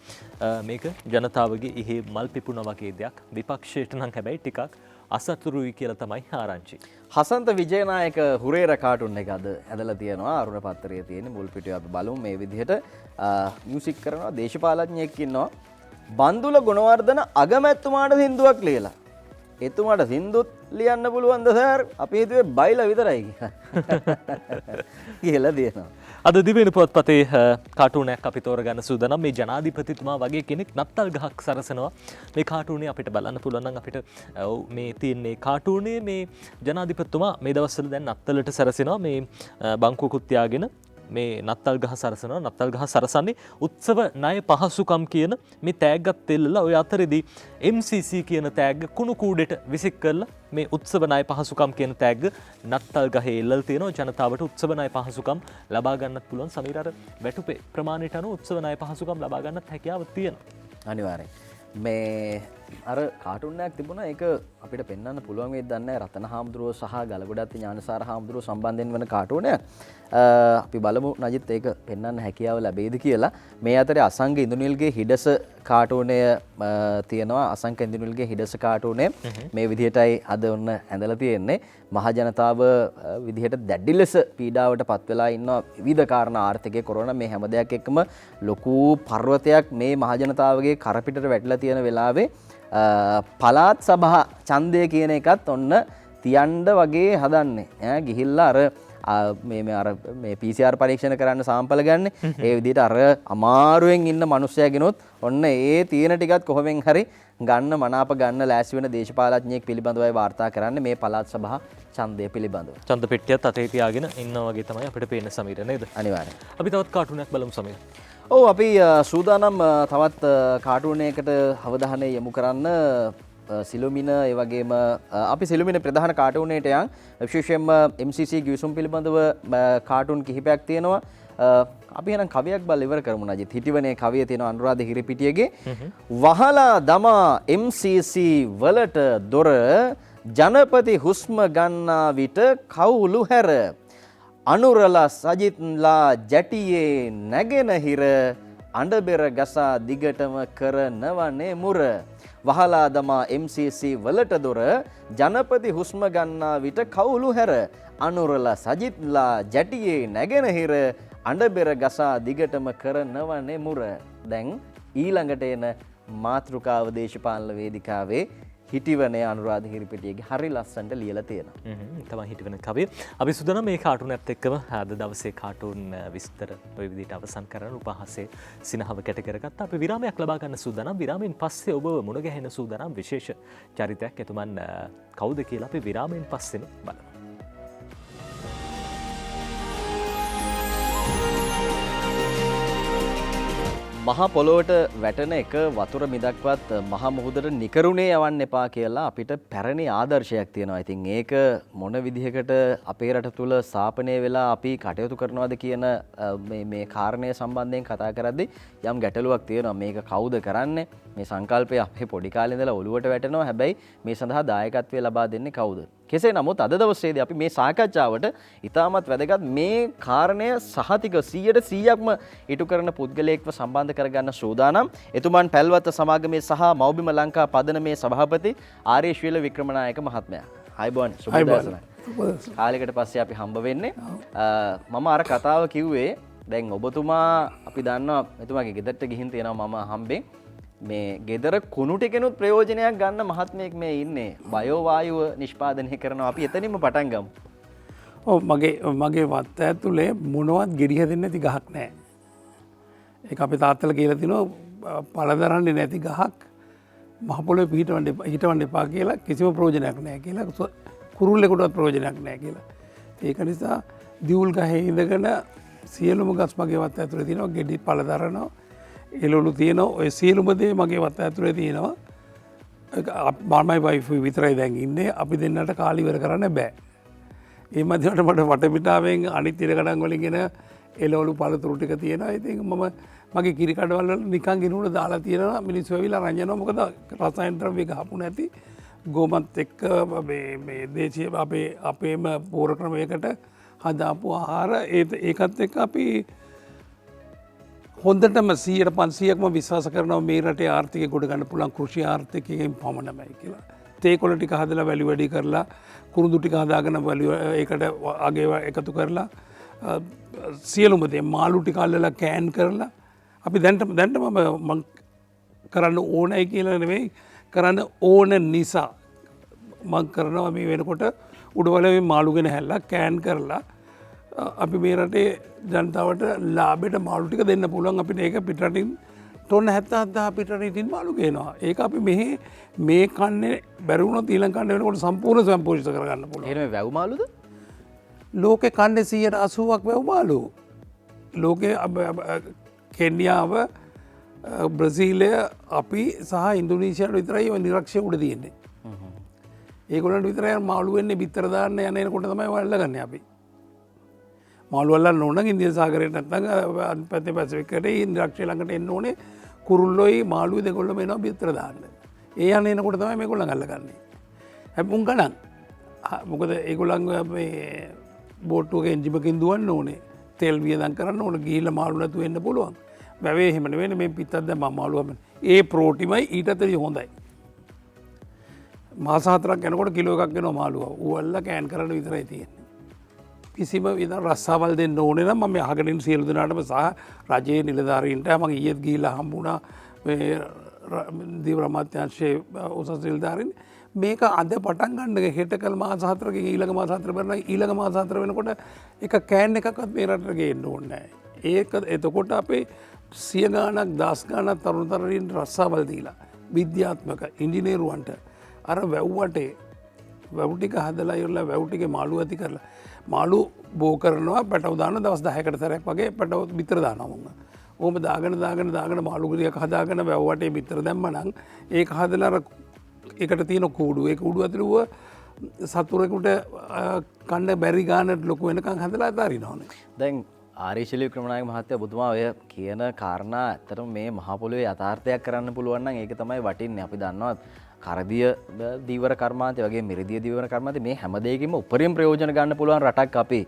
මේක ජනතාවගේ ඉහි මල් පිපුණ වගේ දෙයක්. විපක්ෂයට නම් හැබැයි ටිකක් අසතුරුයි කියලා තමයි ආරංචි. හසන්ත විජයනායක හුරේර කාටුන් එක අද ඇදලා තියෙනවා. අරුණ පත්තරයේ තියෙන මුල් පිටුවේ අපි බලමු මේ විදිහට මියුසික් කරනවා දේශපාලඥයෙක් ඉන්නවා. බන්දුල ගුණවර්ධන අගමැතිතුමාට සින්දුවක් ලියලා. එතුමාට සින්දුත් ලියන්න පුළුවන්ද සර්? අපි හිතුවේ බයිලා විතරයි කියලා දෙනවා. අද දිවෙන පුවත්පතේ කාටුනයක් අපි තෝරගන්න සූදානම්. මේ ජනාධිපතිතුමා වගේ කෙනෙක් නත්තල් ගහක් සරසනවා. මේ කාටුනේ අපිට බලන්න පුළුවන් නම් අපිට මේ තියෙන්නේ කාටුනේ මේ ජනාධිපතිතුමා මේ දවස්වල දැන් නත්තලට සරසනවා මේ බංකුවකුත් තියාගෙන මේ නත්තල් ගහ සරසනවා. නත්තල් ගහ සරසන්නේ උත්සව ණය පහසුකම් කියන මේ තෑග්ගත් එල්ලලා ඔය අතරේදී MCC කියන තෑග්ග කුණු කූඩේට විසික් කරලා මේ උත්සව ණය පහසුකම් කියන තෑග්ග නත්තල් ගහේ එල්ලලා තියෙනවා. ජනතාවට උත්සව ණය පහසුකම් ලබා ගන්නත් පුළුවන්. සමීර අර වැටුපේ ප්‍රමාණයට අනුව උත්සව ණය පහසුකම් ලබා ගන්නත් හැකියාවක් තියෙනවා. අනිවාර්යෙන්. මේ අර කාටුන්නයක් තිබුණා ඒක අපිට පෙන්වන්න පුළුවන් වෙයිද දන්නේ නැහැ. රතන හාමුදුරුවෝ සහ ගලගොඩත්ති ඥානසාර හාමුදුරුවෝ සම්බන්ධයෙන් වෙන කාටුනයක්. අපි බලමු නජිත් ඒක පෙන්වන්න හැකියාව ලැබෙයිද කියලා. මේ අතරේ අසංක ඉන්දුනිල්ගේ හිඩස කාටුනය තියෙනවා. අසංක ඉන්දුනිල්ගේ හිඩස කාටුනේ මේ විදිහටයි අද ඔන්න ඇඳලා තියෙන්නේ. මහ ජනතාව විදිහට දැඩි ලෙස පීඩාවට පත් වෙලා ඉන්නවා. විවිධ කාරණා ආර්ථිකයේ කොරෝනා මේ හැම දෙයක් එක්කම ලොකු පර්වතයක් මේ මහ ජනතාවගේ කරපිටට වැටලා තියෙන වෙලාවේ පළාත් සභා ඡන්දය කියන එකත් ඔන්න තියන්න වගේ හදන්නේ. ගිහිල්ලා අර මේ PCR පරීක්ෂණ කරන්න සාම්පල ගන්න. ඒ විදිහට අර අමාරුවෙන් ඉන්න මිනිස්සයාගෙනොත් ඔන්න ඒ තියෙන ටිකත් කොහොමෙන් හරි ගන්න මනාප ගන්න ලෑස්ති වෙන දේශපාලඥයෙක් පිළිබඳවයි වාර්තා කරන්නේ මේ පළාත් සභා ඡන්දය පිළිබඳව. ඡන්ද පෙට්ටියත් අතේ තියාගෙන ඉන්නා වගේ තමයි අපිට පේන සමීර නේද? අනිවාර්යෙන්. අපි තවත් කාටුනයක් බලමු සමීර. ඔව් අපි සූදානම් තවත් කාටුනයකට අවධානය යොමු කරන්න සිලුමින ඒ වගේම අපි සිලුමින ප්‍රධාන කාටුනේට යන් විශේෂයෙන්ම MCC ගිවිසුම් පිළිබඳව කාටුන් කිහිපයක් තියෙනවා. අපි එහෙනම් කවියක් බලලා ඉවර කරමු නජිත්. හිටිවනේ කවිය තියෙනවා අනුරාධ හිරිපිටියගේ වහලා දමා MCC වලට දොර ජනපති හුස්ම ගන්නා විට කවුළු හැර අනුරලා සජිත්ලා ජැටියේ නැගෙන හිර අඬබෙර ගසා දිගටම කරනවනේ මුර. වහලා දමා MCC වලට දොර ජනපති හුස්ම ගන්නා විට කවුළු හැර අනුරලා සජිත්ලා ජැටියේ නැගෙන හිර අඬබෙර ගසා දිගටම කරනවනේ මුර. දැන් ඊළඟට එන මාතෘකාව දේශපාලන වේදිකාවේ හිටිවනේ අනුරාධ හිරිපිටියගේ හරි ලස්සනට ලියලා තියෙනවා. තමයි හිටිවන කවිය. අපි සුදානම් මේ කාටුනත් එක්කම අද දවසේ කාටුන් විස්තර ඔය විදිහට අවසන් කරන උපහාසයේ සිනහව කැට කරගත්තා. අපි විරාමයක් ලබා ගන්න සූදානම්. විරාමයෙන් පස්සේ ඔබව මුණ ගැහෙන සූදානම් විශේෂ චරිතයක් එතුමන් කවුද කියලා අපි විරාමයෙන් පස්සෙම බලමු. මහා පොළොවට වැටෙන එක වතුර මිදක්වත් මහ මුහුදට නිකරුණේ යවන්න එපා කියලා අපිට පැරණි ආදර්ශයක් තියෙනවා. ඉතින් ඒක මොන විදිහකට අපේ රට තුල ස්ථාපනය වෙලා අපි කටයුතු කරනවද කියන මේ කාරණය සම්බන්ධයෙන් කතා කරද්දී යම් ගැටලුවක් තියෙනවා. මේක කවුද කරන්නේ? මේ සංකල්පය අපේ පොඩි කාලේ ඉඳලා ඔළුවට වැටෙනවා. හැබැයි මේ සඳහා දායකත්වය ලබා දෙන්නේ කවුද? කෙසේ නමුත් අද දවසේදී අපි මේ සාකච්ඡාවට ඉතාමත් වැදගත් මේ කාරණය සහතික 100%ක්ම ඉටු කරන පුද්ගලයෙක්ව සම්බන්ධ කරගන්න සූදානම්. එතුමන් පැල්වත්ත සමාගමේ සහ මව්බිම ලංකා පදනමේ සභාපති ආරේශ්වීල වික්‍රමනායක මහත්මයා. අයබෝන් සුබදවසක්. කාලයකට පස්සේ අපි හම්බ වෙන්නේ. මම අර කතාව කිව්වේ දැන් ඔබතුමා අපි දන්නවා එතුමාගේ ගෙදරට ගිහින් තියෙනවා මම හම්බෙන්. මේ ගෙදර කුණු ටිකෙනුත් ප්‍රයෝජනයක් ගන්න මහත්මයෙක් මේ ඉන්නේ. බයෝ වායුව නිෂ්පාදනය කරනවා. අපි එතනින්ම පටන් ගමු. ඔව් මගේ වත්ත ඇතුලේ මොනවත් ගෙඩිය දෙන්නේ නැති ගහක් නැහැ. ඒක අපේ තාත්තලා කියලා තිනවා පළදරන්නේ නැති ගහක් මහ පොළොවේ හිටවන්න එපා කියලා කිසිම ප්‍රයෝජනයක් නැහැ කියලා. කුරුල්ලෙකුටවත් ප්‍රයෝජනයක් නැහැ කියලා. ඒක නිසා දියුල් ගහේ ඉඳගෙන සියලුම ගස් මගේ වත්ත ඇතුලේ තියෙනවා. ගෙඩි පළදරනවා. එළවලු තියෙනවා. ඔය සියලුම දේ මගේ වත්ත ඇතුලේ තියෙනවා. මමයි වයිෆුයි විතරයි දැන් ඉන්නේ. අපි දෙන්නට කාලි ඉවර කරන්න බෑ. ඒ මැදට මට වටපිටාවෙන් අනිත් ඉර ගණන් වලින් එන එළවලු පළතුරු ටික තියෙනවා. ඉතින් මම මගේ කිරි කඩවල වල නිකන් ගිනුන දාලා තියෙනවා. මිනිස්සු ඇවිල්ලා රංජනවා. මොකද රසායන ද්‍රව්‍ය ගහපු නැති ගෝමත් එක්ක මේ දේශය අපේම පෝර ක්‍රමයකට හදාපු ආහාර ඒකත් එක්ක අපි හොඳටම 100%ක්ම විශ්වාස කරනවා මේ රටේ ආර්ථිකය ගොඩ ගන්න පුළුවන් කෘෂි ආර්ථිකයෙන් පමණමයි කියලා. තේකොළ ටික හදලා වැලි වැඩි කරලා කුරුඳු ටික හදාගෙන වැලි ඒකට අගේ එකතු කරලා සියලුම දේ මාළු ටික අල්ලලා කෑන් කරලා අපි දැන්ට මම කරන්න ඕනයි කියලා නෙවෙයි කරන්න ඕන නිසා මං කරනවා මේ වෙනකොට උඩවල මේ මාළු ගෙන හැල්ලා කෑන් කරලා අපි මේ රටේ ජනතාවට ලාභයට මාළු ටික දෙන්න පුළුවන් අපිට ඒක පිටරටින් ටොන්න 77,000 පිටරටින් මාළු ගේනවා. ඒක අපි මෙහි මේ කන්නේ බැරි වුණොත් ඊළඟ කන්නේ වෙනකොට සම්පූර්ණ ස්වයංපෝෂිත කරගන්න පුළුවන්. එහෙනම් වැව් මාළුද? ලෝකේ කන්නේ 80%ක් වැව් මාළු. ලෝකේ කෙන්යාව බ්‍රසීලය අපි සහ ඉන්දුනීසියාවට විතරයි ඔය නිරක්ෂය උඩ තියෙන්නේ. ඒගොල්ලන්ට විතරයි මාළු වෙන්නේ බිත්තර දාන්න යන එනකොට තමයි වල්ලගන්නේ අපි. මාළු අල්ලන්න ඕන නම් ඉන්දියානු සාගරයට නැත්නම් අන්පැත්තේ පැසිෆික්කට ඉන්ද්‍රක්ෂය ළඟට එන්න ඕනේ කුරුල්ලොයි මාළුයි දෙකොල්ලම එනවා බිත්තර දාන්න. ඒ යන එනකොට තමයි මේගොල්ලන් අල්ලගන්නේ. හැබැයි උන් ගණන්. මොකද ඒගොල්ලන් මේ බෝට්ටුවක එන්ජිමකින් දුවන්න ඕනේ. තෙල් වියදම් කරන්න ඕනේ. ගිහිල්ලා මාළු නැතුව එන්න පුළුවන්. වැවේ එහෙම නෙවෙයි මේ පිටත් දැන් මම මාළුව හම්බෙන්නේ. ඒ ප්‍රෝටිමයි ඊටත් වැඩිය හොඳයි. මාස 4ක් යනකොට කිලෝ එකක් වෙනවා මාළුව. ඌවල්ලා කෑන් කරන්න විතරයි තියෙන්නේ. කිසිම විදිහට රස්සාවල් දෙන්න ඕනේ නම් මම අහගෙන ඉන්න සියලු දෙනාටම සහ රජයේ නිලධාරීන්ට මම ඊයේත් ගිහිල්ලා හම්බුණා මේ දීව අමාත්‍යාංශයේ උසස් නිලධාරීන් මේක අද පටන් ගන්න හෙට කල මාස 4කින් ඊළඟ මාස 4 වෙනවා ඊළඟ මාස 4 වෙනකොට එක කෑන් එකක්වත් මේ රටට ගේන්න ඕනේ නැහැ. ඒක එතකොට අපේ 100 ගාණක් 10 ගාණක් තරුණ තරුණීන්ට රස්සාවල් දීලා විද්‍යාත්මක ඉංජිනේරුවන්ට අර වැව්වටේ වැව් ටික හදලා ඉවරලා වැව් ටිකේ මාළු ඇති කරලා මාළු බෝ කරනවා පැටව දාන දවස් 10කට සැරයක් වගේ පැටව බිත්තර දානවා මම. ඕම දාගෙන මාළු ගෙඩියක් හදාගෙන වැව් වටේ බිත්තර දැම්මනම් ඒක හදලා අර එකට තියෙන කූඩු ඒ කූඩු ඇතුළේ ඌව සතුරෙකුට කන්න බැරි ගානට ලොකු වෙනකන් හදලා අතාරිනවනේ. දැන් ආරේශලී ක්‍රමනායක මහත්තයා ඔබතුමා ඔය කියන කාරණා ඇත්තටම මේ මහ පොළොවේ යථාර්ථයක් කරන්න පුළුවන් නම් ඒක තමයි වටින්නේ. අපි දන්නවා කරදිය දීවර කර්මාන්තය වගේ මිරිදිය දීවර කර්මාන්තය මේ හැම දෙයකින්ම උපරිම ප්‍රයෝජන ගන්න පුළුවන් රටක් අපි.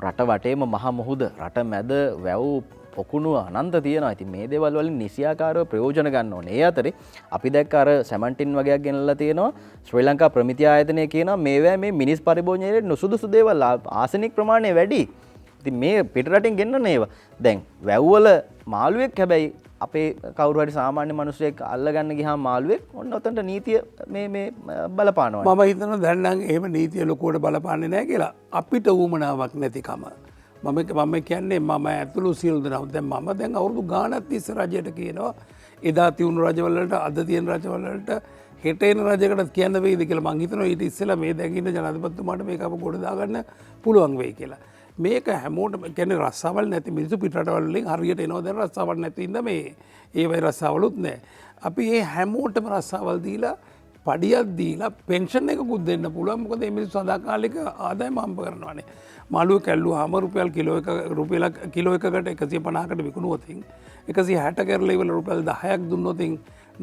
රට වටේම මහ මුහුද රට මැද වැව් පොකුණු අනන්ත තියෙනවා. ඉතින් මේ දේවල් වලින් නිසියාකාරව ප්‍රයෝජන ගන්න ඕනේ. ඒ අතරේ අපි දැක්ක අර සැමන්ටින් වගේක් ගෙනල්ලා තියෙනවා. ශ්‍රී ලංකා ප්‍රමිති ආයතනය කියනවා මේවා මේ මිනිස් පරිභෝජනයේ නුසුදුසු දේවල් ආසනික් ප්‍රමාණය වැඩි. ඉතින් මේ පිටරටින් ගෙන්නන ඒවා. දැන් වැව්වල මාළුවෙක් හැබැයි අපේ කවුරු හරි සාමාන්‍ය මිනිස්සෙක් අල්ලගන්න ගියාම මාළුවෙක් ඔන්න ඔතනට නීතිය මේ බලපානවා. මම හිතනවා දැන් නම් එහෙම නීතිය ලොකුවට බලපාන්නේ නැහැ කියලා. අපිට ඌමනාවක් නැතිකම. මම කියන්නේ මම ඇතුළු සියලු දෙනා දැන් මම දැන් අවුරුදු ගාණක් තිස්සේ රජයට කියනවා එදා තියුණු රජවල වලට අද තියෙන රජවල වලට හෙට එන රජයකට කියන්න වෙයිද කියලා මං හිතනවා ඊට ඉස්සෙල්ලා මේ දැන් ඉන්න ජනාධිපතිතුමාට මේක අප ගොඩ දාගන්න පුළුවන් වෙයි කියලා. මේක හැමෝටම කියන්නේ රස්සාවල් නැති මිනිස්සු පිටරටවල් වලින් හරියට එනවා දැන් රස්සාවල් නැති ඉඳ මේ ඒ වගේ රස්සාවලුත් නැහැ. අපි මේ හැමෝටම රස්සාවල් දීලා පඩියක් දීලා පෙන්ෂන් එකකුත් දෙන්න පුළුවන්. මොකද මේ මිනිස්සු සදාකාලික ආදායම හම්බ කරනවානේ. මාළුව කැල්ලුවාම රුපියල් කිලෝ එකකට 150කට විකුණුවොත් 160 කරලා ඉවල රුපියල් 10ක් දුන්නොත්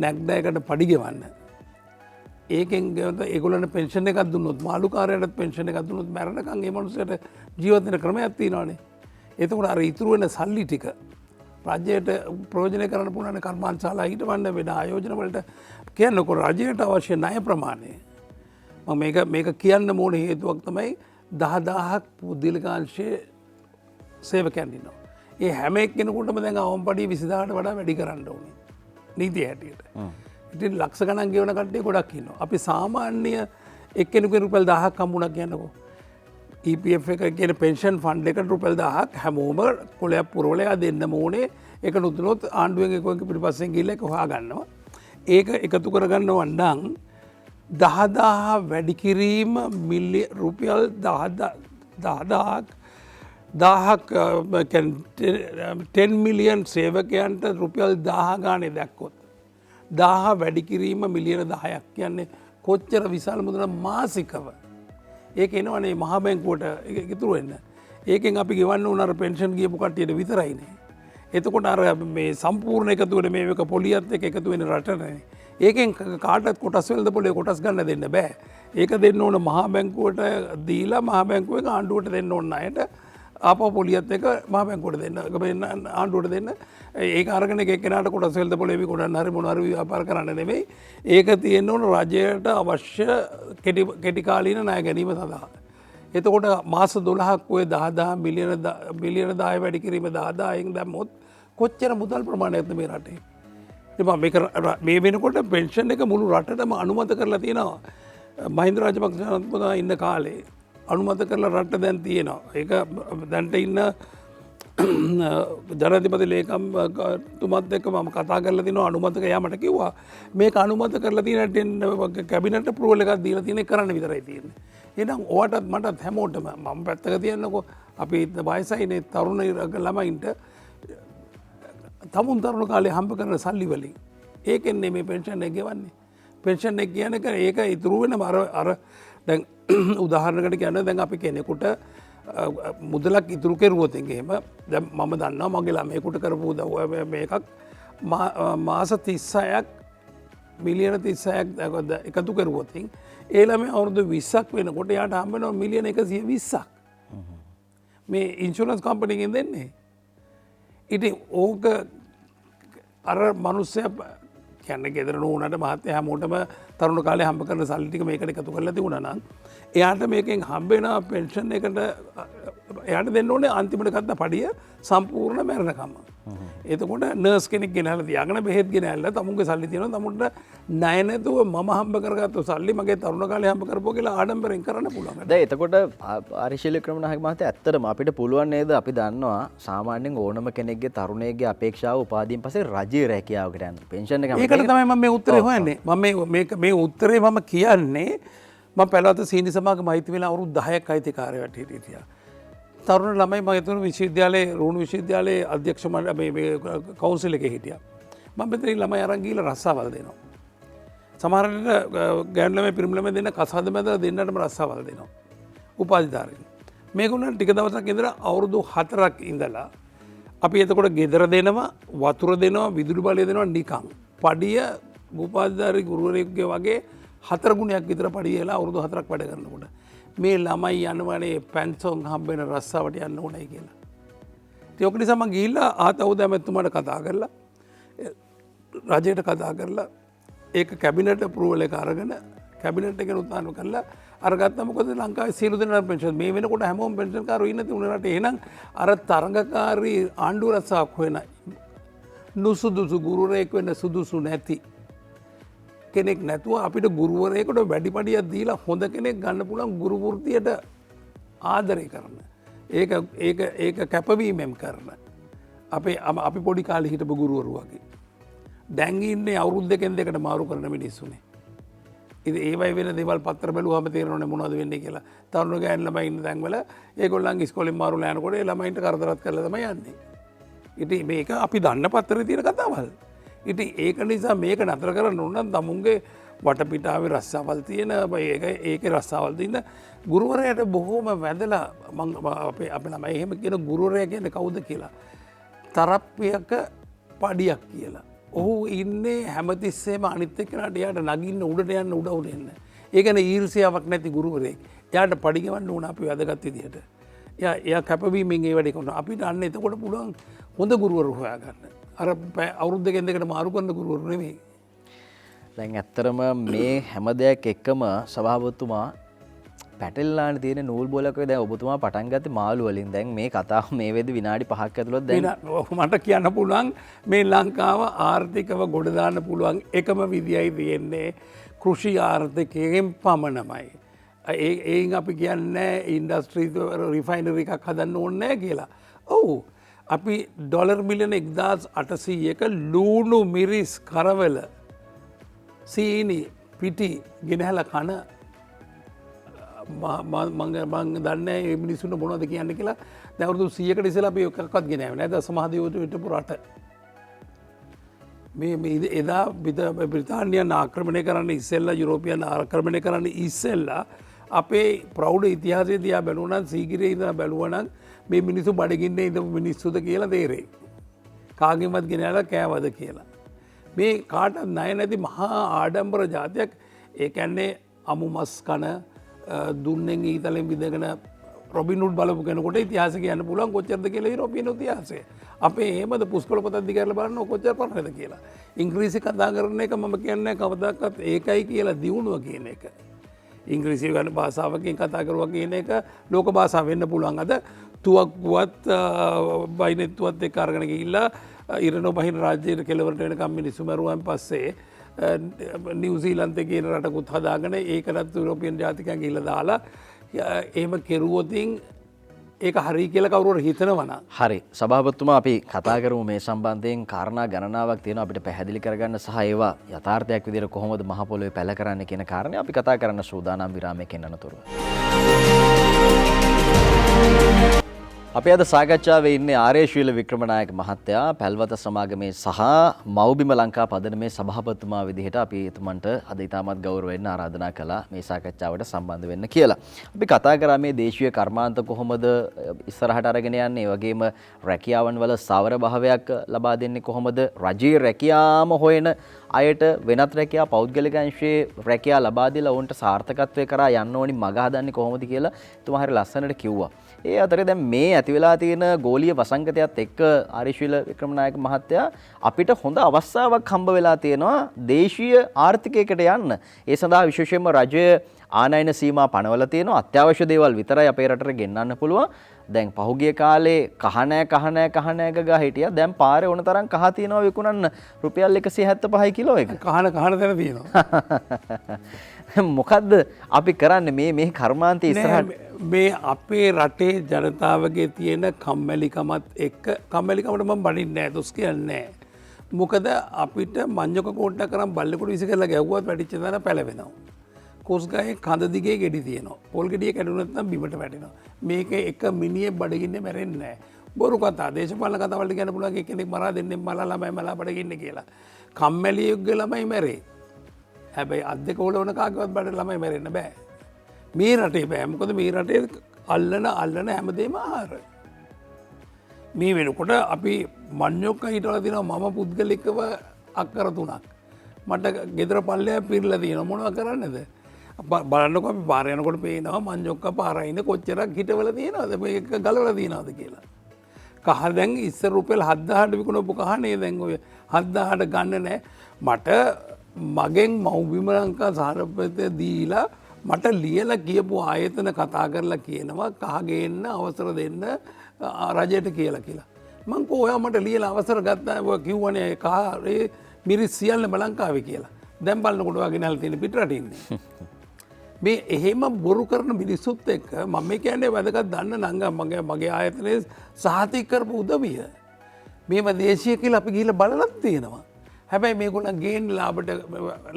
නැග්ඩයකට පඩි ගෙවන්න. ඒකෙන් ඒගොල්ලන්ට පෙන්ෂන් එකක් දුන්නොත් මාළුකාරයාට පෙන්ෂන් එකක් දුන්නොත් මැරෙනකන් ඒ මනුස්සයට ජීවත් වෙන ක්‍රමයක් තියෙනවානේ. එතකොට අර ඉතුරු වෙන සල්ලි ටික රජයට ප්‍රයෝජනය කරන්න පුළුවන් කර්මාන්තශාලා හිටවන්න වෙන ආයෝජන වලට කියන්නකො රජයට අවශ්‍ය ණය ප්‍රමාණය. මම මේක කියන්න ඕන හේතුවක් තමයි 10000ක් පුද්ගලිකාංශයේ සේවකයන් ඉන්නවා. ඒ හැම එක්කෙනෙකුටම දැන් අවම්පඩිය 20000ට වඩා වැඩි කරන්න ඕනේ. නීතිය හැටියට. ඉතින් ලක්ෂ ගණන් ගෙවන කට්ටිය ගොඩක් ඉන්නවා. අපි සාමාන්‍ය එක්කෙනෙකුට රුපියල් 1000ක් හම්බුණා කියන්නකෝ. EPF එක කියන පෙන්ෂන් ෆන්ඩ් එකට රුපියල් 1000ක් හැමෝම කොලයක් පුරවලා දෙන්නම ඕනේ. ඒක නුදුනොත් ආණ්ඩුවෙන් එකක පිටිපස්සෙන් ගිහලා ඒක හොයා ගන්නවා. ඒක එකතු කරගන්නව නම් 10000 වැඩි කිරීම රුපියල් 10 මිලියන් සේවකයන්ට රුපියල් 1000 ගානේ දැක්කොත් 1000 වැඩි කිරීම මිලියන 10ක් කියන්නේ කොච්චර විශාල මුදලක් මාසිකව. ඒක එනවනේ මහා බැංකුවට ඉතුරු වෙන්න. ඒකෙන් අපි ගෙවන්න උන අර පෙන්ෂන් ගියපු කට්ටියට විතරයිනේ. එතකොට අර මේ සම්පූර්ණ එකතු වෙන මේක පොලියත් එක්ක එකතු වෙන රටනේ. ඒකෙන් කාටත් කොටස් වෙළඳ පොලේ කොටස් ගන්න දෙන්න බෑ. ඒක දෙන්න ඕන මහා බැංකුවට දීලා මහා බැංකුවෙන් ආණ්ඩුවට දෙන්න ඕන අයට ආපහු පොලියත් එක මහා බැංකුවට දෙන්න ආණ්ඩුවට දෙන්න. ඒක අරගෙන එක්කෙනාට කොටස් වෙළඳ පොලේ විකුණන්න හරි මොන හරි ව්‍යාපාර කරන්න නෙමෙයි. ඒක තියෙන්න ඕන රජයට අවශ්‍ය කෙටි කාලීන ණය ගැනීම සඳහා. එතකොට මාස 12ක් ඔය 10 මිලියන 10 වැඩි කිරීම 10න් දැම්මොත් කොච්චර මුදල් ප්‍රමාණයක්ද මේ රටේ. මේ වෙනකොට පෙන්ෂන් එක මුළු රටටම අනුමත කරලා තියෙනවා. මහින්ද රාජපක්ෂ මහත්මයා ඉන්න කාලේ අනුමත කරලා රට දැන් තියෙනවා. ඒක දැන්ට ඉන්න ජනාධිපති ලේකම් තුමත් එක්ක මම කතා කරලා තිනවා අනුමත යාමට කිව්වා මේක අනුමත කරලා තියෙන කැබිනට් අප්‍රූවල් එකක් දීලා තියෙන කරන්න විතරයි තියෙන්නේ. එහෙනම් ඔයාටත් මටත් හැමෝටම මම පැත්තක තියන්නකෝ අපි වයසයිනේ තරුණ ළමයින්ට තරුණ කාලේ හම්බ කරන සල්ලි වලින් ඒකෙන් මේ පෙන්ෂන් එක ගෙවන්නේ. පෙන්ෂන් එක කියන්නේ ඒක ඉතුරු වෙන අර දැන් උදාහරණයකට කියන්නේ දැන් අපි කෙනෙකුට මුදලක් ඉතුරු කෙරුවොත් එහෙම දැන් මම දන්නවා මගේ ළමයෙකුට කරපු උදව්ව මේකක් මාස 36ක් මිලියන 36ක් එකතු කරුවොත් ඒ ළමයා අවුරුදු 20ක් වෙනකොට යාට හම්බ වෙනවා මිලියන 120ක් මේ ඉන්ෂුරන්ස් කම්පැනිගෙන් දෙන්නේ. ඉතින් ඕක අර මිනිස්සයා කියන්නේ ගෙදර නෝනට මහත්තයා හැමෝටම තරුණ කාලේ හම්බ කරන සල්ලි ටික මේකට එකතු කරලා තිබුණා නම් එයාට මේකෙන් හම්බ වෙන පෙන්ෂන් එකට එයාට දෙන්න ඕනේ අන්තිමට ගත්ත පඩිය සම්පූර්ණ මැරෙනකම්. එතකොට නර්ස් කෙනෙක් ගෙනහැලා තියාගෙන බෙහෙත් ගෙනහැල්ලා තමුන්ගේ සල්ලි තියෙනවා තමුන්ට ණය නැතුව මම හම්බ කරගත්ත සල්ලි මගේ තරුණ කාලේ හම්බ කරපුවා කියලා ආඩම්බරෙන් කරන්න පුළුවන්. දැන් එතකොට ආරිශීල ක්‍රමනායක මහත්තයා ඇත්තටම අපිට පුළුවන් නේද අපි දන්නවා සාමාන්‍යයෙන් ඕනම කෙනෙක්ගේ තරුණයෙක්ගේ අපේක්ෂාව උපාධියෙන් පස්සේ රජයේ රැකියාවකට යන්න. පෙන්ෂන් එක ඒකට තමයි මම මේ උත්තරේ හොයන්නේ. මම මේ උත්තරේ මම කියන්නේ මම පළාත සීනි සමාගම අයිති වෙලා අවුරුදු 10ක් අයිතිකාරයෙක් හිටියා. තරුණ ළමයි මම එතන විශ්වවිද්‍යාලයේ රුණු විශ්වවිද්‍යාලයේ අධ්‍යක්ෂ මේ කවුන්සිල් එකේ හිටියා. මම මෙතන ළමයි අරන් ගිහලා රස්සාවල් දෙනවා. සමහර විට ගෑනු ළමයි පිරිමි ළමයි දෙන්න කසාද බැඳලා දෙන්නටම රස්සාවල් දෙනවා. උපාධිධාරීන්. මේගොල්ලන් ටික දවසක් ඉඳලා අවුරුදු 4ක් ඉඳලා අපි එතකොට ගෙදර දෙනවා වතුර දෙනවා විදුලි බලය දෙනවා නිකන්. පඩිය උපාධිධාරී ගුරුවරයෙකුගේ වගේ 4 ගුණයක් විතර පඩිය එලා අවුරුදු 4ක් වැඩ කරනකොට මේ ළමයි යනවනේ පැන්සොන් හම්බෙන රස්සාවට යන්න ඕනයි කියලා. ඒක නිසා මම ගිහිල්ලා ආතවුද ඇමතුමාට කතා කරලා රජයට කතා කරලා ඒක කැබිනට් අප්‍රූවල් එක අරගෙන කැබිනට් එකෙන් උත්සාහ කරලා අරගත්තා. මොකද ලංකාවේ සියලු දෙනා පෙන්ෂන් මේ වෙනකොට හැමෝම පෙන්ෂන් කාරෝ ඉන්න තුන රට. එහෙනම් අර තරඟකාරී ආණ්ඩුව රස්සාවක් හොයන නුසුදුසු ගුරුවරයෙක් වෙන්න සුදුසු නැති කෙනෙක් නැතුව අපිට ගුරුවරයෙකුට වැඩි පඩියක් දීලා හොඳ කෙනෙක් ගන්න පුළුවන් ගුරු වෘත්තියට ආදරය කරන. ඒක කැපවීමෙන් කරන. අපි පොඩි කාලේ හිටපු ගුරුවරු වගේ. දැන් ඉන්නේ අවුරුදු දෙකෙන් දෙකට මාරු කරන මිනිස්සුනේ. ඉතින් ඒවයි වෙන දේවල් පත්‍ර බැලුවාම තේරෙන්නේ මොනවද වෙන්නේ කියලා. තරුණ ගෑනු ළමයි ඉන්න තැන්වල ඒගොල්ලන්ගේ ඉස්කෝලේ මාරුලා යනකොට ඒ ළමයින්ට කරදරත් කරලා තමයි යන්නේ. ඉතින් මේක අපි දන්න පත්‍රයේ තියෙන කතාවල්. ඉතින් ඒක නිසා මේක නතර කරන්න ඕන නම් තමුන්ගේ වටපිටාවේ රස්සාවල් තියෙන ඒකේ රස්සාවල් තියෙන ගුරුවරයාට බොහෝම වැදලා අපේ ළමයි එහෙම කියන ගුරුවරයා කියන්නේ කවුද කියලා. තරප්පියක පඩියක් කියලා. ඔහු ඉන්නේ හැමතිස්සෙම අනිත් එක්කනට එයාට නගින්න උඩට යන්න උඩ එන්න. ඒ කියන්නේ ඊර්ෂ්‍යාවක් නැති ගුරුවරයෙක්. එයාට පඩි ගෙවන්න ඕන අපි වැදගත් විදියට. එයා කැපවීමෙන් ඒ වැඩේ කරනවා. අපිට අන්න එතකොට පුළුවන් හොඳ ගුරුවරු හොයාගන්න. අර අවුරුදු දෙකෙන් දෙකට මාරු කරන ගුරුවරු නෙමෙයි. දැන් ඇත්තරම මේ හැම දෙයක් එක්කම සභාපතිතුමා පැටලලාන තියෙන නූල් බෝලක දැන් ඔබතුමා පටන් ගත්තේ මාළු වලින්. දැන් මේ කතාව මේ වෙද්දි විනාඩි 5ක් ඇතුළත දැන් මට කියන්න පුළුවන් මේ ලංකාව ආර්ථිකව ගොඩ දාන්න පුළුවන් එකම විදියයි තියෙන්නේ කෘෂි ආර්ථිකයෙන් පමණමයි. ඒන් අපි කියන්නේ ඉන්ඩස්ට්‍රී රිෆයිනරි එකක් හදන්න ඕනේ නැහැ කියලා. ඔව්. අපි ඩොලර් මිලියන 1800ක ලූණු මිරිස් කරවල සීනි පිටි ගෙනහැලා කන මං දන්නේ මේ මිනිස්සුන්ට මොනවද කියන්නේ කියලා. දැන් අවුරුදු 100කට ඉස්සෙල්ලා අපි එකක්වත් ගෙනාවේ නැහැ. දසමහදේවතු හිටපු රට. මේ එදා බ්‍රිතාන්‍යයන් ආක්‍රමණය කරන්න ඉස්සෙල්ලා යුරෝපියන් ආක්‍රමණය කරන්න ඉස්සෙල්ලා අපේ ප්‍රෞಢ ඉතිහාසය දිහා බැලුවා නම් සීගිරියේ ඉඳලා බැලුවා නම් මේ මිනිස්සු බඩගින්නේ ඉඳපු මිනිස්සුද කියලා තේරෙයි. කාගෙන්වත් ගෙනලා කෑවද කියලා. මේ කාට ණය නැති මහා ආඩම්බර ජාතියක් ඒ කියන්නේ අමු මස් කන දුන්නෙන් ඊතලෙන් විදගෙන රොබිනුඩ් බලපු කෙනෙකුට ඉතිහාසය කියන්න පුළුවන් කොච්චරද කියලා යුරෝපියන් ඉතිහාසය. අපේ එහෙමද පුස්කොළ පොතක් දිගාරලා බලන්න කොච්චර පරණද කියලා. ඉංග්‍රීසි කතා කරන එක මම කියන්නේ කවදාකවත් ඒකයි කියලා දියුණුව කියන එක. ඉංග්‍රීසි ගැන භාෂාවකින් කතා කරුවා කියන එක ලෝක භාෂාව වෙන්න පුළුවන්. අද තුවක්කුවත් බයිනෙත්තුවත් එක්ක අරගෙන ගිහිල්ලා ඉරණෝ බහින රාජ්‍යයට කෙලවරට වෙනකම් මිනිස්සු මරුවන් පස්සේ නිව්සීලන්තේ කියන රටකුත් හදාගෙන ඒකටත් යුරෝපියන් ජාතිකයන් ගිහිල්ලා දාලා එහෙම කෙරුවොතින් ඒක හරි කියලා කවුරුහරි හිතනවනම් හරි සභාපතිතුමා අපි කතා කරමු මේ සම්බන්ධයෙන් කාරණා ගණනාවක් තියෙනවා අපිට පැහැදිලි කරගන්න සහ ඒවා යථාර්ථයක් විදිහට කොහොමද මහ පොළොවේ පැල කරන්නේ කියන කාරණේ අපි කතා කරන්න සූදානම් විරාමයකින් අනතුරුව. අපි අද සාකච්ඡාවේ ඉන්නේ ආරේශීල වික්‍රමනායක මහත්තයා පැල්වත සමාගමේ සහ මව්බිම ලංකා පදනමේ සභාපතිතුමා විදිහට අපි එතුමන්ට අද ඉතාමත් ගෞරවයෙන් ආරාධනා කළා මේ සාකච්ඡාවට සම්බන්ධ වෙන්න කියලා. අපි කතා කරා මේ දේශීය කර්මාන්ත කොහොමද ඉස්සරහට අරගෙන යන්නේ, ඒ වගේම රැකියාවන් වල සාවර භාවයක් ලබා දෙන්නේ කොහොමද, රජයේ රැකියාම හොයන අයට වෙනත් රැකියා පෞද්ගලික අංශයේ රැකියා ලබා දීලා ඔවුන්ට සාර්ථකත්වයේ කරා යන්න ඕනි මග හදන්නේ කොහොමද කියලා එතුමා හරිය ලස්සනට කිව්වා. ඒ අතරේ දැන් මේ ඇති වෙලා තියෙන ගෝලීය වසංගතයත් එක්ක ආරේශීල වික්‍රමනායක මහත්තයා අපිට හොඳ අවස්ථාවක් හම්බ වෙලා තියෙනවා දේශීය ආර්ථිකයකට යන්න. ඒ සඳහා විශේෂයෙන්ම රජය ආනයන සීමා පනවලා තියෙනවා. අත්‍යවශ්‍ය දේවල් විතරයි අපේ රටට ගෙන්නන්න පුළුවන්. දැන් පහුගිය කාලේ කහනෑ ගගා හිටියා. දැන් පාරේ ඕන තරම් කහ තියෙනවා විකුණන්න රුපියල් 175යි කිලෝ එක. කහන තැන තියෙනවා. මොකද්ද අපි කරන්නේ මේ කර්මාන්තය ඉස්සරහට මේ අපේ රටේ ජනතාවගේ තියෙන කම්මැලිකමත් එක්ක කම්මැලිකමට මම බනින්නේ නැහැ දොස් කියන්නේ නැහැ. මොකද අපිට මඤ්ඤොක කෝට්ටක් කරන් බල්ලෙකුට විසි කරලා ගැව්වත් වැටිච්ච තැන පැලවෙනවා. කොස්ගහේ කඳ දිගේ ගෙඩි තියෙනවා. පොල් ගෙඩිය කැඩුනොත් නම් බිමට වැටෙනවා. මේක එක මිනිහෙක් බඩගින්නේ මැරෙන්නේ නැහැ. බොරු කතා දේශපාලන කතා වලට කියන්න පුළුවන් කෙනෙක් මරා දෙන්නේ මලා ළමයි මලා බඩගින්නේ කියලා. කම්මැලියෙක්ගේ ළමයි මැරේ. හැබැයි අත් දෙක වල වුණ කාගේවත් බඩ ළමයි මැරෙන්න බෑ. මේ රටේ බෑ. මොකද මේ රටේ අල්ලන හැමදේම ආහාර. මේ වෙනකොට අපි මඤ්ඤොක්ක හිටවලා තියෙනවා මම පුද්ගලිකව අක්කර 3ක්. මට ගෙදර පල්ලෙහා පිරලා තියෙනවා මොනවද කරන්නේද? බලන්නකො අපි පාර යනකොට පේනවා මඤ්ඤොක්ක පාරේ ඉඳ කොච්චරක් හිටවලා තියෙනවද මේක ගලවලා තියෙනවද කියලා. කහ දැන් ඉස්සර රුපියල් 7000ට විකුණපු කහනේ දැන් ඔය 7000ට ගන්න නැහැ. මට මගෙන් මව්බිම ලංකා සහරපතේ දීලා මට ලියලා කියපු ආයතන කතා කරලා කියනවා කහ ගේන්න අවසර දෙන්න රජයට කියලා. මං කොහොම මට ලියලා අවසර ගත්තා ඔය කිව්වනේ කහ මිරිස් සියල්ලම ලංකාවේ කියලා. දැන් බලනකොට වගේ නැල් තියෙන පිටරට ඉන්නේ. මේ එහෙම බොරු කරන මිනිස්සුත් එක්ක මම කියන්නේ වැදගත් දන්න නංගා මගේ ආයතනයේ සහතික කරපු උදවිය. මේව දේශීය කියලා අපි ගිහිල්ලා බලලත් තියෙනවා. හැබැයි මේගොල්ලන් ගේන්න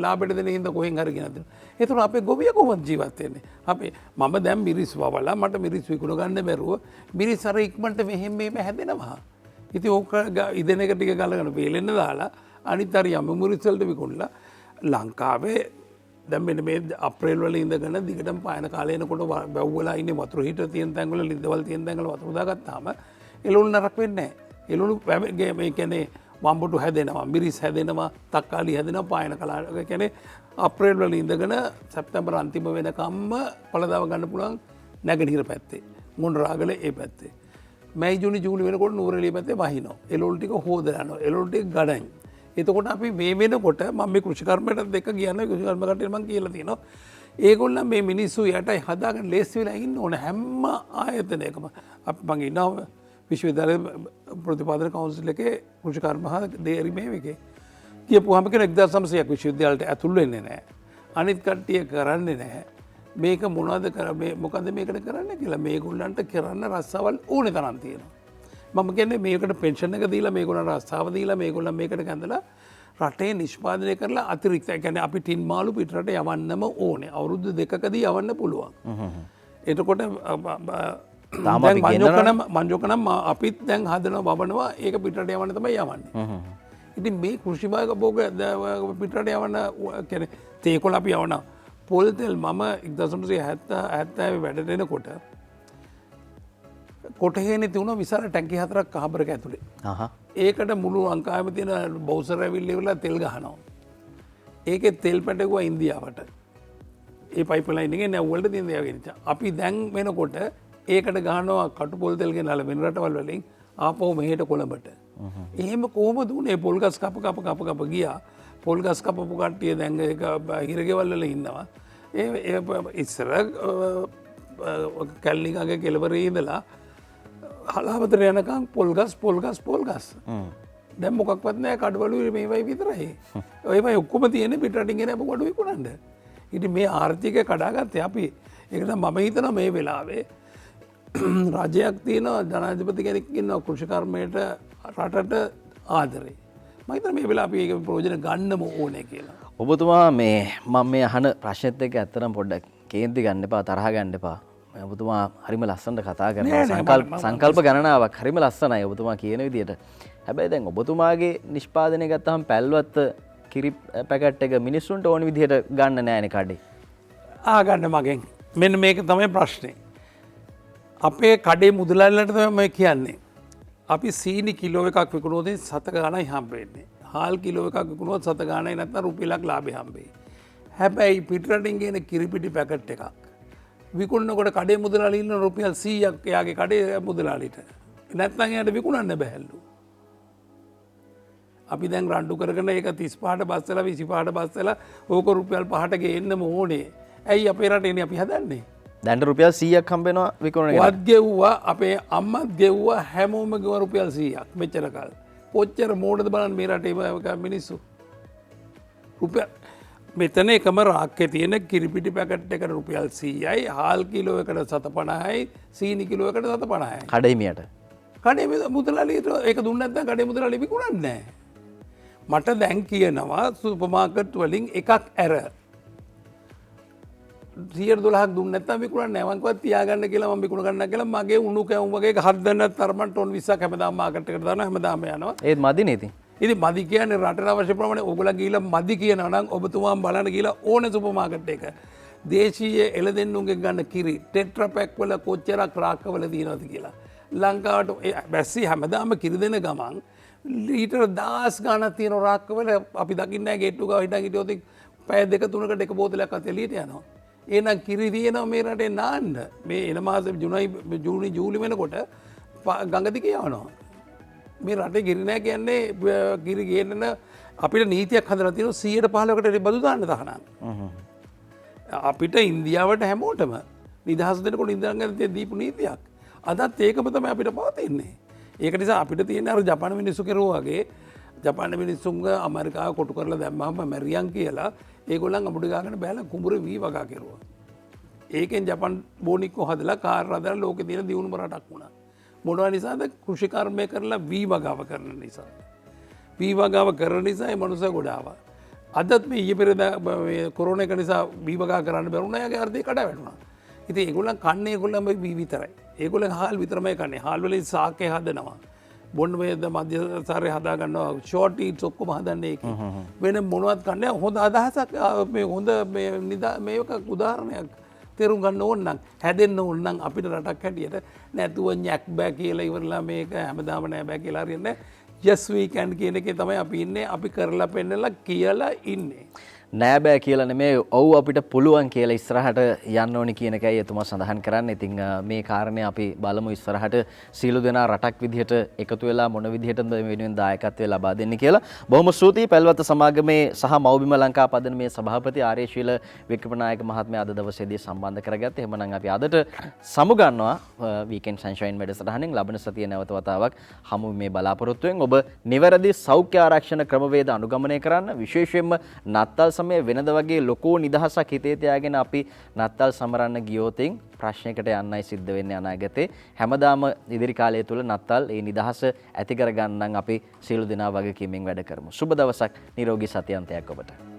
ලාභයට දෙන හින්දා කොහෙන් හරි ගෙනත් දෙනවා. ඒතර අපේ ගොවිය කොහොමද ජීවත් වෙන්නේ? අපි මම දැන් මිරිස් වවලා මට මිරිස් විකුණ ගන්න බැරුව මිරිස් අර ඉක්මනට මෙහෙම හැදෙනවා. ඉතින් ඕක ඉදෙන එක ටික ගලගෙන වේලෙන්න දාලා අනිත් හරි යම මිරිස් වලට විකුණලා ලංකාවේ දැන් මෙන්න මේ අප්‍රේල් වල ඉඳගෙන දිගටම පායන කාලේ එනකොට වැව්වලා ඉන්නේ වතුර හිටර තියෙන තැන් වල ලිඳවල් තියෙන තැන් වල වතුර දාගත්තාම එළවලු නරක වෙන්නේ නැහැ. එළවලු මේ කියන්නේ වම්බුටු හැදෙනවා, මිරිස් හැදෙනවා, තක්කාලි හැදෙනවා, පායන කලාව කියන්නේ අප්‍රේල් වල ඉඳගෙන සැප්තැම්බර් අන්තිම වෙනකම්ම පළදාව ගන්න පුළුවන් නැගෙනහිර පැත්තේ. මොණරාගල ඒ පැත්තේ. මැයි ජූනි ජූලි වෙනකොට නුවරඑළිය පැත්තේ වහිනවා. එළවලු ටික හොදලා යනවා. එළවලු ටික ගඩන්. එතකොට අපි මේ වෙනකොට මම මේ කෘෂිකර්මයටත් එක්ක කියන්නේ කෘෂිකර්ම කට්ටියට මම කියලා තියෙනවා. ඒගොල්ලන් මේ මිනිස්සු යටයි හදාගෙන ලේසි වෙලා ඉන්න ඕන හැම ආයතනයකම. අපි මම ඉන්නවා විශ්වවිද්‍යාල ප්‍රතිපාදන කවුන්සිල් එකේ කෘෂිකර්ම හා දේරි මේකේ. කියපුවාම කියන 1900ක් විශ්වවිද්‍යාලයට ඇතුල් වෙන්නේ නැහැ. අනිත් කට්ටිය කරන්නේ නැහැ. මේක මොනවද මොකද මේකට කරන්නේ කියලා මේගොල්ලන්ට කරන්න රස්සාවල් ඕනේ තරම් තියෙනවා. මම කියන්නේ මේකට පෙන්ෂන් එක දීලා මේගොල්ලන්ට රස්සාව දීලා මේගොල්ලන් මේකට කැඳලා රටේ නිෂ්පාදනය කරලා අතිරික්ත කියන්නේ අපි ටින් මාළු පිටරට යවන්නම ඕනේ. අවුරුදු 2කදී යවන්න පුළුවන්. එතකොට මංජෝකනම් අපිත් දැන් හදනවා බබනවා ඒක පිටරට යවන්න තමයි යවන්නේ. ඉතින් මේ කෘෂි භෝග පිටරට යවන්න කියන්නේ තේකොළ අපි යවනවා. පොල් තෙල් මම 1970 වැඩට එනකොට කොටහේනේ තිබුණා විශාල ටැංකි 4ක් කහබරක ඇතුලේ. ඒකට මුළු ලංකාවෙම තියෙන බෞසර ඇවිල්ලා ඉවරලා තෙල් ගහනවා. ඒකේ තෙල් පැටකුවා ඉන්දියාවට. ඒ පයිප්ලයින් එකේ නැව්වලට තියෙන දේවල් ගෙනිච්ච. අපි දැන් වෙනකොට ඒකට ගහනවා කටු පොල් තෙල් ගෙනල්ලා වෙන රටවල් වලින් ආපහු මෙහෙට කොළඹට. එහෙම කොහොමද උනේ? පොල් ගස් කප ගියා. පොල් ගස් කපපු කට්ටිය දැන් ඒක හිරගෙවල් වල ඉන්නවා. ඒ ඉස්සර කැලණිකාගේ කෙළවරේ ඉඳලා හලාවතට යනකම් පොල් ගස්. දැන් මොකක්වත් නැහැ, කඩවලු මේවයි විතරයි. ඒවයි ඔක්කොම තියෙන්නේ පිටරටින් ගෙන අප කොට විකුණන්න. ඉතින් මේ ආර්ථිකය කඩාගත්තේ අපි. ඒක තමයි මම හිතනවා මේ වෙලාවේ රජයක් තියෙනවා, ජනාධිපති කෙනෙක් ඉන්නවා කෘෂිකර්මයට රටට ආදරේ. මම හිතනවා මේ වෙලාව අපි ඒක ප්‍රයෝජන ගන්නම ඕනේ කියලා. ඔබතුමා මේ මම මේ අහන ප්‍රශ්නෙත් එක්ක ඇත්තටම පොඩ්ඩක් කේන්ති ගන්න එපා, තරහ ගන්න එපා. ඔබතුමා හරිම ලස්සනට කතා කරනවා. සංකල්ප ගණනාවක් හරිම ලස්සනයි ඔබතුමා කියන විදිහට. හැබැයි දැන් ඔබතුමාගේ නිෂ්පාදනය ගත්තහම පැල්වත්ත කිරි පැකට් එක මිනිස්සුන්ට ඕන විදිහට ගන්න නෑනේ කඩේ. ගන්න මගෙන්. මෙන්න මේක තමයි ප්‍රශ්නේ. අපේ කඩේ මුදලාලිලට තමයි මම කියන්නේ. අපි සීනි කිලෝ එකක් විකුණුවොත් සත ගාණයි හම්බෙන්නේ. හාල් කිලෝ එකක් විකුණුවොත් සත ගාණයි නැත්නම් රුපියලක් ලාභය හම්බෙයි. හැබැයි පිටරටින් ගෙන කිරිපිටි පැකට් එකක් විකුණනකොට කඩේ මුදලාලි ඉන්න රුපියල් 100ක් එයාගේ කඩේ මුදලාලිට. නැත්නම් එයාට විකුණන්න බැහැලු. අපි දැන් රණ්ඩු කරගෙන ඒක 35ට බස්සලා 25ට බස්සලා ඕක රුපියල් 5ට ගේන්නම ඕනේ. ඇයි අපේ රටේනේ අපි හදන්නේ? දැන් රුපියල් 100ක් හම්බෙනවා විකුණන එක. වත් ගෙව්වා, අපේ අම්මත් ගෙව්වා, හැමෝම ගෙවුවා රුපියල් 100ක් මෙච්චර කාල. කොච්චර මෝඩද බලන්න මේ රටේ මිනිස්සු. රුපියල් මෙතන එකම රාක්කේ තියෙන කිරිපිටි පැකට් එකට රුපියල් 100යි, හාල් කිලෝ එකට 750යි, සීනි කිලෝ එකට 750යි. කඩේමියට. කඩේ මුදලාලිට ඒක දුන්නේ නැත්නම් කඩේ මුදලාලි විකුණන්නේ නැහැ. මට දැන් කියනවා සුපර් මාකට් වලින් එකක් ඇර 112ක් දුන්නේ නැත්නම් විකුණන්නේ නැහැ. මං කිව්වා තියාගන්න කියලා, මම විකුණ ගන්න කියලා. මගේ උණු කැවුම් වගේ හත් දෙන්නත් තරමට ටොන් 20ක් හැමදාම මාකට් එකට දානවා, හැමදාම යනවා. ඒත් මදිනේ ඉතින්. ඉතින් මදි කියන්නේ රටට අවශ්‍ය ප්‍රමාණය ඕගොල්ලෝ ගිහිල්ලා මදි කියනවා නම් ඔබතුමාම බලන්න ගිහිල්ලා ඕනේ සුපර් මාකට් එක. දේශීය එළදෙන්නුන්ගෙන් ගන්න කිරි ටෙට්‍රා පැක් වල කොච්චරක් රාක්කවල තියෙනවද කියලා. ලංකාවට බැස්සි හැමදාම කිරි දෙන ගමන් ලීටර් 10 ගණන් තියෙන රාක්කවල අපි දකින්නේ නැහැ ගේට්ටු ගාව හිටන් හිටියොත් පැය දෙක තුනකට එක බෝතලයක් අත එළියට යනවා. එහෙනම් කිරි තියෙනවා මේ රටේ නාන්න. මේ එන මාසේ ජූනි ජූලි වෙනකොට ගඟ දිගේ යවනවා. මේ රටේ කිරි නැහැ කියන්නේ කිරි ගේන්න අපිට නීතියක් හදලා තියෙනවා 115කට බදු දාන්න තහනම්. අපිට ඉන්දියාවට හැමෝටම නිදහස් දෙනකොට ඉන්දියාවෙන් ගන්න දීපු නීතියක්. අදත් ඒකම තමයි අපිට පවතින්නේ. ඒක නිසා අපිට තියෙන අර ජපාන මිනිස්සු කෙරුවා වගේ ජපාන මිනිස්සුන්ව ඇමරිකාව කොටු කරලා දැම්මම මැරියන් කියලා ඒගොල්ලන් අමුඩ ගාගෙන බැලලා කුඹුරේ වී වගා කෙරුවා. ඒකෙන් ජපාන් බෝනික්කෝ හදලා කාර් හදලා ලෝකේ තියෙන දියුණුම රටක් වුණා. මොනවා නිසාද? කෘෂි කර්මය කරලා වී වගාව කරන නිසා. වී වගාව කරන නිසා ඒ මනුස්සය ගොඩ ආවා. අදත් මේ ඊයේ පෙරේදා මේ කොරෝනා එක නිසා වී වගා කරන්න බැරුණා. යාගේ අර්ධය කඩ වැටුණා. ඉතින් ඒගොල්ලන් කන්නේ ඒගොල්ලන්ම වී විතරයි. ඒගොල්ලන් හාල් විතරමයි කන්නේ. හාල් වලින් සාකේ හදනවා. බොන්න වේද මධ්‍යසාරය හදා ගන්නවා. ෂෝට් ඊට්ස් ඔක්කොම හදන්නේ ඒකේ. වෙන මොනවත් කන්නේ හොඳ අදහසක් මේ හොඳ මේක උදාහරණයක් තේරුම් ගන්න ඕන නම් හැදෙන්න ඕන නම් අපිට රටක් හැටියට නැතුව ñැක් බෑ කියලා ඉවරලා මේක හැමදාම නෑ බෑ කියලා හරියන්නේ. yes we can කියන එකේ තමයි අපි ඉන්නේ. අපි කරලා පෙන්නලා කියලා ඉන්නේ. නෑ බෑ කියලා නෙමේ ඔව් අපිට පුළුවන් කියලා ඉස්සරහට යන්න ඕනි කියන එකයි එතුමා සඳහන් කරන්නේ. ඉතින් මේ කාරණේ අපි බලමු ඉස්සරහට සීළු දෙනා රටක් විදිහට එකතු වෙලා මොන විදිහටද මේ වෙනුවෙන් දායකත්වය ලබා දෙන්නේ කියලා. බොහොම ස්තුතියි පැල්වත්ත සමාගමේ සහ මව්බිම ලංකා පදනමේ සභාපති ආරේශීල වික්‍රමනායක මහත්මයා අද දවසේදී සම්බන්ධ කරගත්තේ. එහෙමනම් අපි අදට සමුගන්නවා වීකෙන්ඩ් සන්ෂයින් වැඩසටහනෙන්. ලබන සතියේ නැවත වතාවක් හමු මේ බලාපොරොත්තුවෙන් ඔබ නිවැරදි සෞඛ්‍ය ආරක්ෂණ ක්‍රමවේද අනුගමනය කරන්න. විශේෂයෙන්ම නත්තල් මේ වෙනද වගේ ලොකෝ නිදහසක් හිතේ තියාගෙන අපි නත්තල් සමරන්න ගියොතින් ප්‍රශ්නයකට යන්නයි සිද්ධ වෙන්නේ අනාගතේ. හැමදාම ඉදිරි කාලය තුල නත්තල් ඒ නිදහස ඇති කර ගන්න අපි සියලු දෙනා වගකීමෙන් වැඩ කරමු. සුබ දවසක්, නිරෝගී සතියන්තයක් ඔබට.